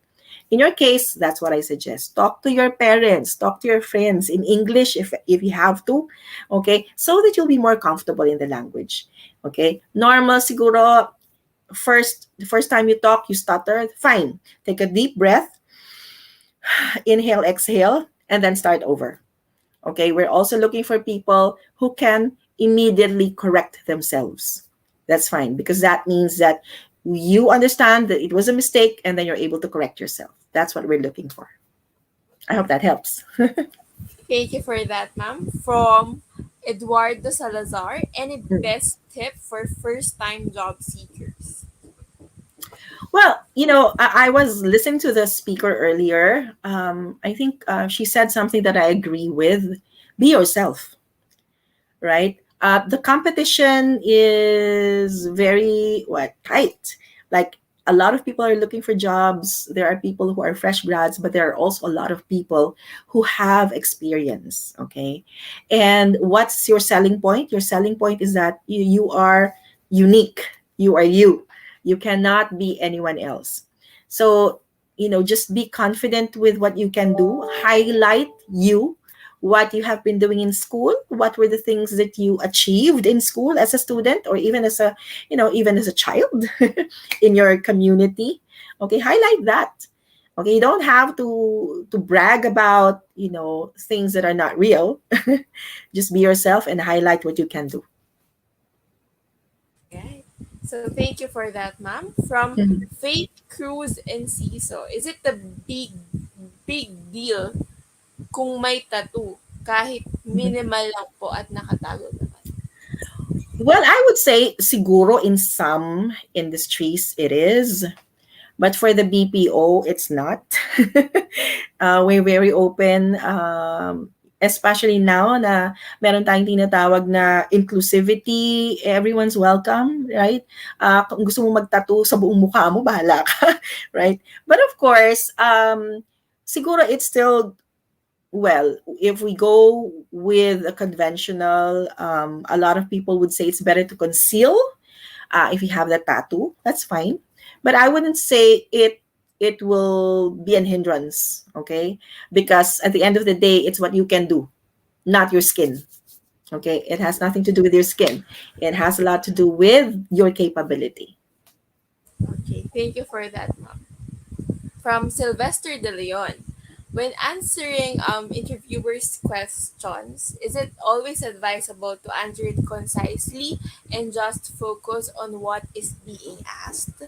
Speaker 10: In your case, that's what I suggest. Talk to your parents, talk to your friends in English if you have to, okay? So that you'll be more comfortable in the language, okay? Normal siguro, the first time you talk, you stutter, fine. Take a deep breath, inhale, exhale, and then start over. Okay, we're also looking for people who can immediately correct themselves. That's fine, because that means that you understand that it was a mistake and then you're able to correct yourself. That's what we're looking for. I hope that helps.
Speaker 4: Thank you for that, ma'am. From Eduardo Salazar, any best tip for first-time job seekers?
Speaker 10: Well, I was listening to the speaker earlier. I think she said something that I agree with. Be yourself, right? The competition is very, tight. Like, a lot of people are looking for jobs. There are people who are fresh grads, but there are also a lot of people who have experience, okay? And what's your selling point? Your selling point is that you are unique. You are you. You cannot be anyone else. So, just be confident with what you can do. Highlight what you have been doing in school. What were the things that you achieved in school as a student, or even as a, even as a child in your community. Okay, highlight that. Okay, you don't have to brag about, things that are not real. Just be yourself and highlight what you can do.
Speaker 4: Okay. So thank you for that, ma'am. From Faith Cruz and CISO, is it the big deal kung may tattoo kahit minimal lang po at nakatago naman?
Speaker 10: Well, I would say siguro in some industries it is, but for the BPO it's not. We're very open, especially now na meron tayong tinatawag na inclusivity, everyone's welcome, right? Kung gusto mo mag-tattoo sa buong mukha mo, bahala ka, right? But of course, siguro it's still, well, if we go with a conventional, a lot of people would say it's better to conceal if you have that tattoo. That's fine. But I wouldn't say it will be an hindrance, okay? Because at the end of the day, it's what you can do, not your skin, okay? It has nothing to do with your skin. It has a lot to do with your capability.
Speaker 4: Okay, thank you for that, ma'am. From Sylvester De Leon, when answering interviewers' questions, is it always advisable to answer it concisely and just focus on what is being asked?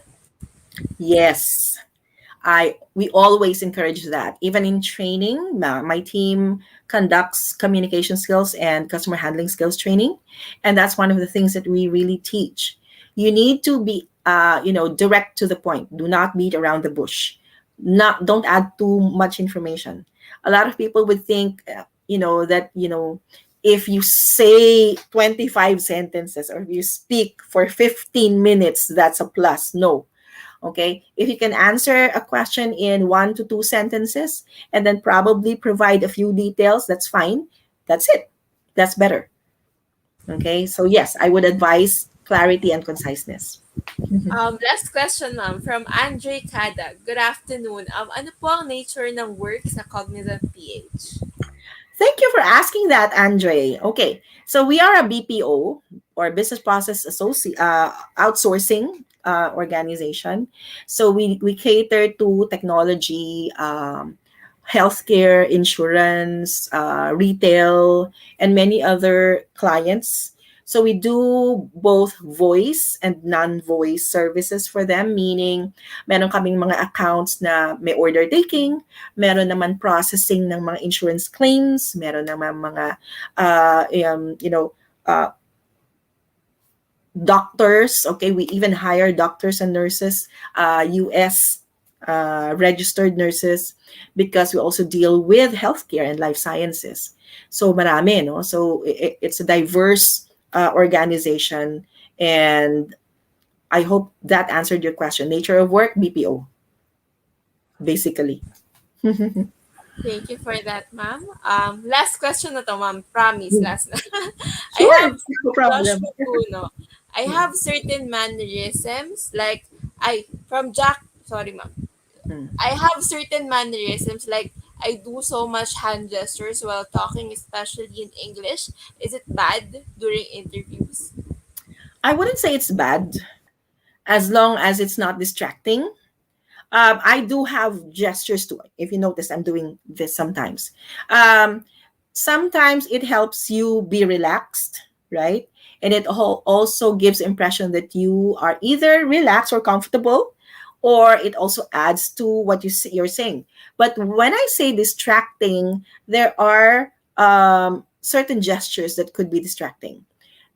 Speaker 10: Yes. We always encourage that. Even in training, my team conducts communication skills and customer handling skills training, and that's one of the things that we really teach. You need to be, direct to the point. Do not beat around the bush. Don't add too much information. A lot of people would think, that if you say 25 sentences or if you speak for 15 minutes, that's a plus. No. Okay, if you can answer a question in 1 to 2 sentences and then probably provide a few details, that's fine. That's it. That's better. Okay, so yes, I would advise clarity and conciseness.
Speaker 4: Last question, ma'am, from Andre Cada. Good afternoon. Ano po ang nature ng work sa Cognizant PH?
Speaker 10: Thank you for asking that, Andre. Okay, so we are a BPO, or business process outsourcing organization. So we cater to technology, healthcare, insurance, retail, and many other clients. So we do both voice and non-voice services for them, meaning meron kaming mga accounts na may order taking, meron naman processing ng mga insurance claims, meron naman mga uh, doctors. Okay, we even hire doctors and nurses, US registered nurses, because we also deal with healthcare and life sciences. So marami, no? So it's a diverse organization, and I hope that answered your question. Nature of work, BPO, basically.
Speaker 4: Thank you for that, ma'am. Last question na to, ma'am. Promise, last na. I
Speaker 10: Sure,
Speaker 4: have
Speaker 10: no problem.
Speaker 4: Joshua Puno. I have certain mannerisms, like from Jack. Sorry, ma'am.
Speaker 10: Mm.
Speaker 4: I have certain mannerisms, like I do so much hand gestures while talking, especially in English. Is it bad during interviews?
Speaker 10: I wouldn't say it's bad as long as it's not distracting. I do have gestures too. If you notice, I'm doing this sometimes. Um, Sometimes it helps you be relaxed, right? And it also gives impression that you are either relaxed or comfortable, or it also adds to what you're saying. But when I say distracting, there are certain gestures that could be distracting,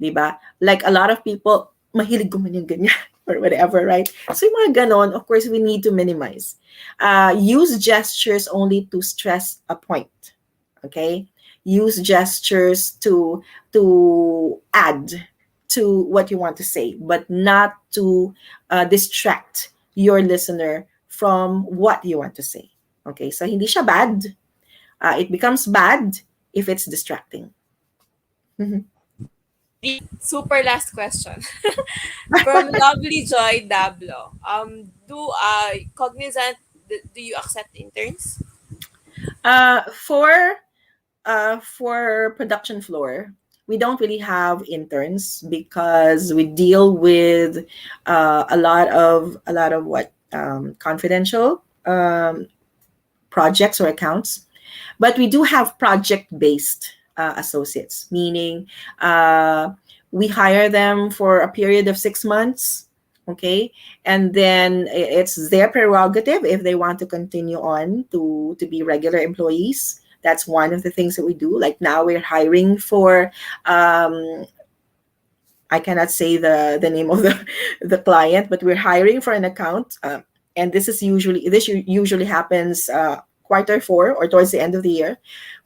Speaker 10: diba? Like a lot of people, mahilig gumanyan ganyan or whatever, right? So yung mga ganon, of course, we need to minimize. Use gestures only to stress a point, okay? Use gestures to add to what you want to say, but not to distract your listener from what you want to say. Okay, so hindi siya bad. It becomes bad if it's distracting.
Speaker 4: The super last question from Lovely Joy Dablo. Do Cognizant, do you accept interns?
Speaker 10: For production floor, we don't really have interns because we deal with a lot of what confidential projects or accounts, but we do have project-based associates, meaning we hire them for a period of 6 months, okay, and then it's their prerogative if they want to continue on to be regular employees. That's one of the things that we do. Like now we're hiring for I cannot say the name of the client, but we're hiring for an account, and this usually happens quarter 4 or towards the end of the year,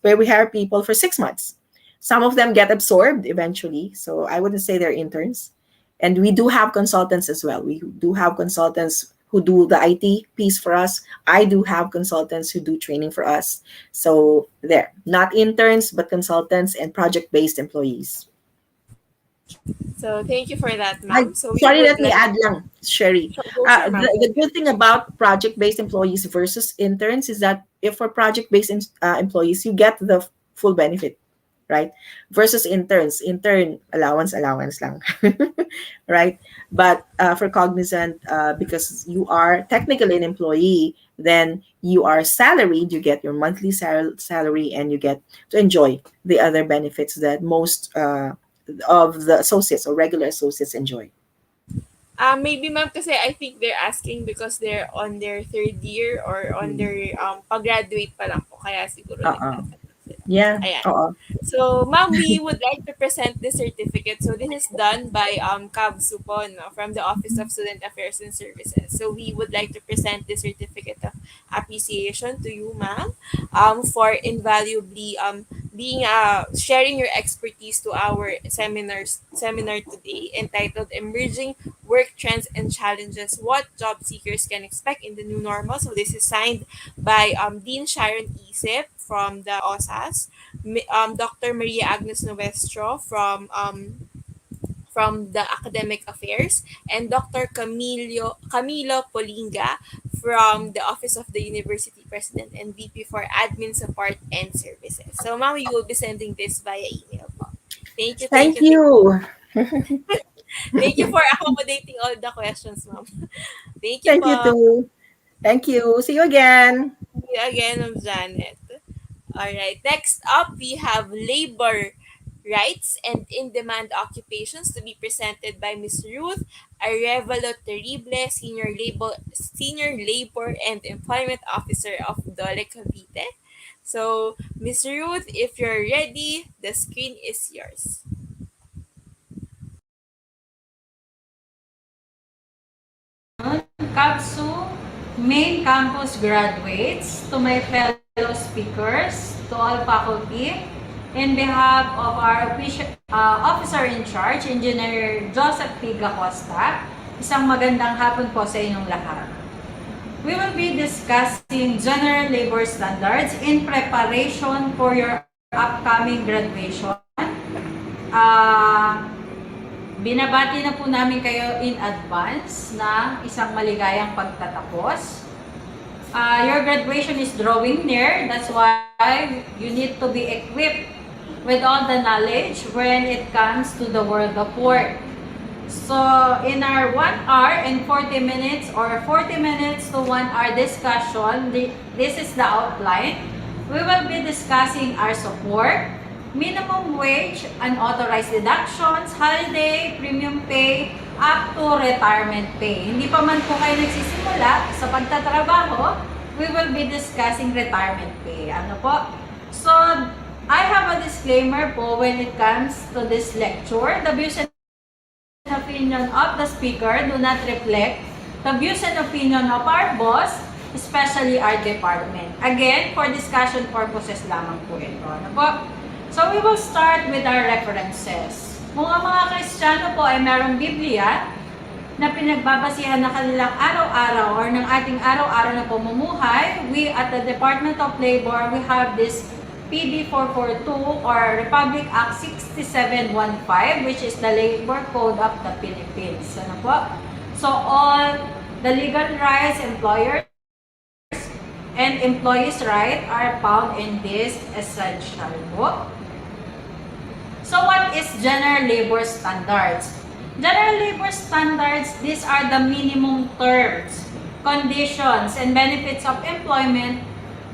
Speaker 10: where we hire people for 6 months. Some of them get absorbed eventually, so I wouldn't say they're interns. And we do have consultants as well. We do have consultants who do the IT piece for us. I do have consultants who do training for us. So there, not interns, but consultants and project-based employees.
Speaker 4: So thank you for that, ma'am. So we
Speaker 10: Sorry,
Speaker 4: would
Speaker 10: let me add lang, Sherry.
Speaker 4: Sure, ma'am.
Speaker 10: The good thing about project-based employees versus interns is that if for project-based employees, you get the full benefit, right? Versus interns, intern allowance lang, right? But for Cognizant, because you are technically an employee, then you are salaried, you get your monthly salary, and you get to enjoy the other benefits that most of the associates or regular associates enjoy.
Speaker 4: Maybe ma'am, kasi I think they're asking because they're on their third year or on their pag-graduate pa lang po, kaya siguro nagtatanong sila.
Speaker 10: Yeah.
Speaker 4: Ayan. So, ma'am, we would like to present this certificate. So, this is done by Cavite no, from the Office of Student Affairs and Services. So, we would like to present this certificate of appreciation to you, ma'am, for invaluably being sharing your expertise to our seminar today, entitled "Emerging Work Trends and Challenges: What Job Seekers Can Expect in the New Normal." So, this is signed by Dean Sharon Isip from the OSAS, Dr. Maria Agnes Nuestro from the Academic Affairs, and Dr. Camilo Polinga from the Office of the University President and VP for Admin Support and Services. So, ma'am, you will be sending this via email po. Thank you, thank
Speaker 10: Thank
Speaker 4: you, thank
Speaker 10: you.
Speaker 4: you. Thank you for accommodating all the questions, ma'am. Thank you
Speaker 10: Thank you
Speaker 4: po.
Speaker 10: too. Thank you. See you again.
Speaker 4: See you again, Ma'am Janet. Alright, next up, we have labor rights and in-demand occupations to be presented by Ms. Ruth Arevalo, Senior Labor and Employment Officer of DOLE Cavite. So, Ms. Ruth, if you're ready, the screen is yours.
Speaker 11: CVSU main campus graduates, to my fellow speakers, to all faculty, in behalf of our officer in charge, Engineer Joseph P. Gacosta, isang magandang hapon po sa inyong lahat. We will be discussing general labor standards in preparation for your upcoming graduation. Binabati na po namin kayo in advance na isang maligayang pagtatapos. Your graduation is drawing near. That's why you need to be equipped with all the knowledge when it comes to the world of work. So, in our 1 hour and 40 minutes or 40 minutes to 1 hour discussion, this is the outline. We will be discussing our support, minimum wage, unauthorized deductions, holiday, premium pay, up to retirement pay. Hindi pa man po kayo nagsisimula sa pagtatrabaho, we will be discussing retirement pay. Ano po? So, I have a disclaimer po when it comes to this lecture. The views and opinion of the speaker do not reflect the views and opinion of our boss, especially our department. Again, for discussion purposes lamang po ito. Ano po? So, we will start with our references. Kung ang mga Kristiyano po ay merong Biblia na pinagbabasihan na kanilang araw-araw or ng ating araw-araw na pamumuhay, we at the Department of Labor, we have this PD 442 or Republic Act 6715, which is the Labor Code of the Philippines. Ano po? So, all the legal rights, employers, and employees' rights are found in this essential book. So what is general labor standards? General labor standards, these are the minimum terms, conditions, and benefits of employment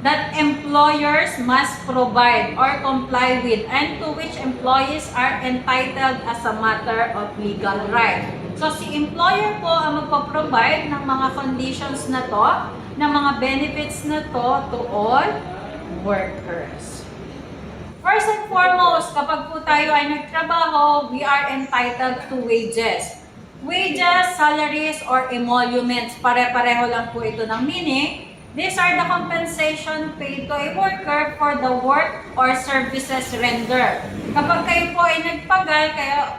Speaker 11: that employers must provide or comply with and to which employees are entitled as a matter of legal right. So si employer po ang magpo-provide ng mga conditions na to, ng mga benefits na to all workers. First and foremost, kapag po tayo ay nagtrabaho, we are entitled to wages. Wages, salaries, or emoluments, pare-pareho lang po ito ng meaning. These are the compensation paid to a worker for the work or services rendered. Kapag kayo po ay nagpagal,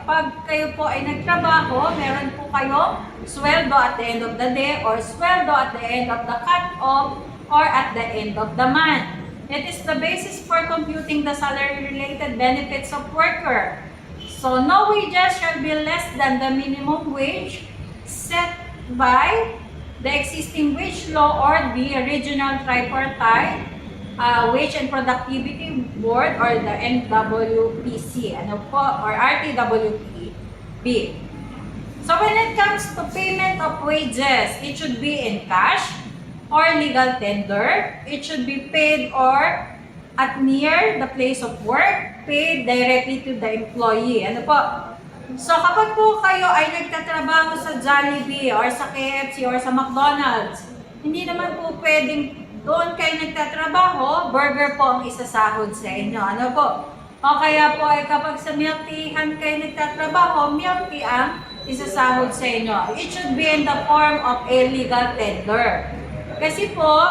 Speaker 11: pag kayo po ay nagtrabaho, meron po kayo sweldo at the end of the day or sweldo at the end of the cut-off or at the end of the month. It is the basis for computing the salary-related benefits of worker. So, no wages shall be less than the minimum wage set by the existing wage law or the regional tripartite wage and productivity board or the NWPC, ano po, or RTWP. So, when it comes to payment of wages, it should be in cash or legal tender. It should be paid or at near the place of work, paid directly to the employee. Ano po? So kapag po kayo ay nagtatrabaho sa Jollibee or sa KFC or sa McDonald's, hindi naman po pwedeng doon kayo nagtatrabaho, burger po ang isasahod sa inyo. Ano po? O kaya po ay kapag sa milk teahan kayo nagtatrabaho, milk tea ang isasahod sa inyo. It should be in the form of a legal tender. Kasi po,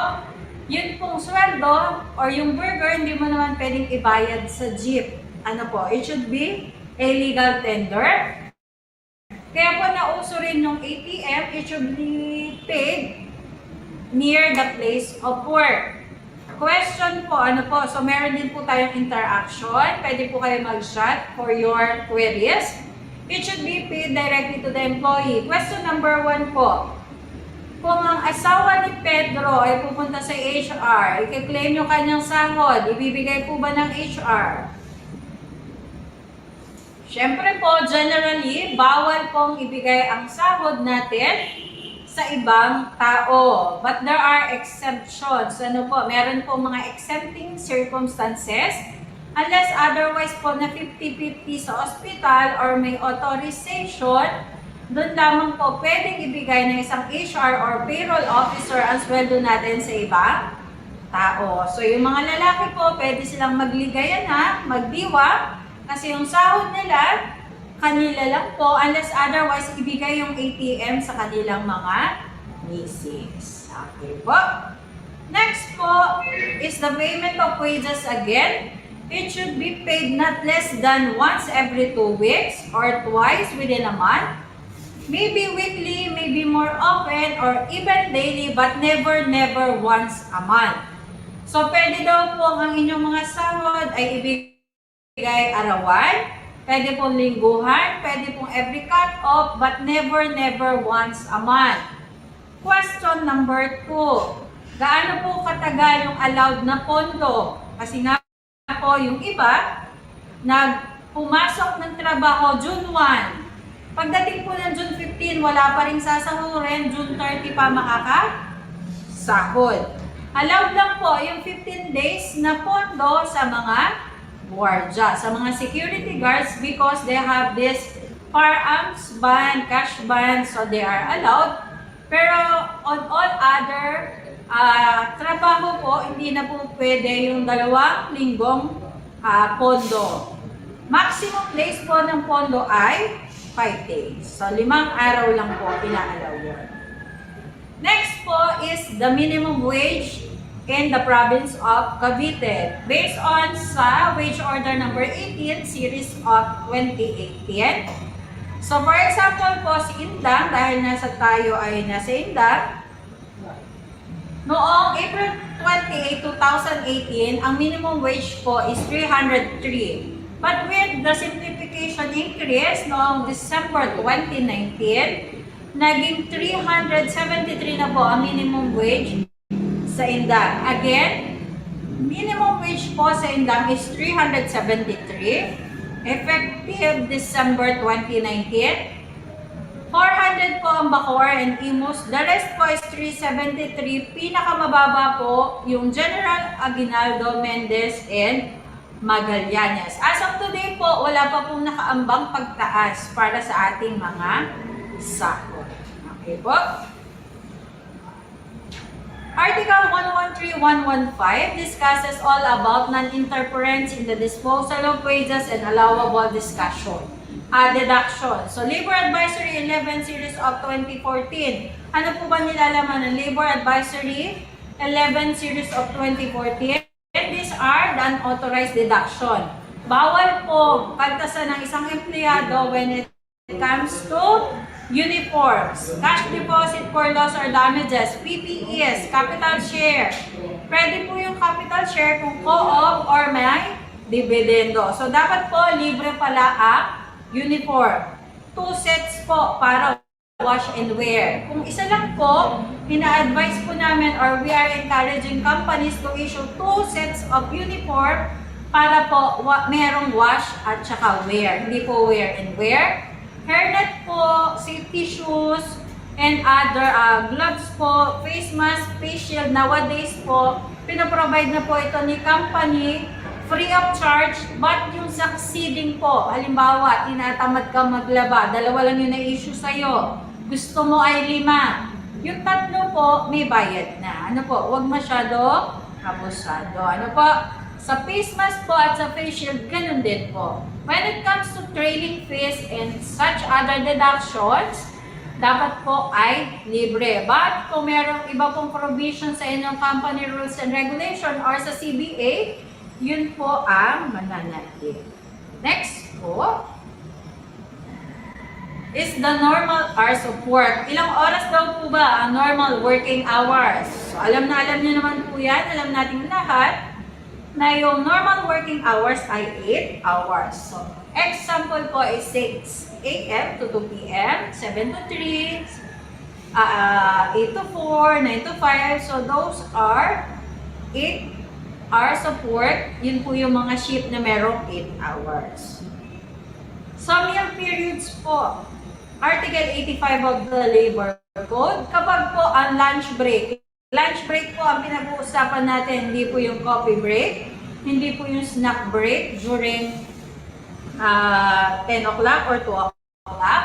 Speaker 11: yun pong sweldo or yung burger, hindi mo naman pwedeng ibayad sa jeep. Ano po? It should be a legal tender. Kaya po nauso rin yung ATM, it should be paid near the place of work. Question po, ano po? So meron din po tayong interaction. Pwede po kayo mag-chat for your queries. It should be paid directly to the employee. Question number 1 po. Kung ang asawa ni Pedro ay pupunta sa HR, i-claim yung kanyang sahod, ibibigay po ba ng HR? Siyempre po, generally, bawal pong ibigay ang sahod natin sa ibang tao. But there are exceptions. Ano po, meron po mga exempting circumstances unless otherwise po na 50-50 sa hospital or may authorization, doon lamang po pwedeng ibigay ng isang HR or payroll officer ang sweldo natin sa ibang tao. So yung mga lalaki po, pwede silang magligaya na, magdiwa, kasi yung sahod nila, kanila lang po, unless otherwise ibigay yung ATM sa kanilang mga misis. Okay po. Next po is the payment of wages again. It should be paid not less than once every 2 weeks or twice within a month. Maybe weekly, maybe more often, or even daily, but never once a month. So, pwede daw po ang inyong mga sahod ay ibigay arawan, pwede pong lingguhan, pwede pong every cut-off, but never once a month. Question number 2. Gaano po katagal yung allowed na pondo? Kasi nga po yung iba, pumasok ng trabaho June 1. Pagdating po ng June 15, wala pa rin sasahurin, June 30 pa makakasahod. Allowed lang po yung 15 days na pondo sa mga guardia, sa mga security guards because they have this firearms ban, cash ban, so they are allowed. Pero on all other trabaho po, hindi na po pwede yung 2 linggong pondo. Maximum days po ng pondo ay 5 days. So, 5 araw lang po ina-allow yun. Next po is the minimum wage in the province of Cavite. Based on sa Wage Order number 18, series of 2018. So, for example po, si Indang, dahil tayo ay nasa Indang, noong April 28, 2018, ang minimum wage po is 303. But with the simplification increase noong December 2019, naging 373 na po ang minimum wage sa Indang. Again, minimum wage po sa Indang is 373. Effective December 2019. 400 po ang Bacoor and Imus. The rest po is 373. Pinakamababa po yung General Aguinaldo, Mendez, and Magallanes. As of today po, wala pa pong nakaambang pagtaas para sa ating mga sahod. Okay po? Article 113115 discusses all about non-interference in the disposal of wages and allowable deduction. So, Labor Advisory 11 Series of 2014. Ano po ba nilalaman ng Labor Advisory 11 Series of 2014? These are the unauthorized deduction. Bawal po pagtasan ng isang empleyado when it comes to uniforms, cash deposit for loss or damages, PPEs, capital share. Pwede po yung capital share kung co-op or may dividendo. So, dapat po libre pala ang uniform. 2 sets po para wash and wear. Kung isa lang po, ina-advise po namin or we are encouraging companies to issue 2 sets of uniform para po merong wash at saka wear. Hindi po wear and wear. Hairnet po, safety shoes, and other gloves po, face mask, face shield. Nowadays po, pinaprovide na po ito ni company, free of charge, but yung succeeding po, halimbawa, tinatamad ka maglaba, 2 lang yung na-issue sa'yo, gusto mo ay 5. Yung 3 po, may bayad na. Ano po, huwag masyado abusado. Ano po, sa face mask po at sa face shield, ganun din po. When it comes to trailing fees and such other deductions, dapat po ay libre. But kung merong iba pong provision sa inyong company rules and regulation or sa CBA, yun po ang mananatili. Next po is the normal hours of work. Ilang oras daw po ba ang normal working hours? So, alam niyo naman po yan, alam natin lahat, na yung normal working hours ay 8 hours. So, example po is 6 a.m. to 2 p.m., 7 to 3, 8 to 4, 9 to 5. So those are 8 hours of work. Yun po yung mga shift na merong 8 hours. So meal periods po. Article 85 of the Labor Code. Kapag po ang lunch break po ang pinag-uusapan natin, hindi po yung coffee break, hindi po yung snack break during 10 o'clock or 2 o'clock.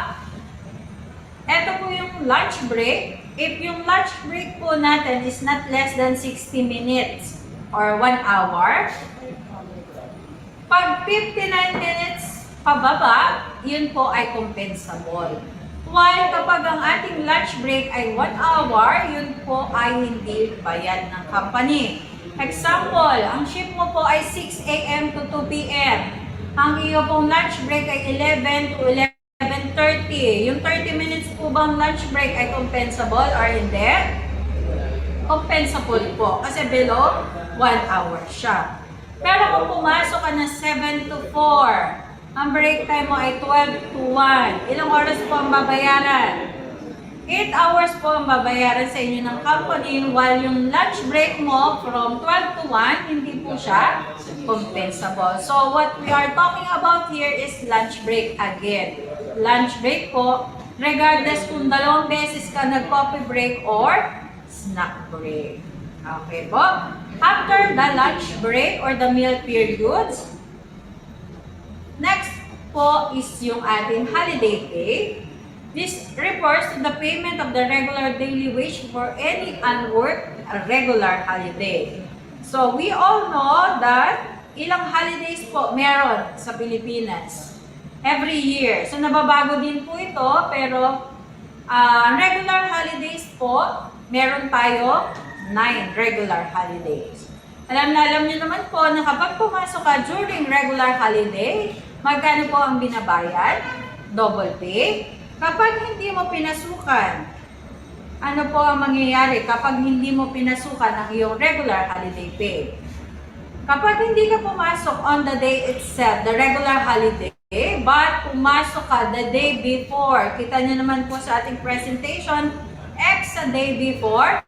Speaker 11: Ito po yung lunch break. If yung lunch break po natin is not less than 60 minutes or 1 hour, pag 59 minutes pababa, yun po ay compensable. While kapag ang ating lunch break ay 1 hour, yun po ay hindi bayad ng company. Example, ang shift mo po ay 6 a.m. to 2 p.m. Ang iyo pong lunch break ay 11 to 11:30. Yung 30 minutes po bang lunch break ay compensable or hindi? Compensable po kasi below 1 hour siya. Pero kung pumasok ka na 7 to 4, ang break time mo ay 12 to 1. Ilang oras po ang babayaran? 8 hours po ang babayaran sa inyo ng company, while yung lunch break mo from 12 to 1, hindi po siya compensable. So what we are talking about here is lunch break again. Lunch break po, regardless kung 2 beses ka nag-coffee break or snack break. Okay po? After the lunch break or the meal periods, next po is yung ating holiday pay. This refers to the payment of the regular daily wage for any unworked regular holiday. So we all know that ilang holidays po meron sa Pilipinas every year. So nababago din po ito, pero regular holidays po, meron tayo 9 regular holidays. Alam niyo naman po na kapag pumasok ka during regular holiday, magkano po ang binabayad? Double pay. Kapag hindi mo pinasukan, ano po ang mangyayari kapag hindi mo pinasukan ang iyong regular holiday pay? Kapag hindi ka pumasok on the day itself, the regular holiday, but pumasok ka the day before, kita niyo naman po sa ating presentation, X sa day before,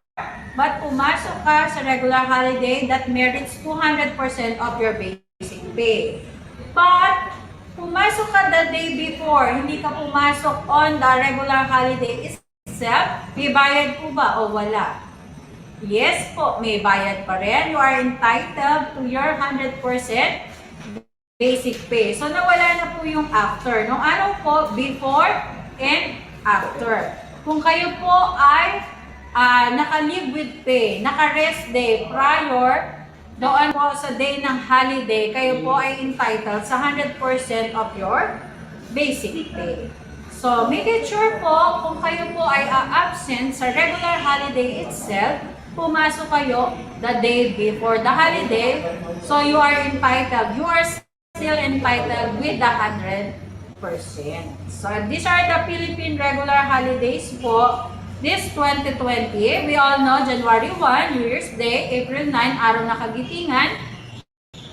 Speaker 11: but pumasok ka sa regular holiday, that merits 200% of your basic pay. But pumasok ka the day before, hindi ka pumasok on the regular holiday itself, may bayad po ba o wala? Yes po, may bayad pa rin. You are entitled to your 100% basic pay. So nawala na po yung after. Nung araw po, before and after. Kung kayo po ay naka-leave with pay, naka-rest day prior doon po sa day ng holiday, kayo po ay entitled sa 100% of your basic pay. So, make it sure po kung kayo po ay absent sa regular holiday itself, pumasok kayo the day before the holiday, so you are still entitled with the 100%. So, these are the Philippine regular holidays po. This 2020, we all know January 1, New Year's Day, April 9, Araw ng Kagitingan,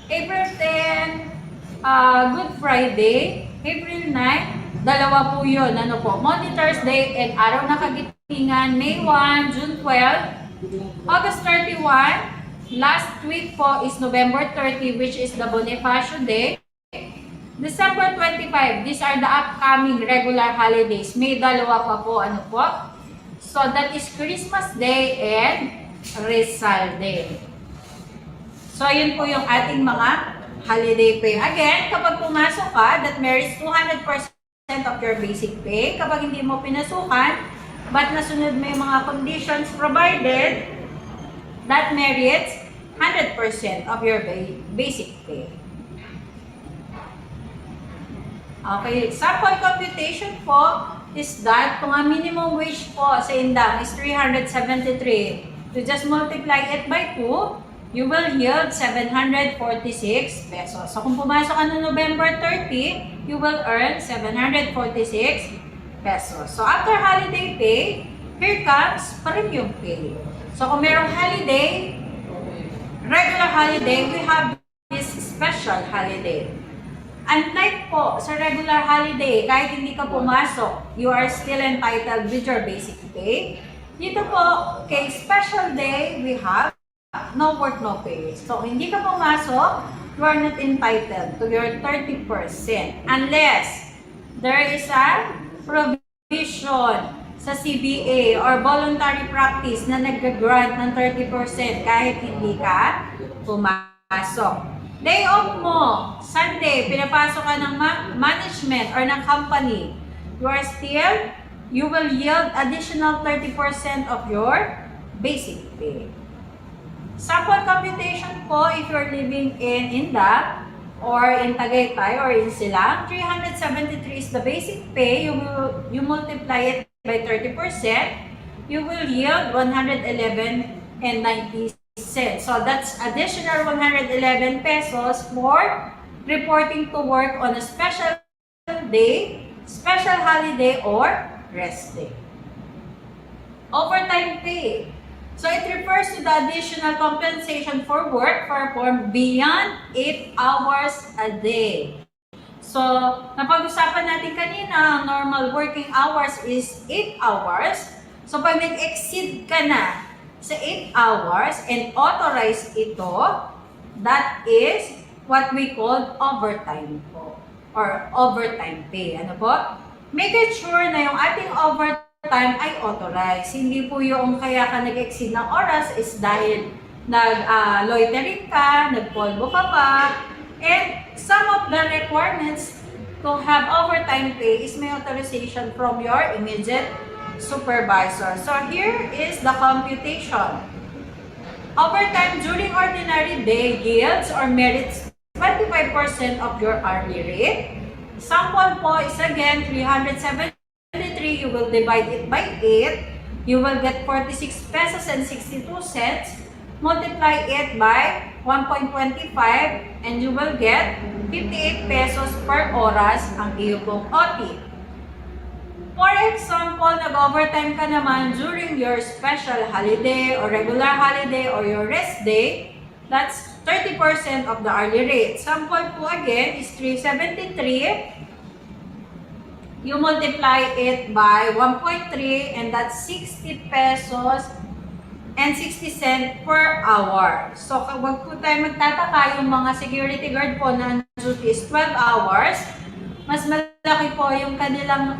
Speaker 11: April 10, Good Friday, April 9, dalawa po yun, Monday, Thursday, and Araw ng Kagitingan, May 1, June 12, August 31, last week po is November 30, which is the Bonifacio Day, December 25, these are the upcoming regular holidays. May dalawa pa po, So that is Christmas Day and Rizal Day. So yun po yung ating mga holiday pay. Again, kapag pumasok ka, that merits 200% of your basic pay. Kapag hindi mo pinasukan, but nasunod mo yung mga conditions provided, that merits 100% of your basic pay. Okay, sample computation po is that kung ang minimum wage po sa Indang is 373, to just multiply it by 2, you will yield 746 pesos. So kung pumasok ka no November 30, you will earn 746 pesos. So after holiday pay, here comes premium pay. So kung merong holiday, regular holiday, we have this special holiday. Unlike po sa regular holiday, kahit hindi ka pumasok, you are still entitled with your basic pay. Dito po, kay special day, we have no work, no pay. So, hindi ka pumasok, you are not entitled to your 30% unless there is a provision sa CBA or voluntary practice na nag-grant ng 30% kahit hindi ka pumasok. Day off mo, Sunday, pinapasok ka ng management or ng company, you will yield additional 30% of your basic pay. Sample computation po, if you're living in Inda or in Tagaytay or in Silang, 373 is the basic pay. You multiply it by 30%, you will yield 111.90. So that's additional 111 pesos for reporting to work on a special day, special holiday, or rest day. Overtime pay. So it refers to the additional compensation for work performed beyond 8 hours a day. So, napag-usapan natin kanina, normal working hours is 8 hours. So, pag nag-exceed ka na sa 8 hours and authorize ito, that is what we call overtime po, or overtime pay. Ano po? Make it sure na yung ating overtime ay authorized. Hindi po yung kaya ka nag-exceed ng oras is dahil nag-loitering ka, nagpolvo ka pa, and some of the requirements to have overtime pay is may authorization from your immediate supervisor. So here is the computation. Overtime during ordinary day yields or merits 25% of your hourly rate. Sample po is again 373. You will divide it by 8. You will get 46 pesos and 62 cents. Multiply it by 1.25 and you will get 58 pesos per oras ang iyo pong OT. For example, nag-overtime ka naman during your special holiday or regular holiday or your rest day, that's 30% of the hourly rate. Sample po again is 373. You multiply it by 1.3 and that's 60 pesos and 60 cents per hour. So, wag po tayo magtataka, yung mga security guard po na duty is 12 hours, mas malaki po yung kanilang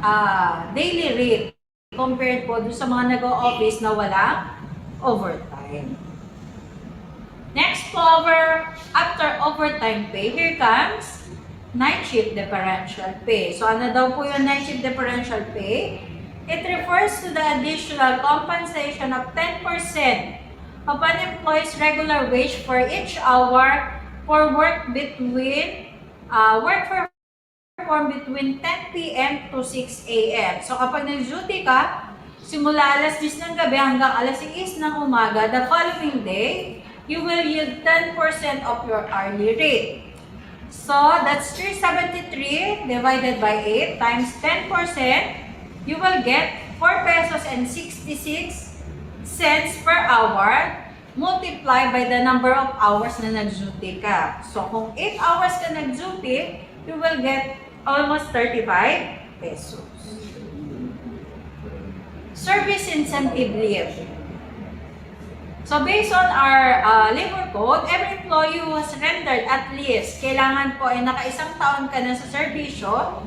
Speaker 11: daily rate compared po doon sa mga nag-o-office na walang overtime. Next po, after overtime pay, here comes night shift differential pay. So, ano daw po yung night shift differential pay? It refers to the additional compensation of 10% of an employee's regular wage for each hour for work performed between 10 p.m. to 6 a.m. So, kapag nag-duty ka, simula alas 10 ng gabi hanggang alas 6 ng umaga, the following day, you will yield 10% of your hourly rate. So, that's 373 divided by 8 times 10%, you will get 4 pesos and 66 cents per hour multiplied by the number of hours na nag-duty ka. So, kung 8 hours ka nag-duty, you will get almost 35 pesos. Service incentive leave. So, based on our labor code, every employee who has rendered at least, kailangan po ay naka-isang taon ka na sa serbisyo,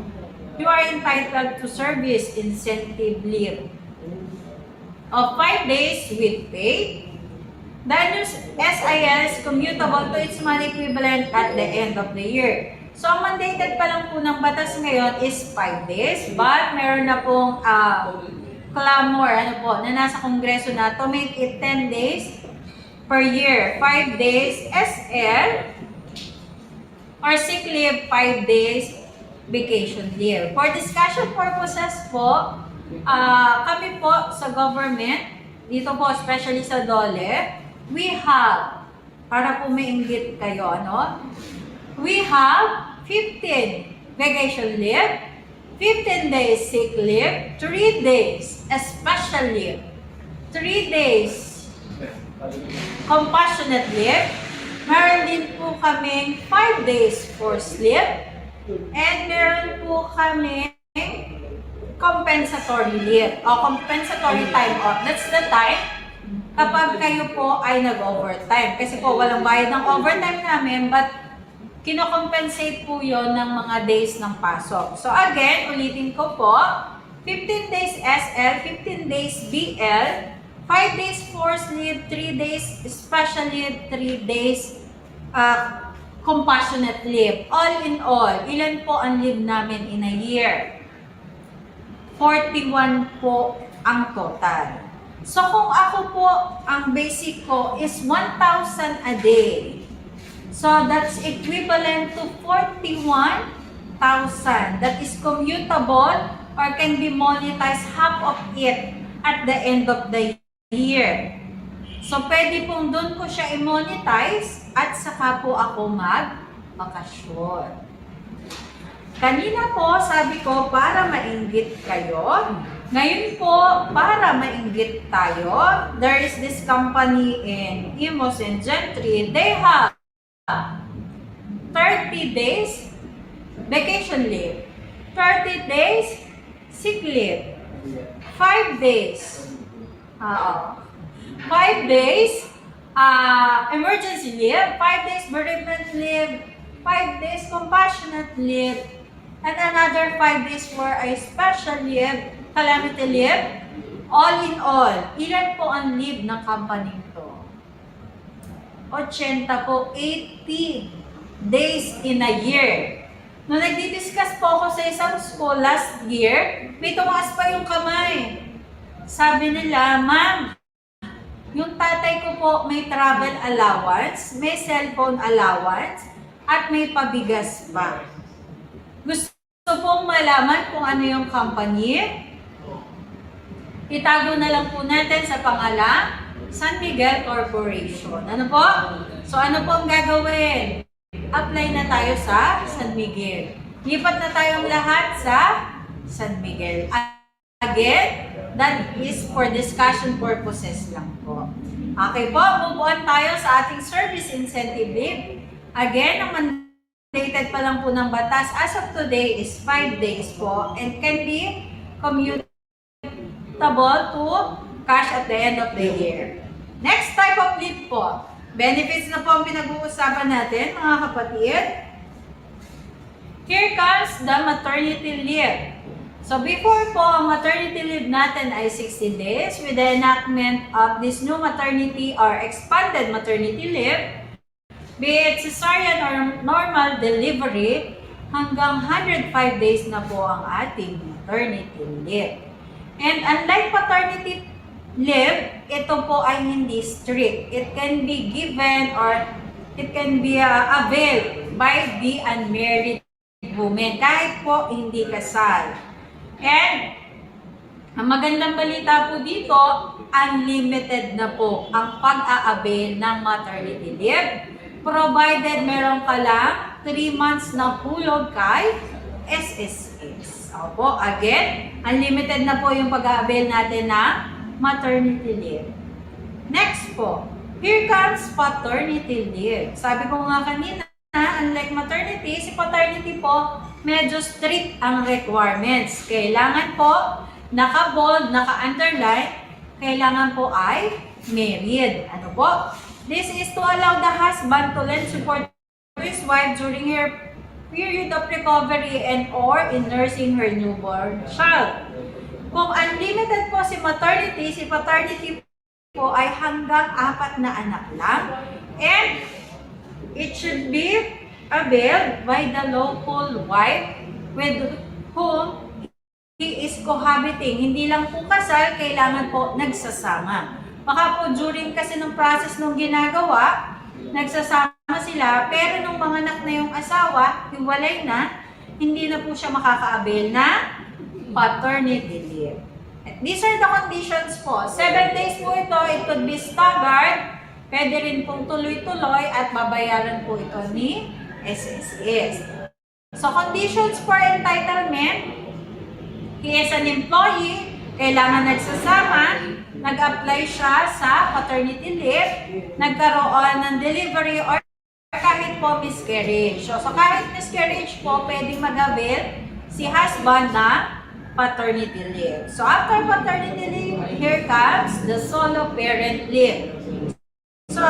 Speaker 11: you are entitled to service incentive leave of 5 days with pay. The annual SIL is commutable to its money equivalent at the end of the year. So, ang mandated pa lang po ng batas ngayon is 5 days, but meron na pong clamor, na nasa Kongreso na to make it 10 days per year. 5 days SL or sick leave, 5 days vacation leave. For discussion purposes po, kami po sa government, dito po especially sa DOLE, we have, para po mainggit kayo, we have 15 vacation leave, 15 days sick leave, 3 days special leave, 3 days compassionate leave, meron din po kaming 5 days forced leave, And meron po kami compensatory leave o compensatory time off. That's the time kapag kayo po ay nag-overtime. Kasi po walang bayad ng overtime namin, but kino-compensate po yon ng mga days ng pasok. So again, ulitin ko po, 15 days SL, 15 days BL, 5 days forced leave, 3 days special leave, 3 days compassionate leave. All in all, ilan po ang leave namin in a year? 41 po ang total. So kung ako po, ang basic ko is 1,000 a day. So that's equivalent to 41,000. That is commutable or can be monetized half of it at the end of the year. So pwede pong doon ko siya i-monetize at saka po ako mag-bakasyon. Kanina po, sabi ko, para mainggit kayo. Ngayon po, para mainggit tayo, there is this company in Imus and Gentry. They have 30 days vacation leave, 30 days sick leave, 5 days 5 days emergency leave, 5 days bereavement leave, 5 days compassionate leave, and another 5 days for a special leave, calamity leave. All in all, ilan po ang leave ng company to? 80 po, 80 days in a year. Nung nagdi-discuss po ako sa isang school last year, may tumaas pa yung kamay. Sabi nila, ma'am, yung tatay ko po may travel allowance, may cellphone allowance, at may pabigas pa. Gusto pong malaman kung ano yung company? Itago na lang po natin sa pangalan, San Miguel Corporation. Ano po? So ano po ang gagawin? Apply na tayo sa San Miguel. Lipat na tayong lahat sa San Miguel. Again, that is for discussion purposes lang po. Okay po, move on tayo sa ating service incentive leave. Again, ang mandated pa lang po ng batas as of today is 5 days po and can be commutable to cash at the end of the year. Next type of leave po. Benefits na po ang pinag-uusapan natin, mga kapatid. Here comes the maternity leave. So before po, ang maternity leave natin ay 60 days with the enactment of this new maternity or expanded maternity leave, be it cesarean or normal delivery, hanggang 105 days na po ang ating maternity leave. And unlike paternity leave, ito po ay hindi strict. It can be given or it can be availed by the unmarried women, kahit po hindi kasal. And ang magandang balita po dito, unlimited na po ang pag-a-avail ng maternity leave, provided meron ka lang 3 months na hulog kay SSS. Opo, again, unlimited na po yung pag-a-avail natin ng maternity leave. Next po, here comes paternity leave. Sabi ko nga kanina, unlike maternity, si paternity po, medyo strict ang requirements. Kailangan po, naka-bold, naka-underline, kailangan po ay married. Ano po? This is to allow the husband to lend support to his wife during her period of recovery and or in nursing her newborn child. Kung unlimited po si maternity, si paternity po ay hanggang 4 na anak lang. And it should be availed by the local wife with whom he is cohabiting. Hindi lang po kasal, kailangan po nagsasama. Baka po during kasi ng process nung ginagawa, nagsasama sila, pero nung mga anak na yung asawa, hiwalay na, hindi na po siya makaka-avail na paternity leave. These are the conditions po. 7 days po ito, it could be staggered, pwede rin pong tuloy-tuloy at babayaran po ito ni SSS. So conditions for entitlement, he is an employee, kailangan nagsasama, nag-apply siya sa paternity leave, nagkaroon ng delivery or kahit po po miscarriage. So kahit miscarriage po, pwedeng mag-avail si husband na paternity leave. So after paternity leave, here comes the solo parent leave. So,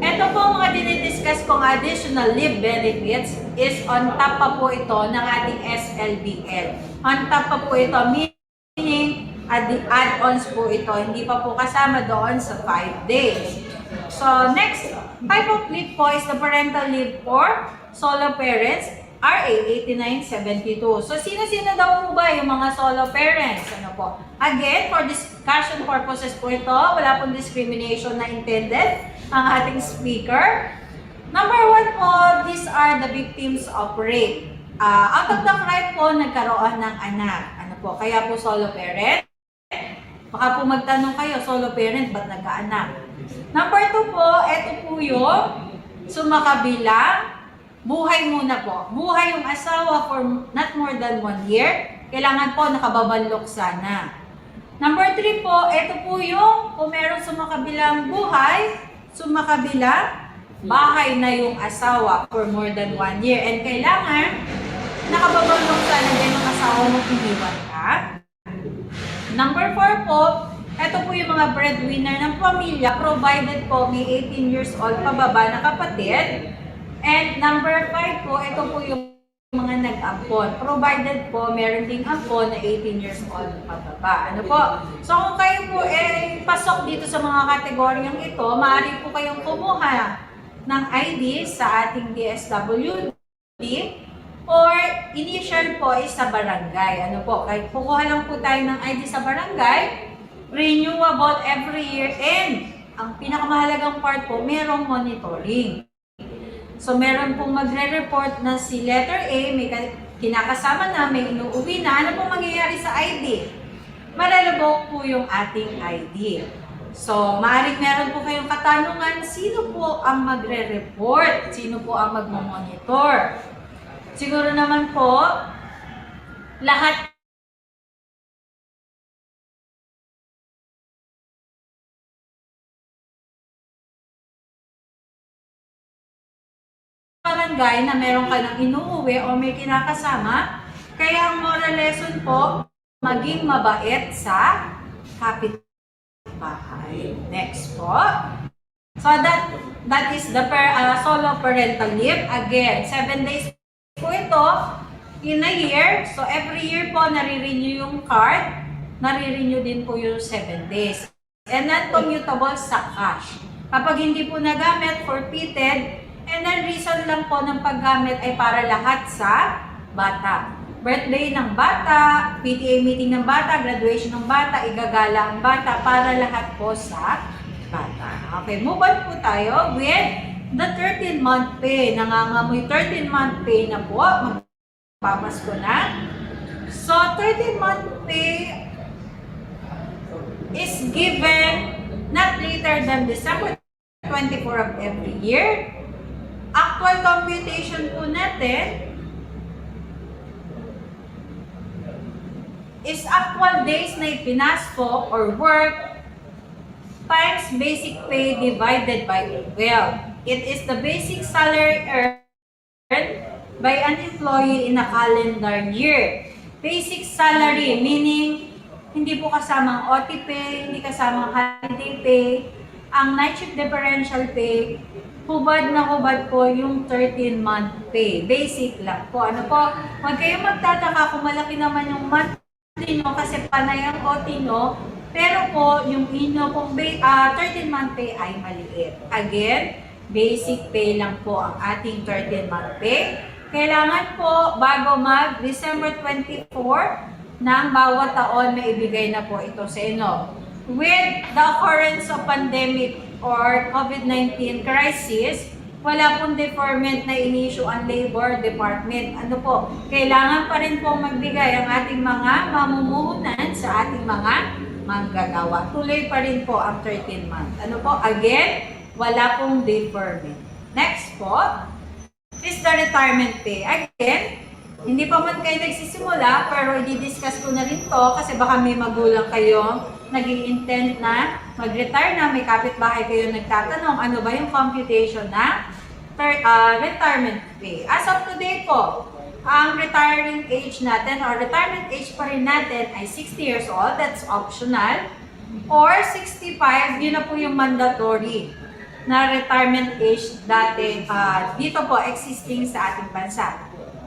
Speaker 11: ito po mga dinidiscuss kong additional leave benefits is on top pa po ito ng ating SLBL. On top pa po ito, meaning add-ons po ito, hindi pa po kasama doon sa 5 days. So, next type of leave po is the parental leave for solo parents, RA 8972. So, sino-sino daw po ba yung mga solo parents? Ano po? Again, for discussion purposes po ito, wala pong discrimination na intended ang ating speaker. Number 1 po, these are the victims of rape. Out of the crime po, nagkaroon ng anak. Ano po? Kaya po solo parent. Baka po magtanong kayo, solo parent, ba't nagkaanak? Number 2 po, ito po yung sumakabilang buhay muna po. Buhay yung asawa for not more than 1 year. Kailangan po nakababalok sana. Number 3 po, ito po yung kung meron sumakabilang buhay, sumakabilang bahay na yung asawa for more than 1 year. And kailangan nakababalok sana din yung asawa mo iniwan ka. Number 4 po, ito po yung mga breadwinner ng pamilya provided po may 18 years old pababa na kapatid. And number 5 po, ito po yung mga nag-ampon. Provided po, meron ding ampon na 18 years old pababa. Ano po? So kung kayo po pasok dito sa mga kategoryang ito, maaari po kayong kumuha ng ID sa ating DSWD or initial po is sa barangay. Ano po? Kahit kukuha lang po tayo ng ID sa barangay, renewable every year, and ang pinakamahalagang part po, merong monitoring. So, meron pong magre-report na si letter A, may kinakasama na, may inuuwi na. Ano pong mangyayari sa ID? Marelevok po yung ating ID. So, maaaring meron po kayong katanungan, sino po ang magre-report? Sino po ang magmamonitor? Siguro naman po, lahat barangay na meron ka ng inuuwi o may kinakasama, kaya ang moral lesson po, maging mabait sa kapitbahay. Next po. So that is the solo parental leave. Again, 7 days po ito in a year. So every year po nare-renew yung card, nare-renew din po yung 7 days. And non-commutable sa cash. Kapag hindi po nagamit, forfeited. And then reason lang po ng paggamit ay para lahat sa bata. Birthday ng bata, PTA meeting ng bata, graduation ng bata, igagala ang bata, para lahat po sa bata. Okay, move on po tayo with the 13-month pay. Nangangamoy 13-month pay na po. Magpapasko na. So, 13-month pay is given not later than December 24 of every year. Actual computation po natin is actual days na ipinasok or work times basic pay divided by 12. It is the basic salary earned by an employee in a calendar year. Basic salary meaning hindi po kasamang OT pay, hindi kasamang holiday pay, ang night shift differential pay, hubad na hubad po yung 13-month pay. Basic lang po. Ano po? Huwag kayong magtataka kung malaki naman yung monthly nyo kasi panay ang OT nyo, pero po yung inyo pong 13-month pay ay maliit. Again, basic pay lang po ang ating 13-month pay. Kailangan po bago mag-December 24 ng bawat taon may ibigay na po ito sa inyo. With the occurrence of pandemic or COVID-19 crisis, wala pong deferment na in-issue ang Labor Department. Ano po, kailangan pa rin pong magbigay ang ating mga mamumuhunan sa ating mga manggagawa. Tuloy pa rin po ang 13 months. Ano po, again, wala pong deferment. Next po is the retirement pay. Again, hindi pa man kayo nagsisimula, pero i-discuss ko na rin to kasi baka may magulang kayong naging intent na mag-retire na, may kapitbahay kayo nagtatanong, ano ba yung computation na retirement pay. As of today po, ang retiring age natin or retirement age pa rin natin ay 60 years old, that's optional, or 65, yun na po yung mandatory na retirement age dati dito po existing sa ating bansa.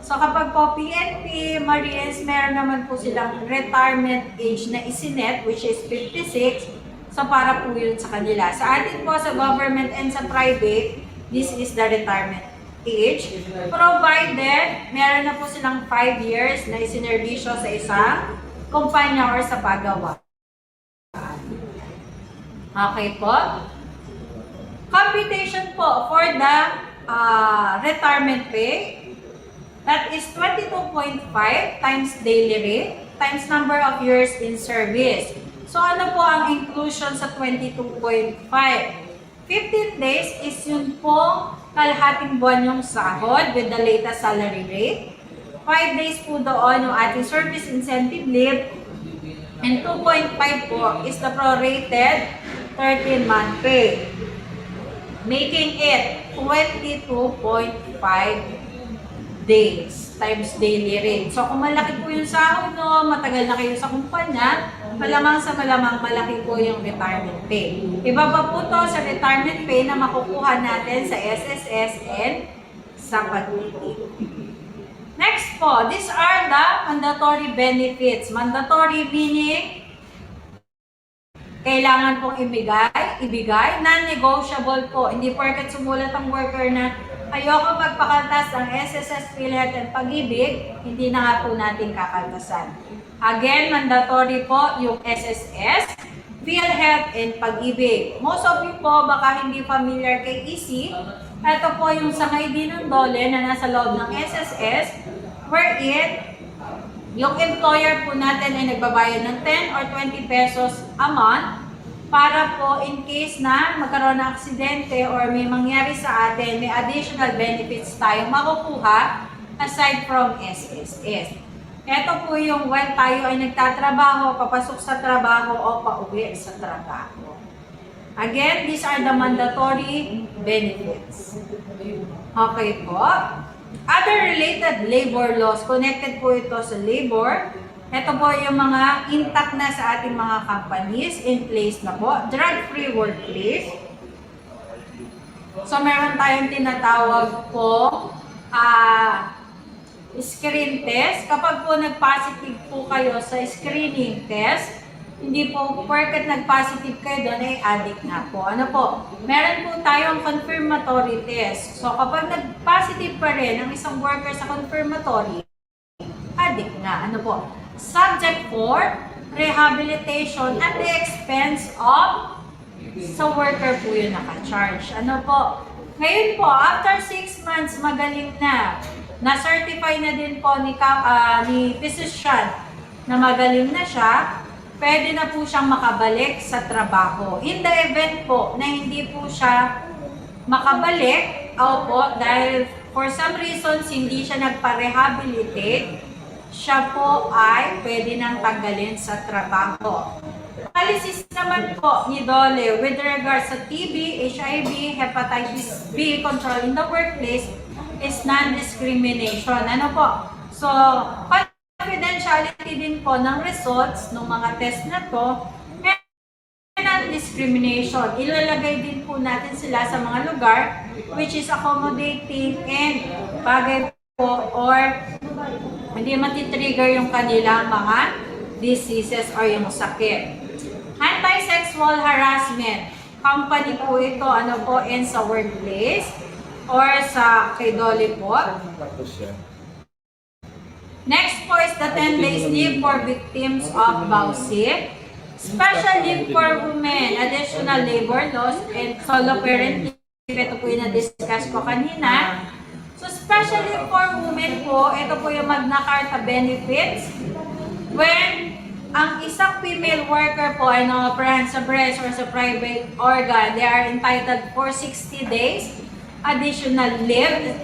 Speaker 11: So kapag po PNP, Marines, meron naman po silang retirement age na isinet, which is 56, so para po yun sa kanila. Sa atin po, sa government and sa private, this is the retirement age, provided meron na po silang 5 years na isinerbisyo sa isang kumpanya or sa pagawa. Okay po? Computation po for the retirement pay, that is 22.5 times daily rate times number of years in service. So ano po ang inclusion sa 22.5? 15 days is yun po kalahating buwan yung sahod with the latest salary rate. 5 days po doon yung ating service incentive leave. And 2.5 po is the prorated 13-month pay, making it 22.5 days times daily rate. So kung malaki po yung sahod no, matagal na kayo sa kumpanya, malamang sa malamang malaki po yung retirement pay. Iba pa po to sa retirement pay na makukuha natin sa SSS and sa pag-ibig. Next po, these are the mandatory benefits. Mandatory meaning kailangan pong ibigay, non-negotiable po. Hindi porket sumulat ang worker na ayoko magpakaltas ng SSS, PhilHealth and Pag-ibig, hindi na nga po natin kakaltasan. Again, mandatory po yung SSS, PhilHealth and Pag-ibig. Most of you po baka hindi familiar kay EC. Ito po yung sangay din ng DOLE na nasa loob ng SSS, wherein yung employer po natin ay nagbabayad ng 10 or 20 pesos a month para po in case na magkaroon ng aksidente or may mangyari sa atin, may additional benefits tayong makukuha aside from SSS. Ito po yung while tayo ay nagtatrabaho, papasok sa trabaho o pauwi sa trabaho. Again, these are the mandatory benefits. Okay po. Other related labor laws, connected po ito sa labor. Ito po yung mga intact na sa ating mga companies, in place na po. Drug-free workplace. So, meron tayong tinatawag po screen test. Kapag po nag-positive po kayo sa screening test, hindi po porket nag-positive kayo doon ay addict na po. Ano po? Meron po tayong confirmatory test. So, kapag nag-positive pa rin ang isang worker sa confirmatory, addict na. Ano po? Subject for rehabilitation at the expense of sa worker po yung naka-charge. Ano po? Ngayon po, after 6 months, magaling na. Na-certify na din po ni physician na magaling na siya, pwede na po siyang makabalik sa trabaho. In the event po na hindi po siya makabalik, po, dahil for some reasons hindi siya nagpa-rehabilitate, siya po ay pwede nang tanggalin sa trabaho. Analysis naman po ni DOLE with regards sa TB, HIV, hepatitis B control in the workplace is non-discrimination. Ano po? So, confidentiality din po ng results ng mga test na to, and non-discrimination. Ilalagay din po natin sila sa mga lugar which is accommodating and bagay po or hindi matitrigger yung kanilang mga diseases or yung sakit. Anti-sexual harassment. Company po ito, ano po, and sa workplace or sa kay DOLE po. Next po is the 10 days leave for victims of VAUSIP. Special leave for women, additional labor laws, and solo parent leave. Ito po yung na-discuss ko kanina. So, special leave for women po, ito po yung Magna Carta benefits. When ang isang female worker po ay na-operahan sa breast or sa private organ, they are entitled for 60 days additional leave.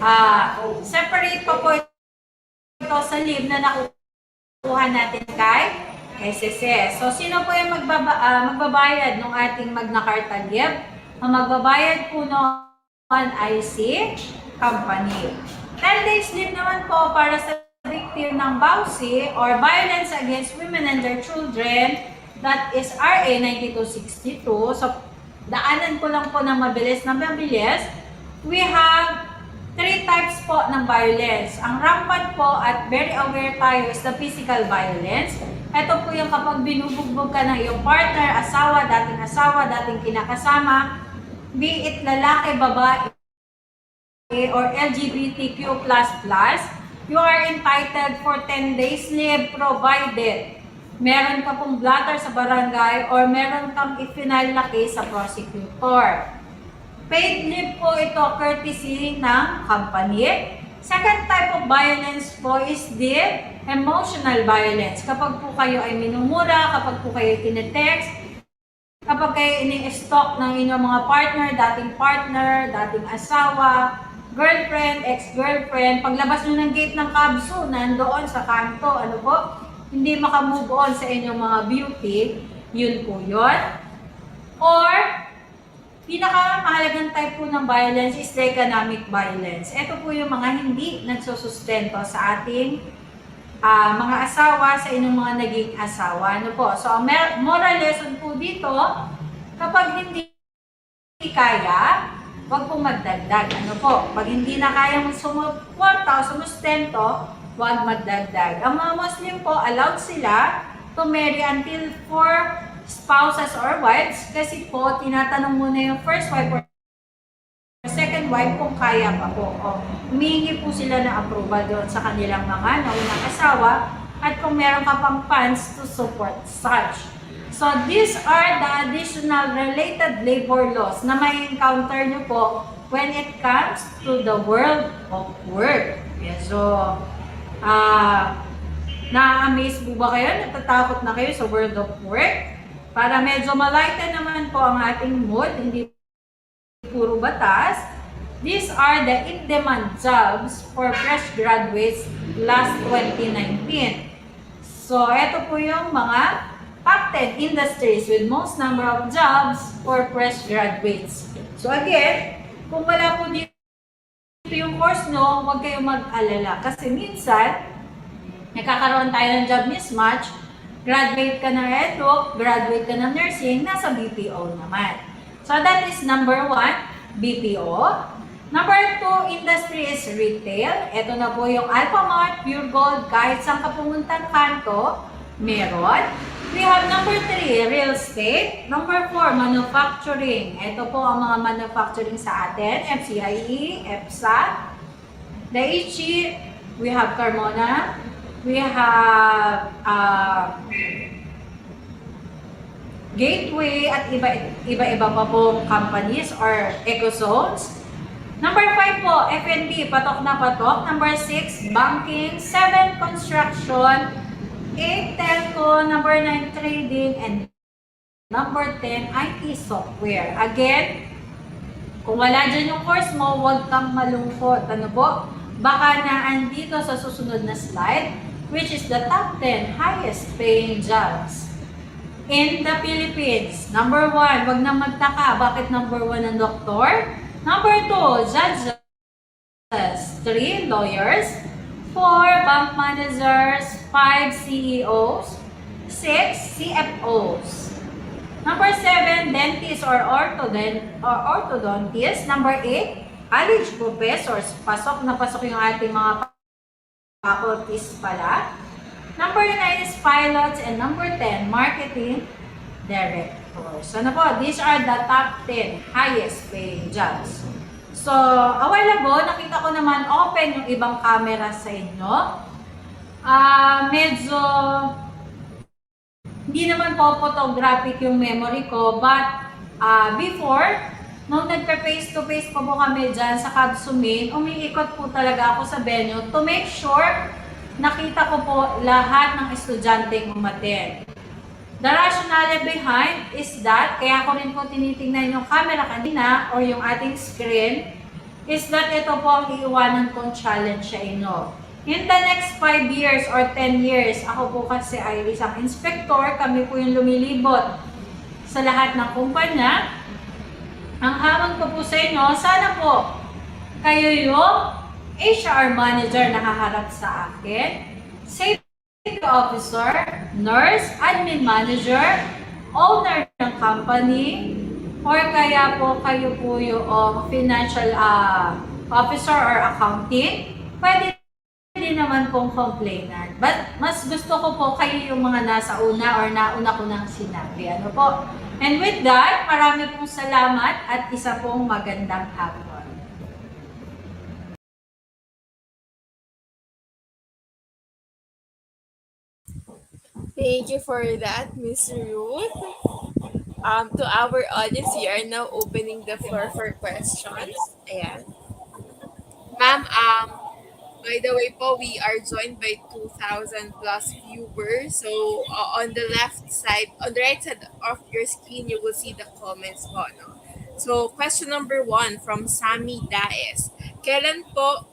Speaker 11: Separate pa po ito sa leave na nakukuha natin kay SSS. So, sino po yung magbabayad ng ating Magna Carta leave? Ang magbabayad po ng IC company. 10 days leave naman po para sa victim ng BAUSI or Violence Against Women and Their Children, that is RA 9262. So, daanan ko lang po ng mabilis. We have 3 types po ng violence. Ang rampant po at very aware tayo is the physical violence. Ito po yung kapag binubugbog ka ng iyong partner, asawa, dating kinakasama, be it lalaki, babae, or LGBTQ++, you are entitled for 10 days leave provided meron ka pong blotter sa barangay or meron kang i-final na case sa prosecutor. Paid leave po ito courtesy ng company. Second type of violence po is the emotional violence. Kapag po kayo ay minumura, kapag po kayo tinetext, kapag kayo ini-stalk ng inyong mga partner, dating asawa, girlfriend, ex-girlfriend, paglabas nyo ng gate ng Kabso, nandoon sa kanto, hindi makamove on sa inyong mga beauty, yun po yun. Or, pinakamahalagang type po ng violence is the economic violence. Ito po yung mga hindi nagsusustento sa ating mga asawa, sa inyong mga naging asawa. So, ang moral lesson po dito, kapag hindi kaya, huwag pong magdagdag. Pag hindi na kayang sumuporta o sumustento, huwag magdagdag. Ang mga Muslim po, allowed sila to marry until 4 spouses or wives kasi po tinatanong muna yung first wife or second wife kung kaya pa po. Humihingi po sila ng approval doon sa kanilang mga naunang asawa at kung meron ka pang funds to support such. So these are the additional related labor laws na may encounter nyo po when it comes to the world of work. Yeah, so, na-amaze po ba kayo? Natatakot na kayo sa world of work? Para medyo malighten naman po ang ating mood, hindi puro batas, these are the in-demand jobs for fresh graduates last 2019. So, ito po yung mga top 10 industries with most number of jobs for fresh graduates. So, again, kung wala po dito yung course nyo, huwag kayong mag-alala. Kasi minsan, nagkakaroon tayo ng job mismatch, graduate ka ng EDUC, graduate ka ng nursing, nasa BPO naman. So that is number 1, BPO. Number 2, industry is retail. Ito na po yung Alphamart, Pure Gold, kahit saan ka pumuntang kanto, meron. We have number 3, real estate. Number 4, manufacturing. Ito po ang mga manufacturing sa atin, FCIE, EPSA, Daiichi, we have Carmona, we have Gateway at iba-iba pa pong companies or ecozones. Number 5 po, F&B, patok na patok. Number 6, banking. 7, construction. 8, telco. Number 9, trading. And number 10, IT software. Again, kung wala dyan yung course mo, huwag kang malungkot. Baka na andito sa susunod na slide, which is the top 10 highest paying jobs in the Philippines. Number 1, wag na magtaka. Bakit number 1 ang doktor? Number 2, judges. 3, lawyers. 4, bank managers. 5, CEOs. 6, CFOs. Number 7, dentist or orthodontist. Number 8, college professors. Pasok na pasok yung ating mga faculties pala. Number 9 is pilots. And number 10, marketing directors. So na po, these are the top 10 highest paying jobs. So, a while ago, nakita ko naman open yung ibang camera sa inyo. Medyo hindi naman po photographic yung memory ko, but before, nung nagka-face-to-face pa po kami dyan sa Kabsumin, umiikot po talaga ako sa venue to make sure nakita ko po lahat ng estudyanteng umattend. The rationale behind is that, kaya ko rin po tinitingnan yung camera kanina or yung ating screen, is that ito po ang iiwanan kong challenge sa inyo. In the next 5 years or 10 years, ako po kasi ay isang inspector, kami po yung lumilibot sa lahat ng kumpanya. Ang hamon ko po sa inyo, sana po kayo yung HR manager na haharap sa akin, safety officer, nurse, admin manager, owner ng company, or kaya po kayo po yung financial officer or accounting. Pwede din naman pong complainant. But mas gusto ko po kayo yung mga nasa una or nauna ko nang sinabi. Ano po? And with that, marami pong salamat at isa pong magandang hapon.
Speaker 4: Thank you for that, Miss Ruth. To our audience, we are now opening the floor for questions. Ayan. Ma'am, by the way po, we are joined by 2,000 plus viewers. So, on the left side, on the right side of your screen, you will see the comments po. No? So, question number 1 from Sammy Daes. Kailan po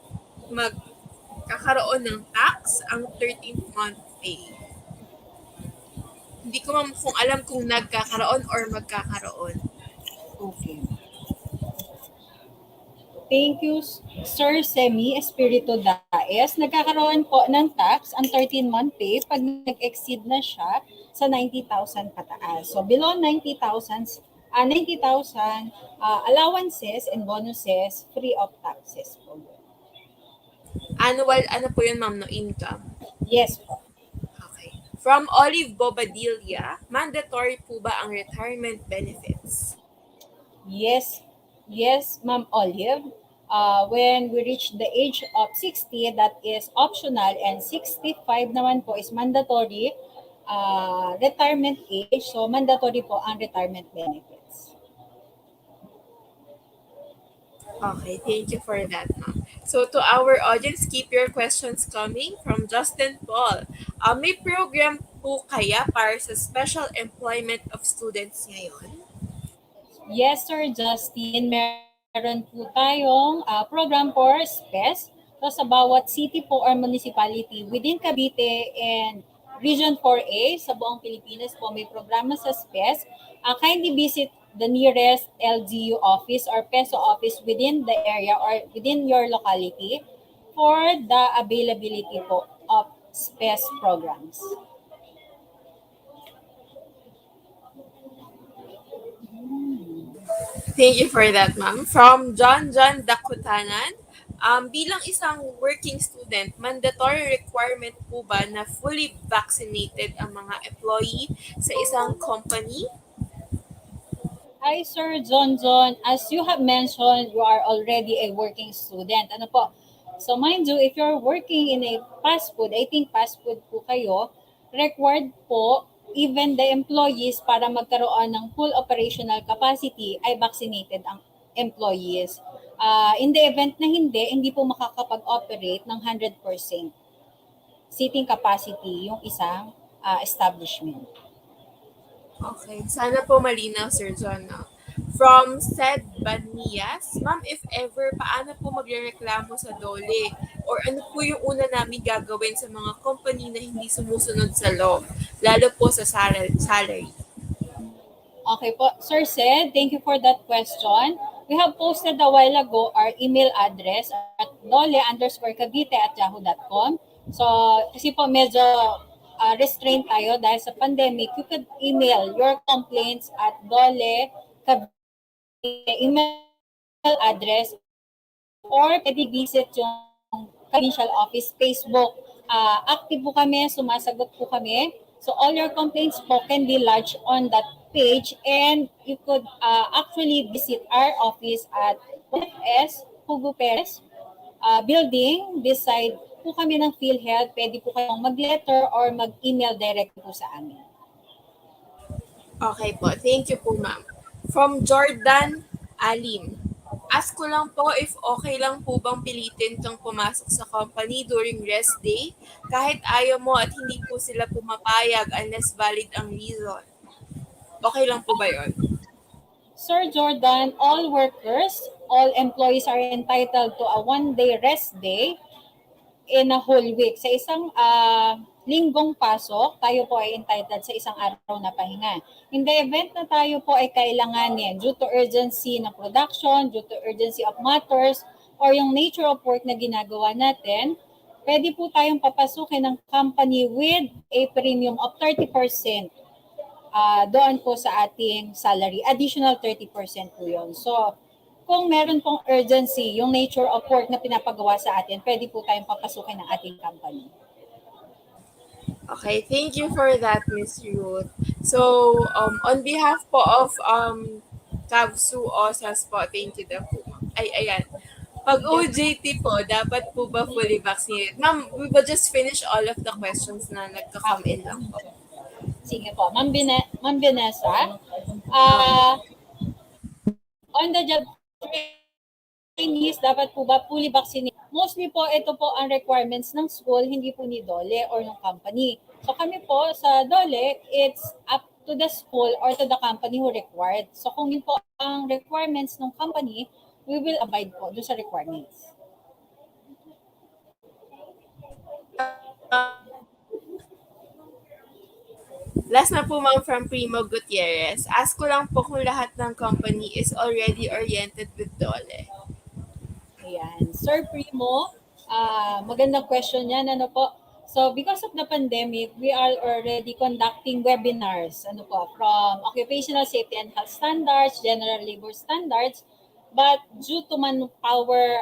Speaker 4: magkakaroon ng tax ang 13th month pay? Hindi ko kung alam kung nagkakaroon or magkakaroon.
Speaker 12: Okay. Thank you, Sir Semi Espiritu Daes. Nagkakaroon po ng tax ang 13-month pay pag nag-exceed na siya sa 90,000 pataas. So below 90,000 allowances and bonuses free of taxes po.
Speaker 4: Annual, ano po yun, ma'am, no income?
Speaker 12: Yes po.
Speaker 4: Okay. From Olive Bobadilla, mandatory po ba ang retirement benefits?
Speaker 12: Yes, Ma'am Olive. When we reach the age of 60, that is optional, and 65 naman po is mandatory retirement age. So, mandatory po ang retirement benefits.
Speaker 4: Okay, thank you for that, ma'am. So, to our audience, keep your questions coming from Justin Paul. May program po kaya para sa special employment of students ngayon?
Speaker 12: Yes, Sir Justin. Meron po tayong program for SPES. So, sa bawat city po or municipality within Cavite and Region 4A sa buong Pilipinas po may programa sa SPES. Kindly visit the nearest LGU office or PESO office within the area or within your locality for the availability po of SPES programs.
Speaker 4: Thank you for that, ma'am. From John Dakutanan, bilang isang working student, mandatory requirement po ba na fully vaccinated ang mga employee sa isang company?
Speaker 12: Hi, Sir John. As you have mentioned, you are already a working student. Ano po? So mind you, if you're working in a fast food, I think fast food po kayo, required po even the employees para magkaroon ng full operational capacity ay vaccinated ang employees. In the event na hindi po makakapag-operate ng 100% seating capacity yung isang establishment.
Speaker 4: Okay. Sana po malinaw, Sir John. No? From Sed Banias, ma'am, if ever, paano po magrereklamo sa DOLE? Or ano po yung una namin gagawin sa mga company na hindi sumusunod sa law, lalo po sa salary?
Speaker 12: Okay po. Sir Sed, thank you for that question. We have posted a while ago our email address at dole_cavite@yahoo.com. So, kasi po medyo restrained tayo dahil sa pandemic, you could email your complaints at dole email address or pwede visit yung provincial office Facebook. Active po kami, sumasagot po kami. So all your complaints po can be lodged on that page, and you could actually visit our office at FS Hugo Perez building beside po kami ng PhilHealth. Pwede po kayong mag-letter or mag-email direct po sa amin.
Speaker 4: Okay po. Thank you po, ma'am. From Jordan Alin, ask ko lang po if okay lang po bang pilitin kang pumasok sa company during rest day kahit ayaw mo at hindi po sila pumapayag unless valid ang reason. Okay lang po ba yun?
Speaker 12: Sir Jordan, all employees are entitled to a one-day rest day in a whole week. Sa isang linggong pasok, tayo po ay entitled sa isang araw na pahinga. In the event na tayo po ay kailanganin due to urgency ng production, due to urgency of matters, or yung nature of work na ginagawa natin, pwede po tayong papasukin ng company with a premium of 30% doon po sa ating salary. Additional 30% po yun. So, kung meron pong urgency, yung nature of work na pinapagawa sa atin, pwede po tayong papasukin ng ating company.
Speaker 4: Okay, thank you for that, Miss Ruth. So, on behalf po of Kavsu Osas po, thank you daw po. Ay, ayan. Pag OJT po, dapat po ba fully vaccinated? Ma'am, we will just finish all of the questions na nagka-come in lang po.
Speaker 12: Sige po. Ma'am Vanessa, on the job trainees, dapat po ba fully vaccinated? Mostly po, ito po ang requirements ng school, hindi po ni DOLE or ng company. So kami po sa DOLE, it's up to the school or to the company who required. So kung yun po ang requirements ng company, we will abide po doon sa requirements.
Speaker 4: Last na po, ma'am, from Primo Gutierrez. Ask ko lang po kung lahat ng company is already oriented with DOLE.
Speaker 12: Ayan. Sir Primo, magandang question yan. Ano po? So, because of the pandemic, we are already conducting webinars from occupational safety and health standards, general labor standards, but due to manpower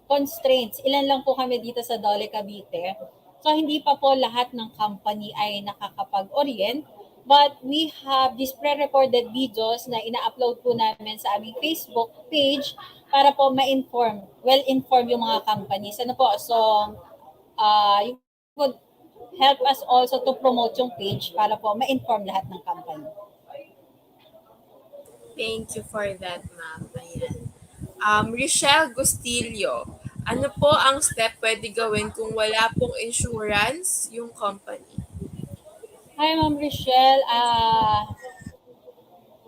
Speaker 12: constraints, ilan lang po kami dito sa DOLE Cavite. So, hindi pa po lahat ng company ay nakakapag-orient. But we have these pre-recorded videos na ina-upload po namin sa aming Facebook page para po well-inform yung mga companies. Ano po? So, you could help us also to promote yung page para po ma-inform lahat ng company.
Speaker 4: Thank you for that, ma'am. Ayan. Richelle Gustillo, ano po ang step pwede gawin kung wala pong insurance yung company?
Speaker 12: Hi, Ma'am Rochelle.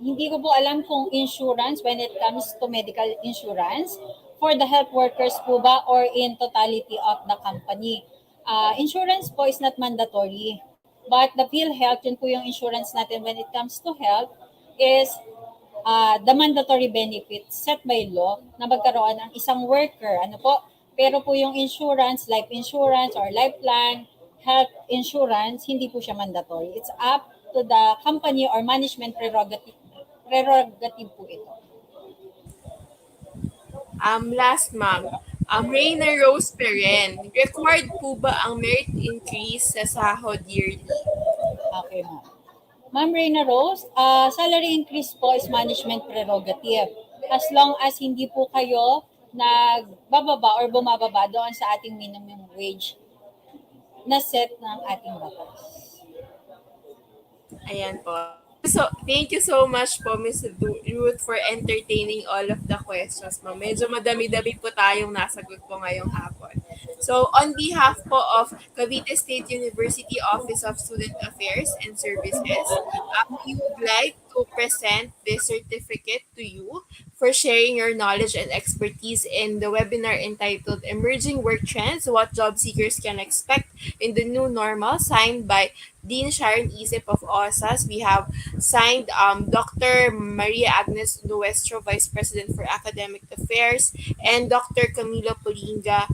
Speaker 12: Hindi ko po alam kung insurance when it comes to medical insurance for the health workers po ba or in totality of the company. Insurance po is not mandatory. But the PhilHealth, yun po yung insurance natin when it comes to health, is the mandatory benefits set by law na magkaroon ng isang worker. Ano po? Pero po yung insurance, life insurance or life plan, health insurance, hindi po siya mandatory. It's up to the company or management prerogative po ito.
Speaker 4: Last, ma'am. Reyna Rose Peren, required po ba ang merit increase sa sahod yearly?
Speaker 12: Okay, ma'am. Ma'am Reyna Rose, salary increase po is management prerogative. As long as hindi po kayo nagbababa or bumababa doon sa ating minimum wage na set ng ating batas.
Speaker 4: Ayan po. So, thank you so much po, Ms. Ruth, for entertaining all of the questions, ma'am. Medyo madami-dami po tayong nasagot po ngayong hapon. So, on behalf po of Cavite State University Office of Student Affairs and Services, we would like to present this certificate to you for sharing your knowledge and expertise in the webinar entitled Emerging Work Trends, What Job Seekers Can Expect in the New Normal, signed by Dean Sharon Isip of OSAS. We have signed Dr. Maria Agnes Nuestro, Vice President for Academic Affairs, and Dr. Camilo Polinga,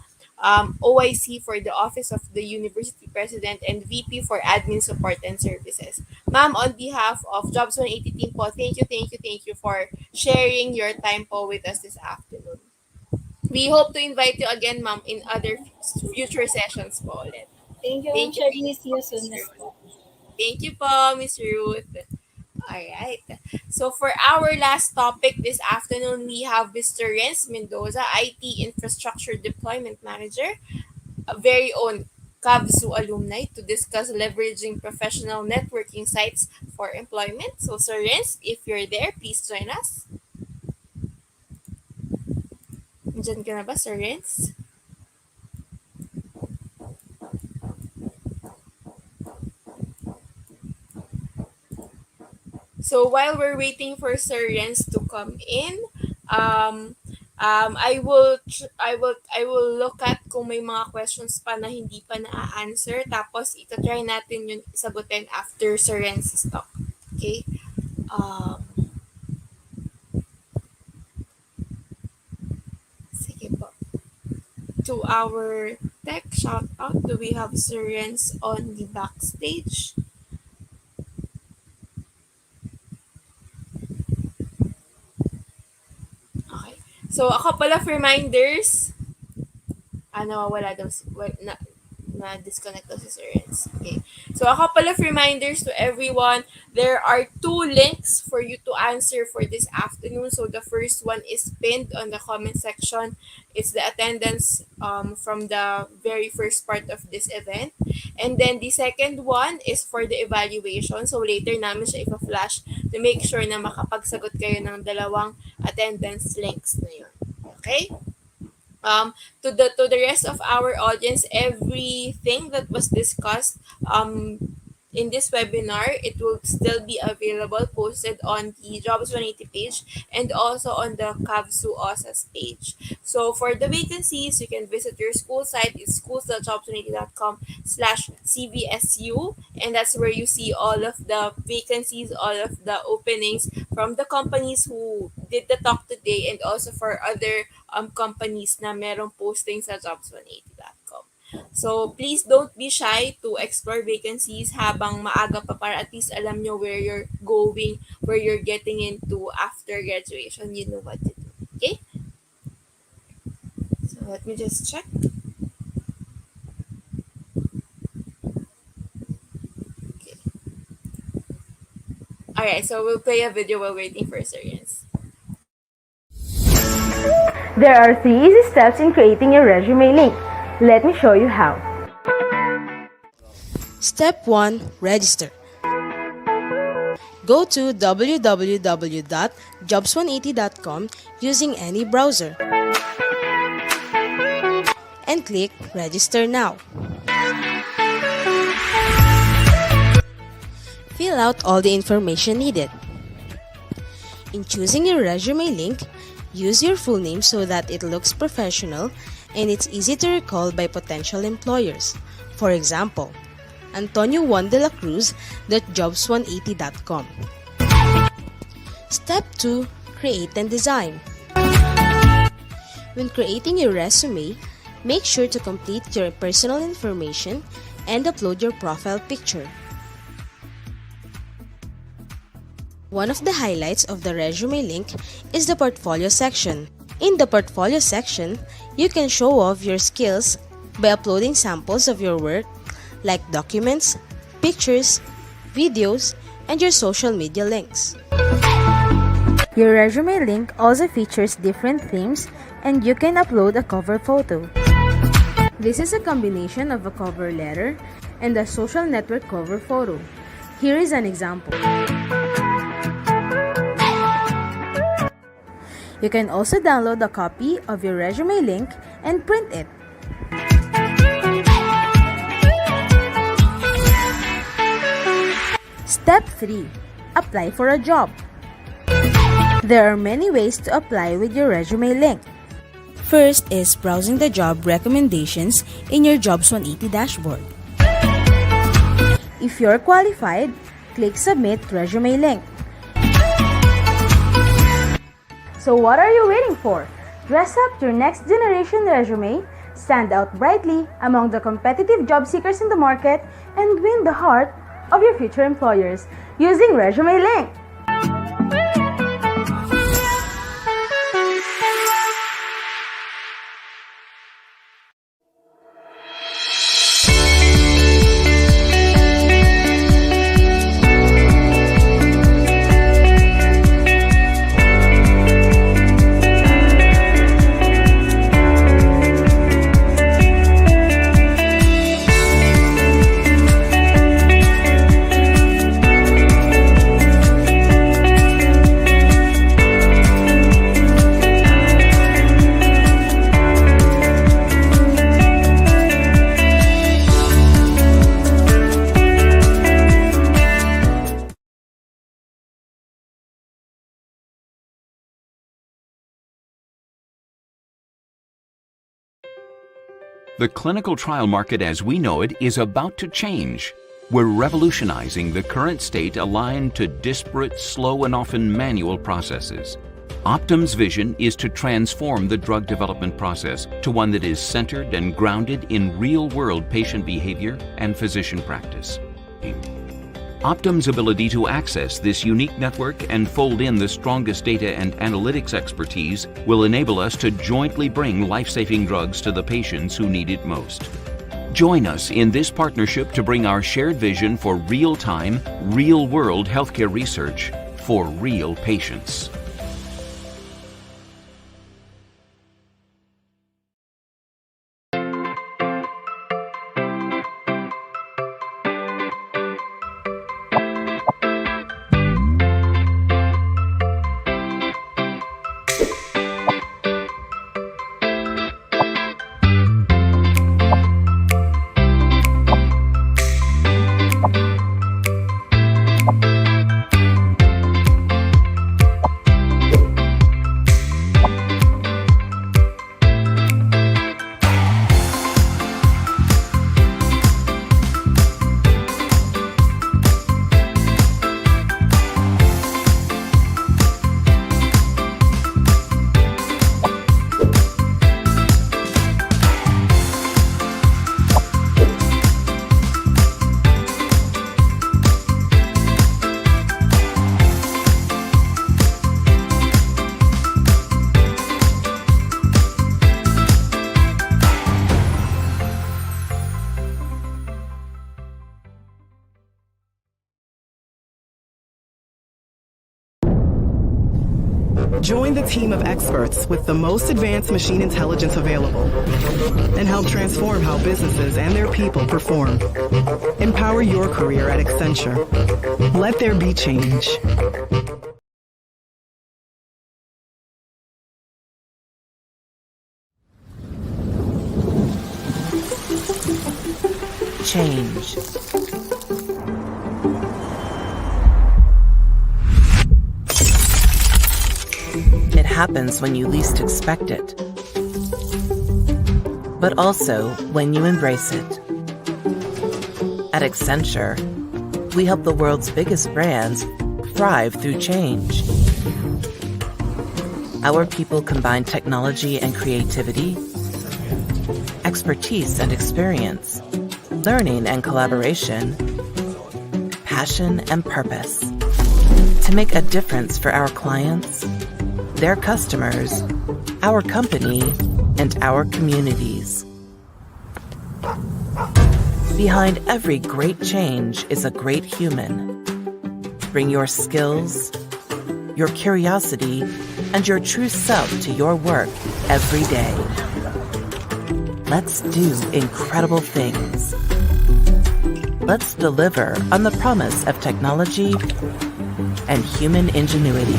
Speaker 4: OIC for the Office of the University President and VP for Admin Support and Services. Ma'am, on behalf of Jobs 180 team po, thank you for sharing your time po with us this afternoon. We hope to invite you again, ma'am, in other future sessions po ulit.
Speaker 12: Thank you, Ma'am Shirley. See you soon.
Speaker 4: Thank you po, Ms. Ruth. Alright. So for our last topic this afternoon, we have Mr. Renz Mendoza, IT Infrastructure Deployment Manager, a very own CVSU alumni, to discuss leveraging professional networking sites for employment. So Sir Renz, if you're there, please join us. Diyan ka na ba, Sir Renz? So while we're waiting for Sir Renz to come in, I will look at kung may mga questions pa na hindi pa na-answer, tapos ito-try natin yun sagutin after Sir Renz's talk. Okay? Sige po. To our tech shout out, do we have Sir Renz on the backstage? Okay. So, a couple of reminders. Nawawala daw na-disconnect daw si Sir Renz. Okay. So, a couple of reminders to everyone. There are 2 links for you to answer for this afternoon. So, the first one is pinned on the comment section. It's the attendance from the very first part of this event. And then, the second one is for the evaluation. So, later namin siya ipa-flash to make sure na makapagsagot kayo ng dalawang attendance links na yun. Okay? To the rest of our audience, everything that was discussed in this webinar, it will still be available, posted on the Jobs 180 page and also on the CVSU OSAS page. So for the vacancies, you can visit your school site. It's schools.jobs180.com/CVSU, and that's where you see all of the vacancies, all of the openings from the companies who did the talk today, and also for other companies na merong posting sa jobs180.com. So, please don't be shy to explore vacancies habang maaga pa, para at least alam nyo where you're going, where you're getting into after graduation. You know what to do. Okay? So, let me just check. Okay. Alright, so we'll play a video while waiting for Sir Renz.
Speaker 1: There are 3 easy steps in creating your resume link. Let me show you how.
Speaker 2: Step 1. Register. Go to www.jobs180.com using any browser and click Register Now. Fill out all the information needed. In choosing your resume link, use your full name so that it looks professional and it's easy to recall by potential employers. For example, Antonio Juan de la Cruz.jobs180.com. Step 2. Create and design. When creating your resume, make sure to complete your personal information and upload your profile picture. One of the highlights of the resume link is the portfolio section. In the portfolio section, you can show off your skills by uploading samples of your work like documents, pictures, videos, and your social media links.
Speaker 1: Your resume link also features different themes, and you can upload a cover photo. This is a combination of a cover letter and a social network cover photo. Here is an example. You can also download a copy of your resume link and print it. Step 3. Apply for a job. There are many ways to apply with your resume link.
Speaker 2: First is browsing the job recommendations in your Jobs 180 dashboard.
Speaker 1: If you're qualified, click Submit Resume Link. So what are you waiting for? Dress up your next generation resume, stand out brightly among the competitive job seekers in the market, and win the heart of your future employers using Resume Link.
Speaker 3: The clinical trial market as we know it is about to change. We're revolutionizing the current state aligned to disparate, slow, and often manual processes. Optum's vision is to transform the drug development process to one that is centered and grounded in real-world patient behavior and physician practice. Optum's ability to access this unique network and fold in the strongest data and analytics expertise will enable us to jointly bring life-saving drugs to the patients who need it most. Join us in this partnership to bring our shared vision for real-time, real-world healthcare research for real patients.
Speaker 13: Join the team of experts with the most advanced machine intelligence available and help transform how businesses and their people perform. Empower your career at Accenture. Let there be change.
Speaker 14: Change. It happens when you least expect it, but also when you embrace it. At Accenture, we help the world's biggest brands thrive through change. Our people combine technology and creativity, expertise and experience, learning and collaboration, passion and purpose to make a difference for our clients, their customers, our company, and our communities. Behind every great change is a great human. Bring your skills, your curiosity, and your true self to your work every day. Let's do incredible things. Let's deliver on the promise of technology and human ingenuity.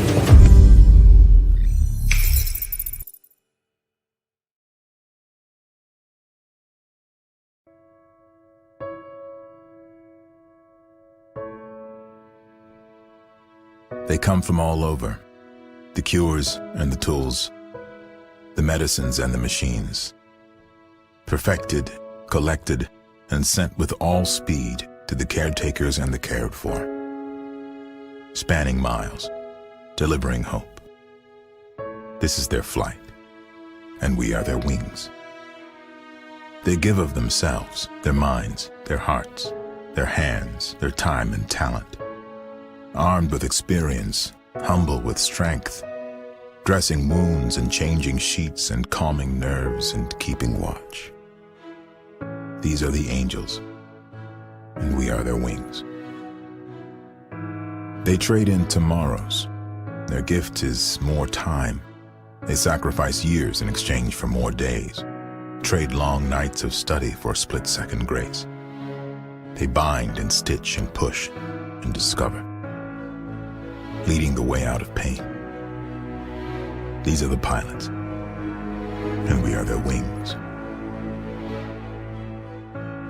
Speaker 15: They come from all over. The cures and the tools, the medicines and the machines. Perfected, collected, and sent with all speed to the caretakers and the cared for. Spanning miles, delivering hope. This is their flight, and we are their wings. They give of themselves, their minds, their hearts, their hands, their time and talent. Armed with experience, humble with strength, dressing wounds and changing sheets and calming nerves and keeping watch. These are the angels, and we are their wings. They trade in tomorrows. Their gift is more time. They sacrifice years in exchange for more days, trade long nights of study for split-second grace. They bind and stitch and push and discover, leading the way out of pain. These are the pilots, and we are their wings.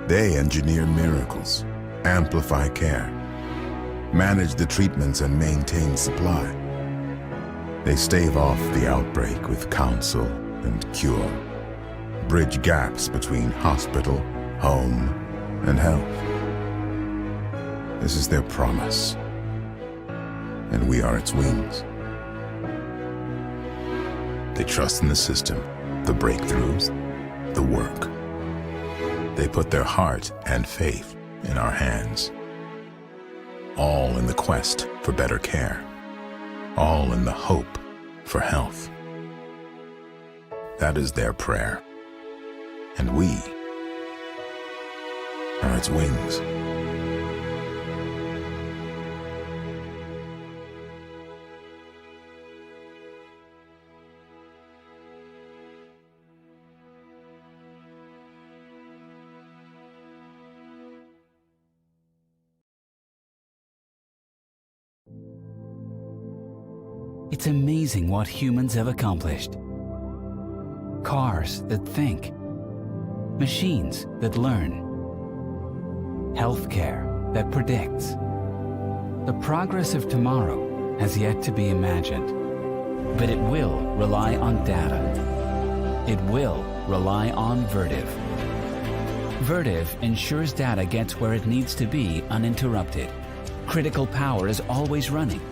Speaker 15: They engineer miracles, amplify care, manage the treatments and maintain supply. They stave off the outbreak with counsel and cure, bridge gaps between hospital, home, and health. This is their promise, and we are its wings. They trust in the system, the breakthroughs, the work. They put their heart and faith in our hands. All in the quest for better care. All in the hope for health. That is their prayer. And we are its wings.
Speaker 16: It's amazing what humans have accomplished. Cars that think, machines that learn, healthcare that predicts. The progress of tomorrow has yet to be imagined, but it will rely on data. It will rely on Vertiv. Vertiv ensures data gets where it needs to be uninterrupted. Critical power is always running.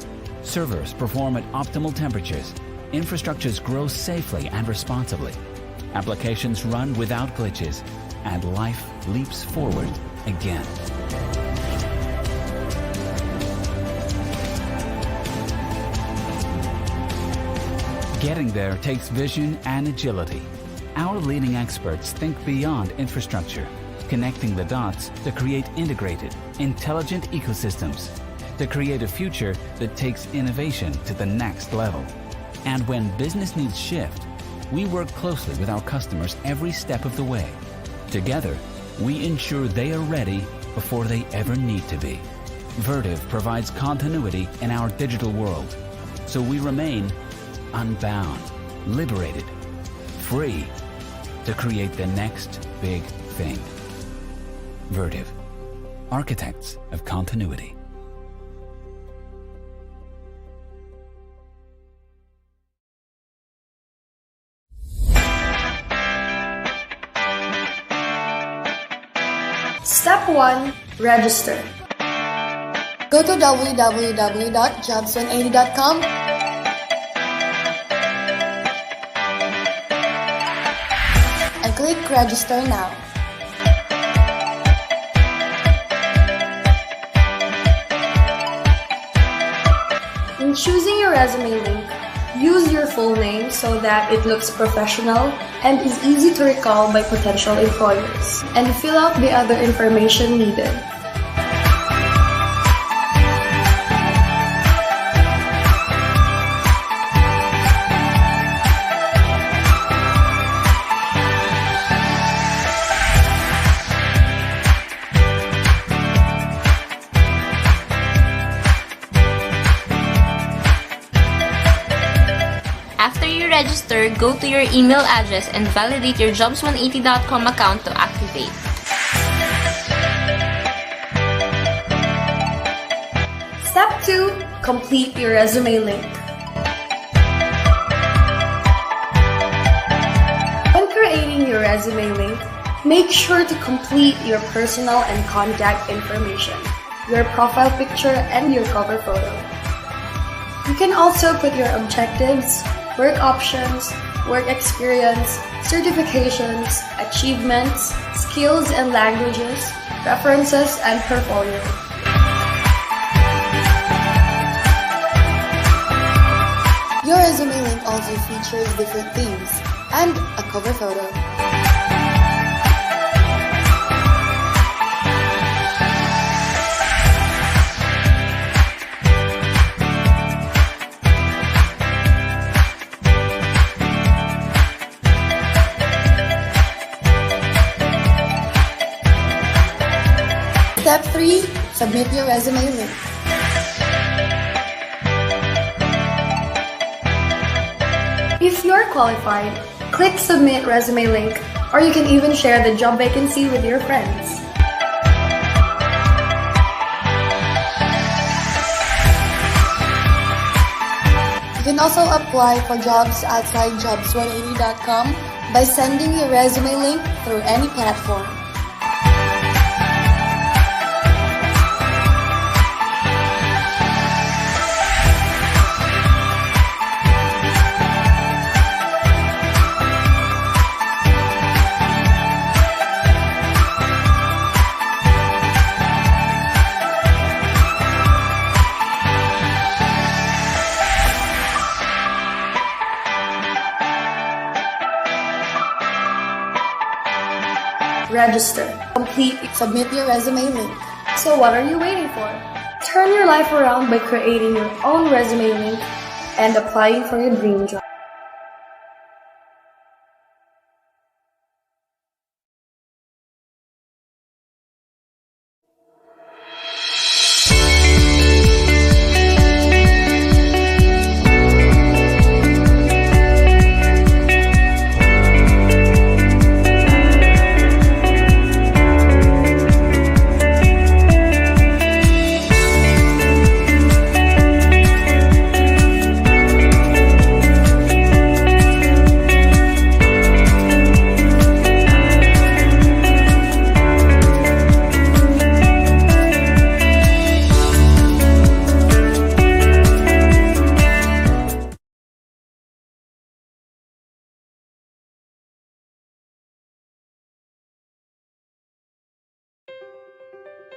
Speaker 16: Servers perform at optimal temperatures. Infrastructures grow safely and responsibly. Applications run without glitches. And life leaps forward again. Getting there takes vision and agility. Our leading experts think beyond infrastructure, connecting the dots to create integrated, intelligent ecosystems, to create a future that takes innovation to the next level. And when business needs shift, we work closely with our customers every step of the way. Together, we ensure they are ready before they ever need to be. Vertiv provides continuity in our digital world, so we remain unbound, liberated, free to create the next big thing. Vertiv, architects of continuity.
Speaker 17: Step 1. Register. Go to www.jobs180.com and click Register now. In choosing your resume link, use your full name so that it looks professional and is easy to recall by potential employers, and fill out the other information needed.
Speaker 18: After you register, go to your email address and validate your jobs180.com account to activate.
Speaker 17: Step 2. Complete your resume link. When creating your resume link, make sure to complete your personal and contact information, your profile picture, and your cover photo. You can also put your objectives, work options, work experience, certifications, achievements, skills and languages, references, and portfolio.
Speaker 19: Your resume link also features different themes and a cover photo. Step 3. Submit your resume link.
Speaker 17: If you're qualified, click Submit Resume Link, or you can even share the job vacancy with your friends.
Speaker 19: You can also apply for jobs outside jobs180.com by sending your resume link through any platform.
Speaker 17: Register. Complete.
Speaker 19: Submit your resume link.
Speaker 17: So what are you waiting for? Turn your life around by creating your own resume link and applying for your dream job.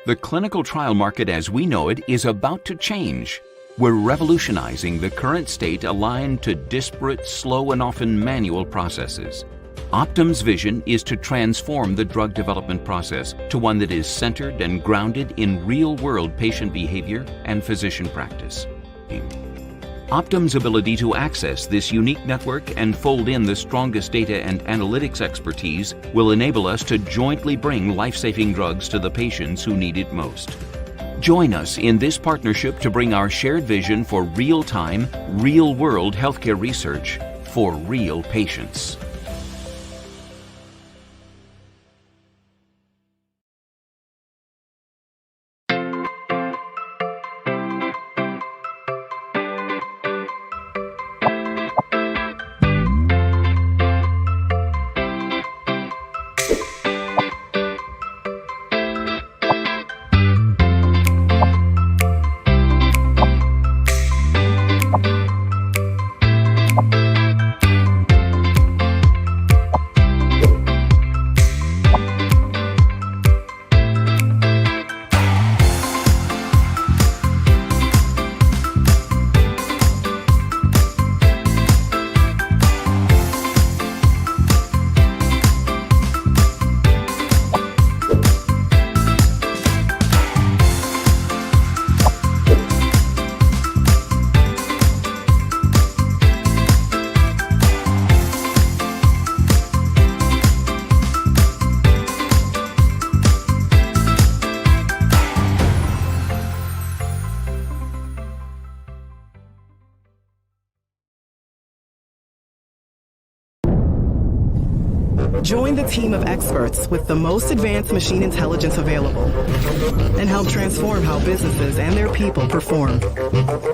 Speaker 3: The clinical trial market as we know it is about to change. We're revolutionizing the current state aligned to disparate, slow, and often manual processes. Optum's vision is to transform the drug development process to one that is centered and grounded in real-world patient behavior and physician practice. Optum's ability to access this unique network and fold in the strongest data and analytics expertise will enable us to jointly bring life-saving drugs to the patients who need it most. Join us in this partnership to bring our shared vision for real-time, real-world healthcare research for real patients.
Speaker 13: Join the team of experts with the most advanced machine intelligence available and help transform how businesses and their people perform.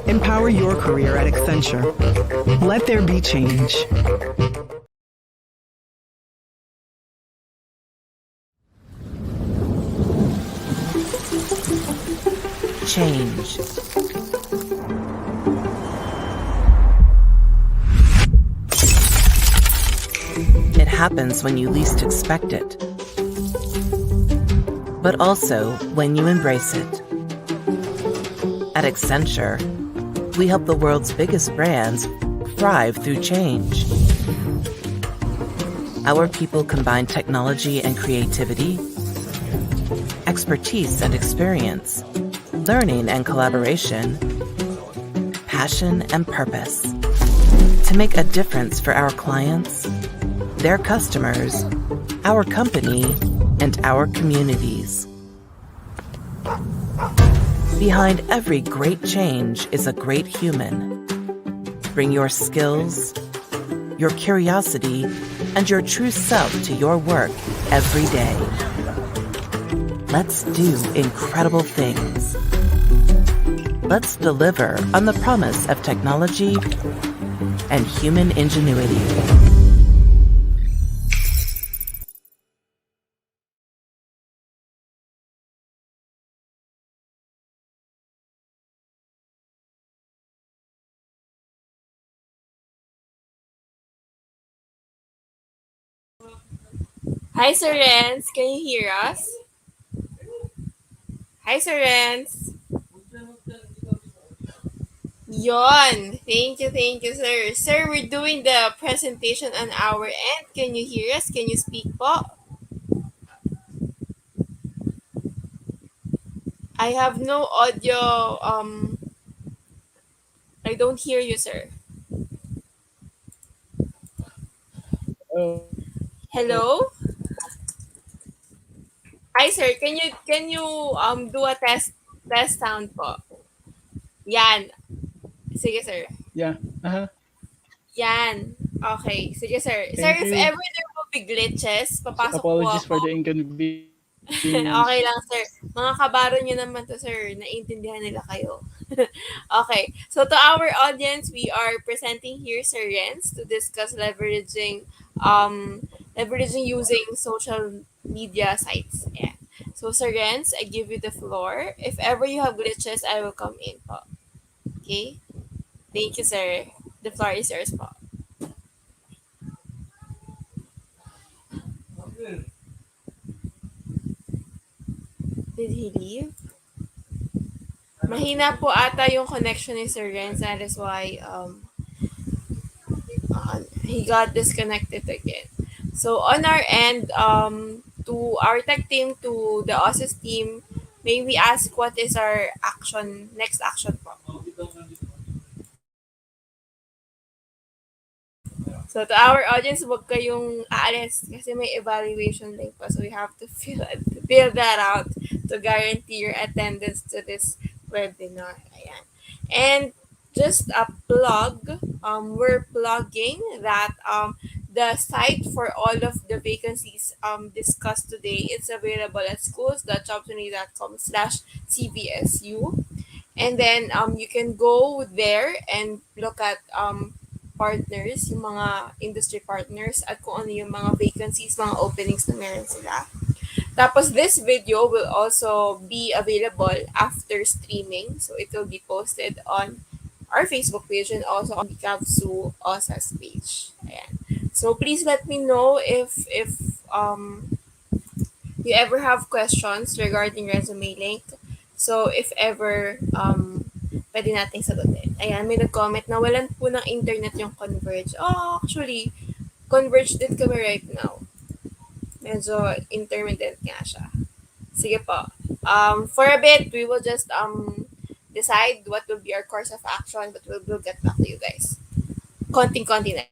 Speaker 13: Empower your career at Accenture. Let there be change.
Speaker 14: Change. It happens when you least expect it, but also when you embrace it. At Accenture, we help the world's biggest brands thrive through change. Our people combine technology and creativity, expertise and experience, learning and collaboration, passion and purpose to make a difference for our clients, their customers, our company, and our communities. Behind every great change is a great human. Bring your skills, your curiosity, and your true self to your work every day. Let's do incredible things. Let's deliver on the promise of technology and human ingenuity.
Speaker 4: Hi, Sir Renz. Can you hear us? Hi, Sir Renz. Yon. Thank you, sir. Sir, we're doing the presentation on our end. Can you hear us? Can you speak po? I have no audio. I don't hear you, sir. Hello? Hi, sir. Can you do a test sound po? Yan. Sige, sir.
Speaker 20: Yeah.
Speaker 4: Yan. Okay. Sige, sir. Sir,
Speaker 20: Thank
Speaker 4: if
Speaker 20: you.
Speaker 4: ever there will be glitches, papasok po
Speaker 20: Apologies for
Speaker 4: ako.
Speaker 20: the inconvenience.
Speaker 4: Okay lang, sir. Mga kabaro nyo naman to, sir. Naintindihan nila kayo. Okay. So, to our audience, we are presenting here Sir Renz to discuss leveraging using social media sites. Yeah. So, Sir Renz, I give you the floor. If ever you have glitches, I will come in po. Okay? Thank you, sir. The floor is yours po. Did he leave? Mahina po ata yung connection ni Sir Renz. That is why he got disconnected again. So on our end, to our tech team, to the OSIS team, may we ask what is our next action po? So to our audience, wag kayong aalis kasi may evaluation link pa. So we have to fill that out to guarantee your attendance to this webinar. Ayan. And just a plug, we're plugging that the site for all of the vacancies discussed today is available at schools.jobsonly.com/CVSU. And then you can go there and look at partners, yung mga industry partners at kung ano yung mga vacancies, mga openings na meron sila. Tapos this video will also be available after streaming. So it will be posted on our Facebook page and also on the CVSU OSAS page. Ayan. So please let me know if you ever have questions regarding ResumeLink. So if ever pwede nating sagutin. Ayan, may nag-comment na walan po ng internet yung Converge. Oh, actually, Converge din kami right now. Medyo intermittent nga siya. Sige po. For a bit, we will just decide what will be our course of action, but we'll get back to you guys. Konting-konti na.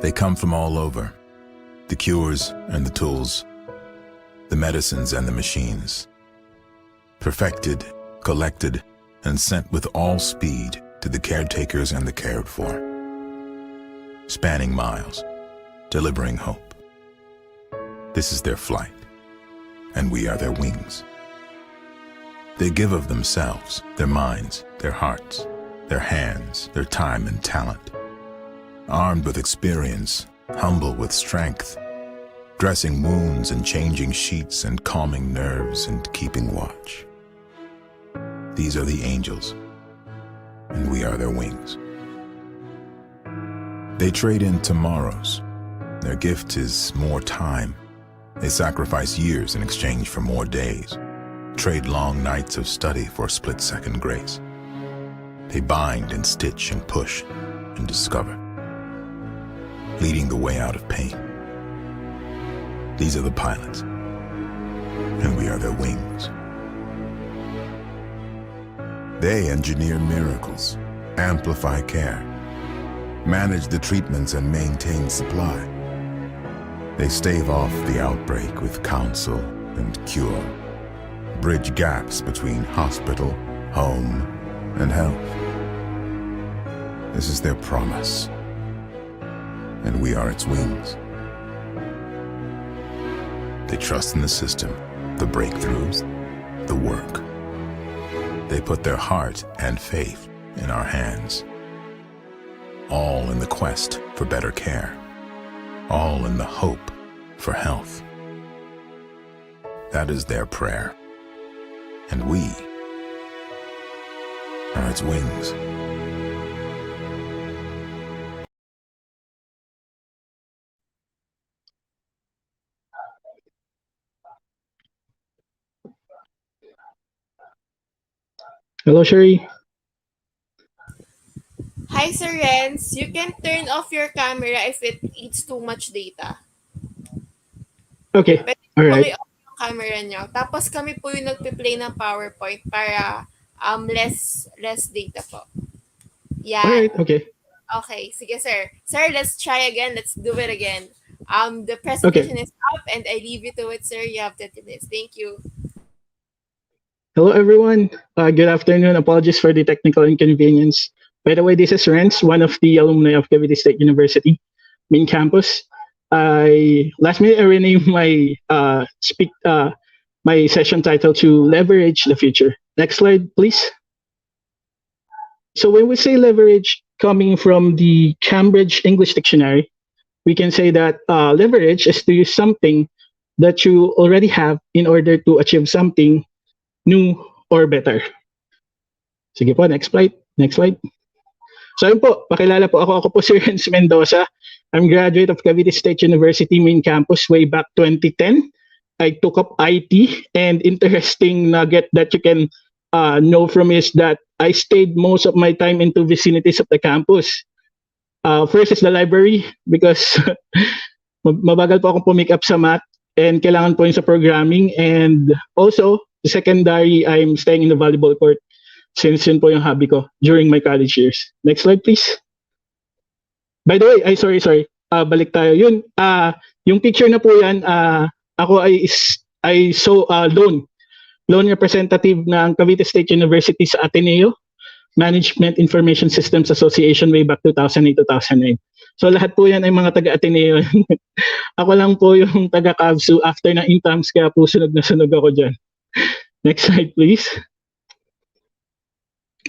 Speaker 15: They come from all over. The cures and the tools, the medicines and the machines. Perfected, collected, and sent with all speed to the caretakers and the cared for. Spanning miles, delivering hope. This is their flight, and we are their wings. They give of themselves, their minds, their hearts, their hands, their time and talent. Armed with experience, humble with strength, dressing wounds and changing sheets and calming nerves and keeping watch. These are the angels, and we are their wings. They trade in tomorrows. Their gift is more time. They sacrifice years in exchange for more days, trade long nights of study for split-second grace. They bind and stitch and push and discover, leading the way out of pain. These are the pilots, and we are their wings. They engineer miracles, amplify care, manage the treatments and maintain supply. They stave off the outbreak with counsel and cure, bridge gaps between hospital, home, and health. This is their promise, and we are its wings. They trust in the system, the breakthroughs, the work. They put their heart and faith in our hands, all in the quest for better care, all in the hope for health. That is their prayer, and we are its wings.
Speaker 20: Hello, Sherry.
Speaker 4: Hi, Sir Renz. You can turn off your camera if it eats too much data.
Speaker 20: Okay.
Speaker 4: Pwede
Speaker 20: All
Speaker 4: po
Speaker 20: right.
Speaker 4: may off yung camera nyo. Tapos kami po yung nagpe-play ng PowerPoint para less data po.
Speaker 20: All
Speaker 4: Yan.
Speaker 20: right. Okay.
Speaker 4: Okay, sige sir. Sir, let's try again. Let's do it again. The
Speaker 20: Okay.
Speaker 4: presentation is up and I leave you to it, sir. You have 30 minutes. Thank you.
Speaker 20: Hello, everyone. Good afternoon. Apologies for the technical inconvenience. By the way, this is Renz, one of the alumni of Cavite State University, main campus. Last minute I renamed my my session title to Leverage the Future. Next slide, please. So when we say leverage, coming from the Cambridge English Dictionary, we can say that leverage is to use something that you already have in order to achieve something new or better. Sige po, next slide. Next slide. So ayun po, pakilala po ako. Ako po si Renz Mendoza. I'm graduate of Cavite State University main campus way back 2010. I took up IT, and interesting nugget that you can know from is that I stayed most of my time into vicinities of the campus. First is the library because mabagal po akong pumick up sa math and kailangan po yun sa programming. And also, the secondary, I'm staying in the volleyball court since yun po yung hobby ko during my college years. Next slide, please. By the way, sorry. Balik tayo. Yun, yung picture na po yan, ako ay loan representative ng Cavite State University sa Ateneo Management Information Systems Association way back 2008-2009. So lahat po yan ay mga taga-Ateneo. Ako lang po yung taga-CVSU after ng intrams, kaya po sunog na sunog ako dyan. Next slide, please.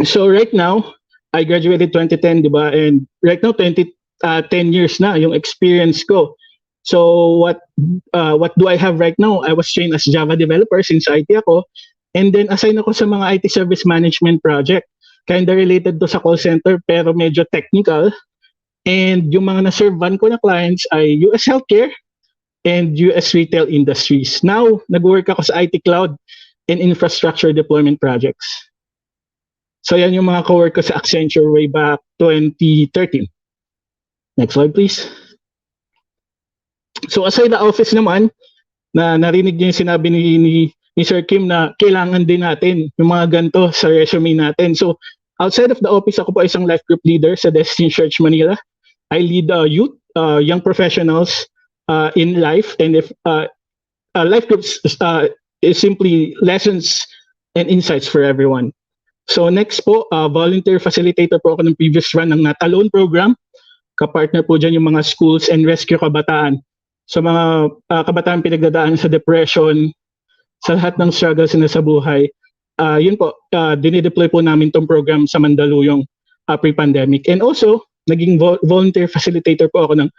Speaker 20: So right now, I graduated 2010, di ba? And right now, 10 years na yung experience ko. So what do I have right now? I was trained as Java developer since IT ako. And then assign ako sa mga IT service management project. Kinda related to sa call center pero medyo technical. And yung mga na-servan ko na clients ay US healthcare and US retail industries. Now, nag-work ako sa IT cloud and infrastructure deployment projects. So yan yung mga co-work ko sa Accenture way back 2013. Next slide, please. So aside the office naman, na narinig niyo yung sinabi ni Sir Kim na kailangan din natin yung mga ganito sa resume natin. So outside of the office, ako po isang life group leader sa Destiny Church Manila. I lead youth, young professionals in life. And if life groups is simply lessons and insights for everyone. So next po, volunteer facilitator po ako ng previous run ng Natalone program. Kapartner po dyan yung mga schools and rescue kabataan. So mga kabataan pinagdadaan sa depression, sa lahat ng struggles na sa buhay. Yun po, dinideploy po namin tong program sa Mandaluyong pre-pandemic. And also, naging volunteer facilitator po ako ng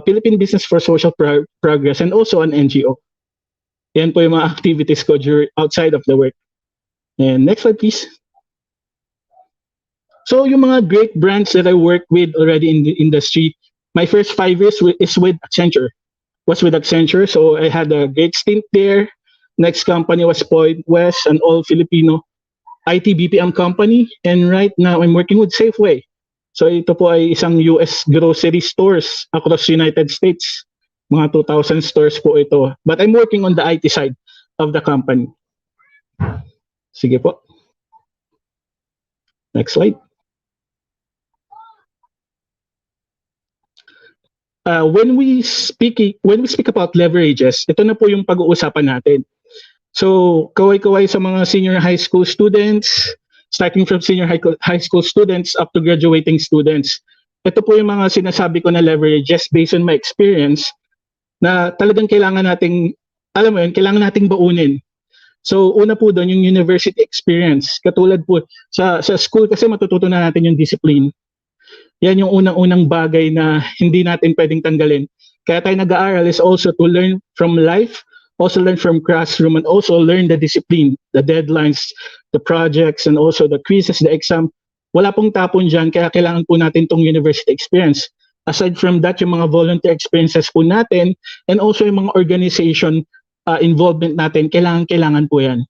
Speaker 20: Philippine Business for Social Progress and also an NGO. Yan po yung mga activities ko outside of the work. And next slide, please. So yung mga great brands that I worked with already in the industry, my first 5 years is with Accenture. So I had a great stint there. Next company was Point West, an all-Filipino IT BPM company. And right now, I'm working with Safeway. So ito po ay isang US grocery stores across United States. Mga 2,000 stores po ito. But I'm working on the IT side of the company. Sige po. Next slide. When we speak about leverages, ito na po yung pag-uusapan natin. So, kaway-kaway sa mga senior high school students, starting from senior high school students up to graduating students. Ito po yung mga sinasabi ko na leverages based on my experience na talagang kailangan nating baunin. So, una po doon yung university experience. Katulad po sa school kasi matututo na natin yung discipline. Yan yung unang-unang bagay na hindi natin pwedeng tanggalin. Kaya tayo nag-aaral is also to learn from life, also learn from classroom, and also learn the discipline, the deadlines, the projects, and also the quizzes, the exam. Wala pong tapon dyan, kaya kailangan po natin tong university experience. Aside from that, yung mga volunteer experiences po natin, and also yung mga organization involvement natin, kailangan po yan.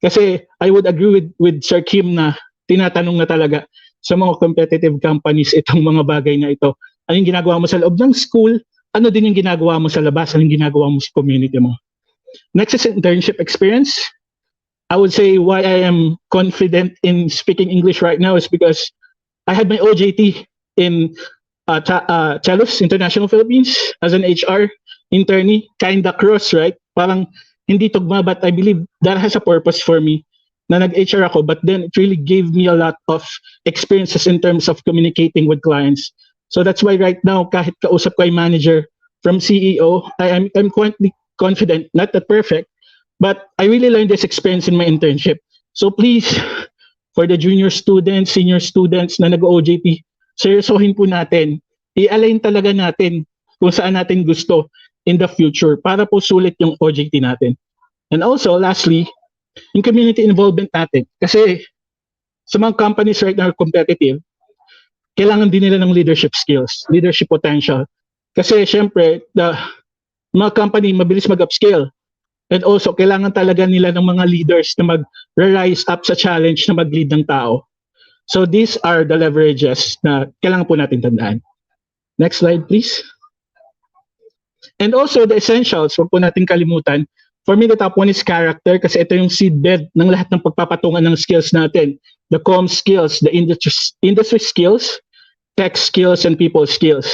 Speaker 20: Kasi I would agree with Sir Kim na tinatanong na talaga sa mga competitive companies itong mga bagay na ito. Ano yung ginagawa mo sa loob ng school? Ano din yung ginagawa mo sa labas? Ano yung ginagawa mo sa community mo? Next is internship experience. I would say why I am confident in speaking English right now is because I had my OJT in Telos International Philippines as an HR internee, kinda cross, right? Parang hindi tugma, but I believe that has a purpose for me na nag-HR ako, but then it really gave me a lot of experiences in terms of communicating with clients. So that's why right now, kahit kausap ko yung manager from CEO, I'm quite confident, not that perfect, but I really learned this experience in my internship. So please, for the junior students, senior students na nag-OJT, seryosohin po natin. I-align talaga natin kung saan natin gusto in the future para po sulit yung OJT natin. And also, lastly, yung community involvement natin. Kasi sa mga companies right now competitive, kailangan din nila ng leadership skills, leadership potential. Kasi syempre, mga company mabilis mag-upscale. And also, kailangan talaga nila ng mga leaders na mag-rise up sa challenge na mag-lead ng tao. So these are the leverages na kailangan po natin tandaan. Next slide, please. And also, the essentials, huwag po natin kalimutan. For me, the top one is character kasi ito yung seedbed ng lahat ng pagpapatungan ng skills natin. The comm skills, the industry skills, tech skills, and people skills.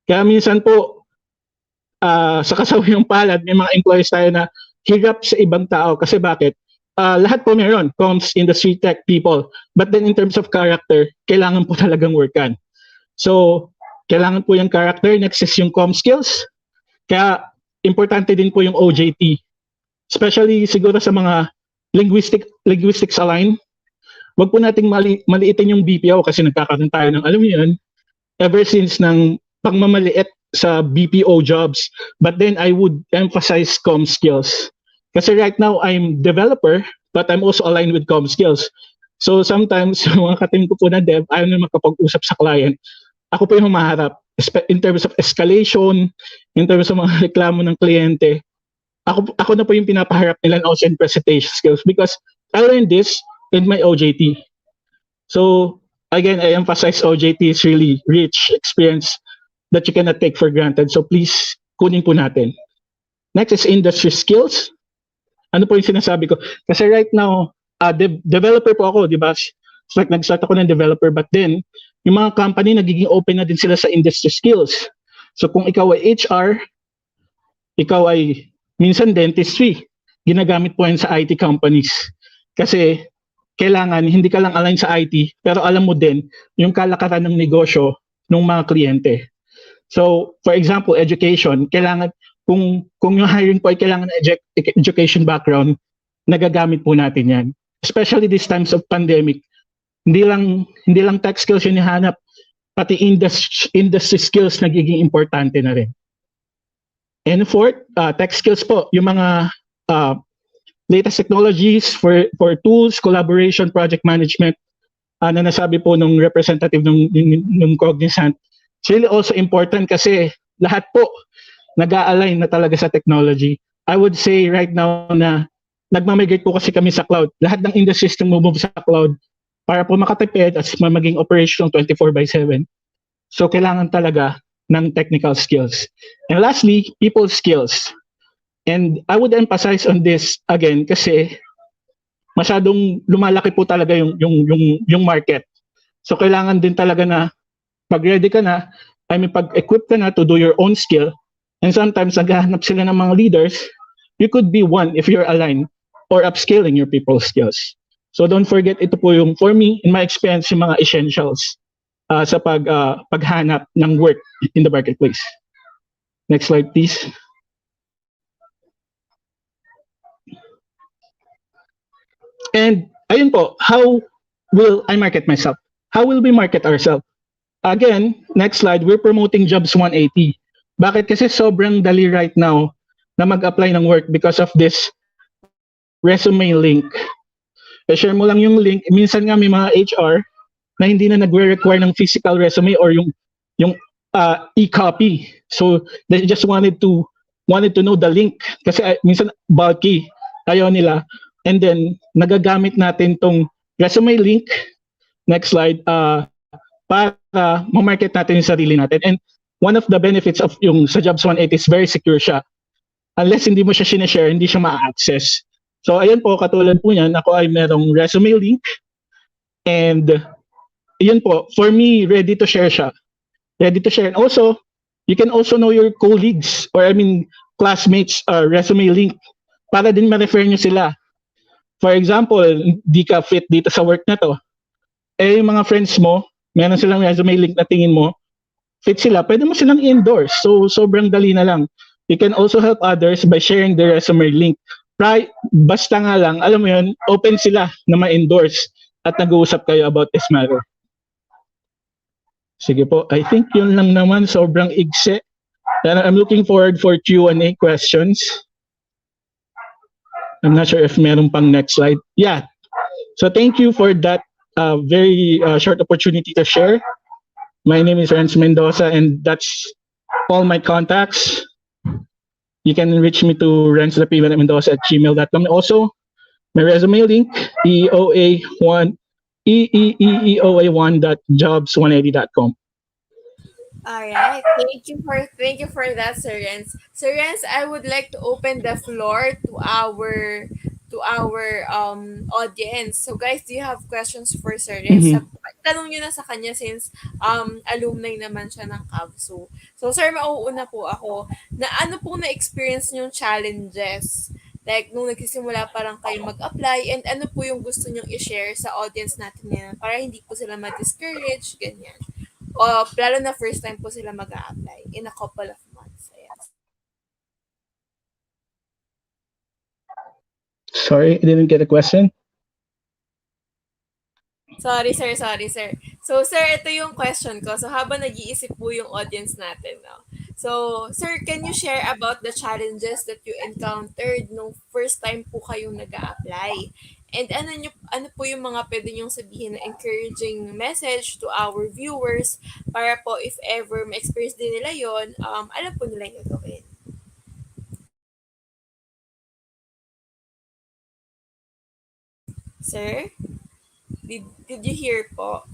Speaker 20: Kaya minsan po, sa kasawayang palad, may mga employees tayo na hirap sa ibang tao. Kasi bakit? Lahat po meron, comms, industry, tech, people. But then in terms of character, kailangan po talagang workan. So, kailangan po yung character, next is yung comm skills. Kaya, importante din po yung OJT. Especially siguro sa mga linguistics align. Wag po nating maliitin yung BPO kasi nagkakaroon tayo ng, alam mo yun, ever since ng pagmamaliit sa BPO jobs. But then I would emphasize comm skills. Kasi right now, I'm developer, but I'm also aligned with comm skills. So sometimes, mga katim ko po na dev, ayaw na makapag-usap sa client. Ako po yung humaharap. In terms of escalation, in terms of mga reklamo ng kliyente, ako na po yung pinapaharap nila also in presentation skills because I learned this in my OJT. So again, I emphasize OJT is really rich experience that you cannot take for granted. So please, kunin po natin. Next is industry skills. Ano po yung sinasabi ko? Kasi right now, developer po ako, di ba? It's like nag-start ako ng developer, but then, yung mga company, nagiging open na din sila sa industry skills. So kung ikaw ay HR, ikaw ay minsan dentistry, ginagamit po yan sa IT companies. Kasi kailangan, hindi ka lang align sa IT, pero alam mo din yung kalakaran ng negosyo ng mga kliyente. So, for example, education, kailangan, kung yung hiring po ay kailangan ng education background, nagagamit po natin yan. Especially these times of pandemic, hindi lang tech skills yung hinahanap, pati industry skills nagiging importante na rin. And fourth, tech skills po, yung mga latest technologies for tools, collaboration, project management, na nasabi po nung representative ng Cognizant. It's really also important kasi lahat po nag-a-align na talaga sa technology. I would say right now na nagmamigrate po kasi kami sa cloud. Lahat ng industries move sa cloud para po makatipid at maging operational 24/7. So kailangan talaga ng technical skills. And lastly, people skills. And I would emphasize on this again kasi masyadong lumalaki po talaga yung market. So kailangan din talaga na pag ready ka na, pag-equip ka na to do your own skill. And sometimes naghahanap sila ng mga leaders. You could be one if you're aligned or upscaling your people skills. So don't forget, ito po yung, for me, in my experience, yung mga essentials sa paghanap ng work in the marketplace. Next slide, please. And ayun po, how will I market myself? How will we market ourselves? Again, next slide, we're promoting Jobs 180. Bakit? Kasi sobrang dali right now na mag-apply ng work because of this ResumeLink. I-share mo lang yung link. Minsan nga may mga HR na hindi na nagre-require ng physical resume or yung e-copy. So they just wanted to know the link kasi minsan bulky. Ayaw nila. and then nagagamit natin tong resume link, next slide, para ma-market natin yung sarili natin. And one of the benefits of yung sa Jobs 180 is very secure siya. Unless hindi mo siya sinashare, hindi siya ma-access. So ayan po, katulad po niyan, ako ay merong resume link, and yun po, for me, ready to share siya. Ready to share. And also, you can also know your colleagues, or classmates, resume link, para din ma-refer nyo sila. For example, di ka fit dito sa work na to. Eh, yung mga friends mo, meron silang resume link na tingin mo, fit sila, pwede mo silang i-endorse. So, sobrang dali na lang. You can also help others by sharing the resume link. Basta nga lang, alam mo yun, open sila na ma-endorse at nag-uusap kayo about this matter. Sige po, I think yun lang naman, sobrang igse. And I'm looking forward for Q&A questions. I'm not sure if meron pang next slide. Yeah. So thank you for that very short opportunity to share. My name is Renz Mendoza, and that's all my contacts. You can reach me to renz.mendoza@gmail.com. Also, my resume link, eoa1.jobs180.com.
Speaker 4: All right. Thank you for that, Sir Renz. Sir Renz, I would like to open the floor to our audience. So guys, do you have questions for Sir Renz? Tanong niyo na sa kanya since alumni naman siya ng Cavite. So sir, mauuna po ako. Na ano po na-experience niyong challenges? Like, nung nagsisimula parang kayo mag-apply, and ano po yung gusto niyong i-share sa audience natin ngayon para hindi po sila ma-discourage, ganyan. O lalo na first time po sila mag-a-apply in a couple of months. Ayan.
Speaker 20: Sorry, I didn't get a question.
Speaker 4: Sorry, sir. So, sir, ito yung question ko. So, habang nag-iisip po yung audience natin, no? So, sir, can you share about the challenges that you encountered nung first time po kayong nag-a-apply? And ano po yung mga pwede niyong sabihin na encouraging message to our viewers para po if ever ma-experience din nila yon, alam po nila yung gagawin. Sir? Did you hear po?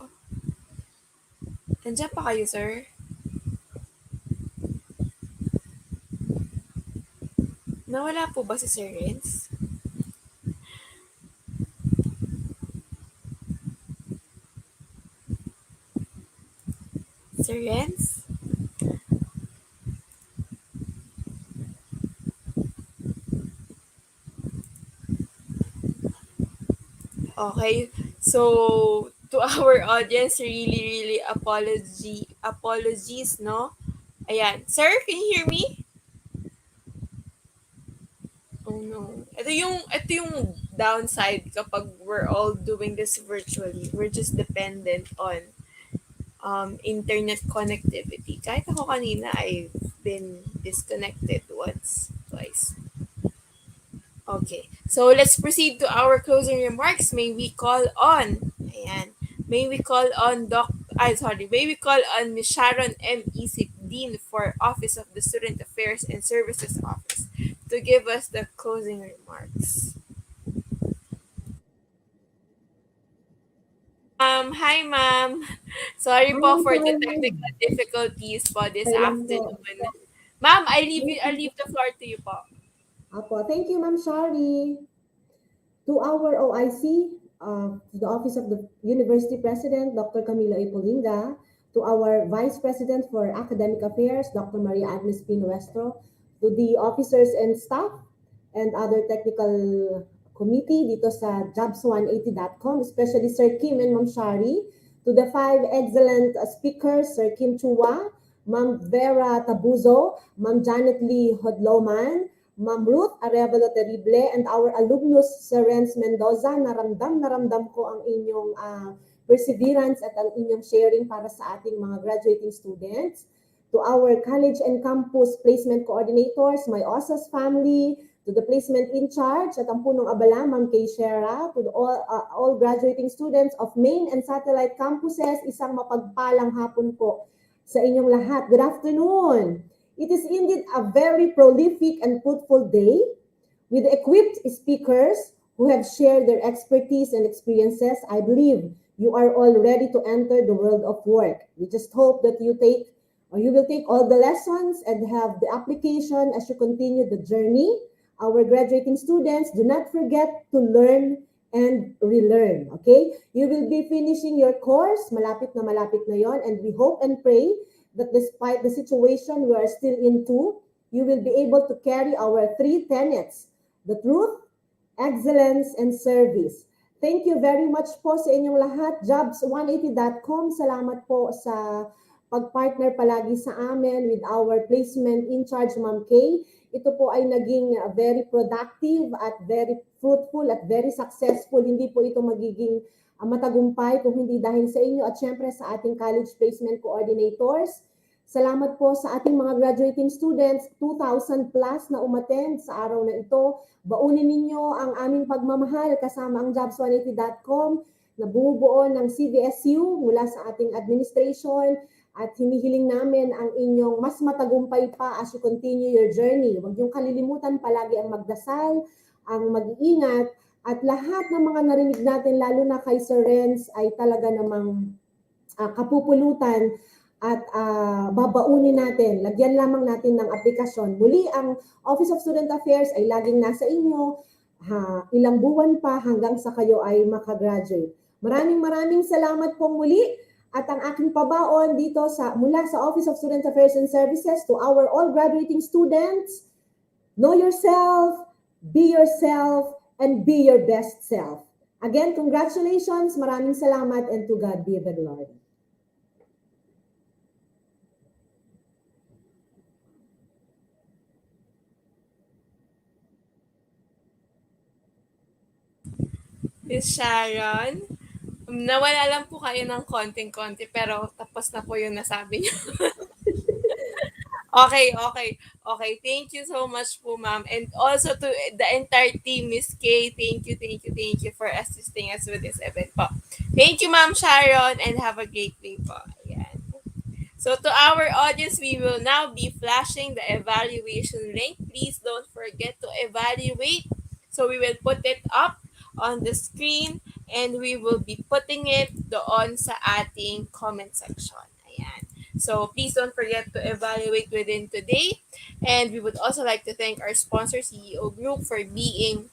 Speaker 4: Nandiyan pa kayo, sir? Nawala po ba si Sir Renz? Sir Renz? Okay. So, to our audience, really apologies, no? Ayan. Sir, can you hear me? Oh no. Ito yung downside kapag we're all doing this virtually. We're just dependent on internet connectivity. Kahit ako kanina, I've been disconnected once, twice. Okay. So let's proceed to our closing remarks. May we call on Ms. Sharon M. Isip, Dean for Office of the Student Affairs and Services Office, to give us the closing remarks. Hi ma'am. Sorry po for the technical difficulties po this afternoon. Ma'am, I leave the floor to you po.
Speaker 21: Apo, thank you, Ma'am Shari. To our OIC, to the Office of the University President, Dr. Camilo A. Polinga, to our Vice President for Academic Affairs, Dr. Maria Agnes Pinuestro, to the officers and staff and other technical committee dito sa jobs180.com, especially Sir Kim and Ma'am Shari, to the 5 excellent speakers, Sir Kim Chua, Ma'am Vera Tabuzo, Ma'am Janet Lee-Jodloman, Ma'am Ruth Arevalo and our alumnus, Sir Renz Mendoza. Naramdam ko ang inyong perseverance at ang inyong sharing para sa ating mga graduating students. To our college and campus placement coordinators, my OSAS family, to the placement in charge at ang punong abala, Ma'am Kay Shera, to the all graduating students of main and satellite campuses, isang mapagpalang hapon po sa inyong lahat. Good afternoon. It is indeed a very prolific and fruitful day with equipped speakers who have shared their expertise and experiences. I believe you are all ready to enter the world of work. We just hope that you will take all the lessons and have the application as you continue the journey. Our graduating students, do not forget to learn and relearn, okay? You will be finishing your course, malapit na yon, and we hope and pray that despite the situation we are still into, you will be able to carry our 3 tenets, the truth, excellence, and service. Thank you very much po sa inyong lahat. Jobs180.com, salamat po sa pag-partner palagi sa amin with our placement in charge, Ma'am Kay. Ito po ay naging very productive at very fruitful at very successful. Hindi po ito magiging matagumpay kung hindi dahil sa inyo at syempre sa ating college placement coordinators. Salamat po sa ating mga graduating students, 2,000 plus na umattend sa araw na ito. Baunin ninyo ang aming pagmamahal kasama ang jobs180.com na bumubuo ng CVSU mula sa ating administration at hinihiling namin ang inyong mas matagumpay pa as you continue your journey. Huwag niyong kalilimutan palagi ang magdasal, ang mag-iingat, at lahat ng mga narinig natin, lalo na kay Sir Renz, ay talaga namang kapupulutan at babaunin natin. Lagyan lamang natin ng aplikasyon. Muli, ang Office of Student Affairs ay laging nasa inyo, ilang buwan pa hanggang sa kayo ay makagraduate. Maraming salamat pong muli. At ang aking pabaon dito mula sa Office of Student Affairs and Services to our all graduating students, know yourself, and be your best self. Again, congratulations, maraming salamat, and to God be the glory.
Speaker 4: Miss Sharon, nawala lang po kayo ng konting-konti pero tapos na po yung nasabi niyo. Okay. Thank you so much po, ma'am. And also to the entire team, Miss Kay, thank you for assisting us with this event po. Thank you, Ma'am Sharon, and have a great day po. Ayan. So to our audience, we will now be flashing the evaluation link. Please don't forget to evaluate. So we will put it up on the screen and we will be putting it doon sa ating comment section. Ayan. So please don't forget to evaluate within today. And we would also like to thank our sponsor, CEO Group, for being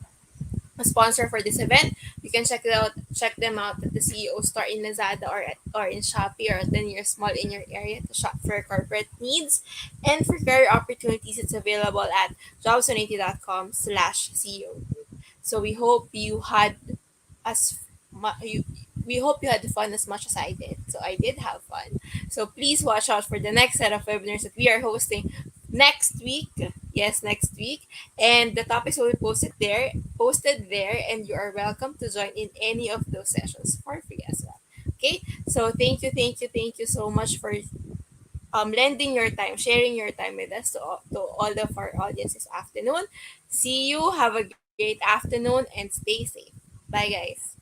Speaker 4: a sponsor for this event. You can check them out at the CEO store in Lazada or in Shopee or at the nearest mall in your area to shop for corporate needs. And for career opportunities, it's available at jobs180.com/CEO Group. So we hope you had fun as much as I did. So I did have fun. So please watch out for the next set of webinars that we are hosting next week. Yes, next week. And the topics will be posted there, and you are welcome to join in any of those sessions for free as well. Okay? So thank you so much for lending your time, sharing your time with us to all of our audience this afternoon. See you. Have a great afternoon and stay safe. Bye, guys.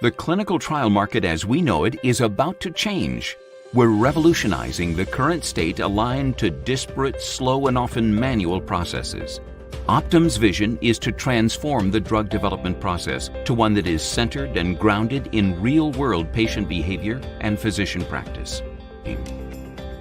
Speaker 3: The clinical trial market as we know it is about to change. We're revolutionizing the current state aligned to disparate, slow, and often manual processes. Optum's vision is to transform the drug development process to one that is centered and grounded in real-world patient behavior and physician practice.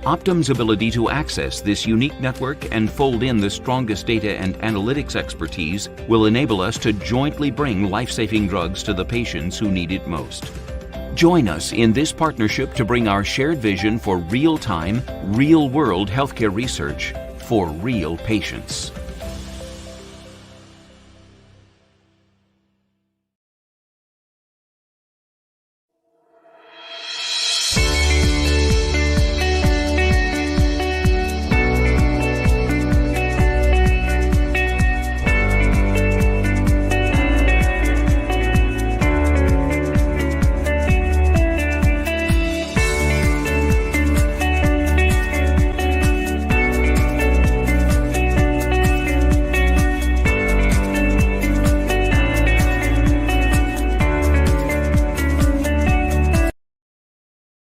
Speaker 3: Optum's ability to access this unique network and fold in the strongest data and analytics expertise will enable us to jointly bring life-saving drugs to the patients who need it most. Join us in this partnership to bring our shared vision for real-time, real-world healthcare research for real patients.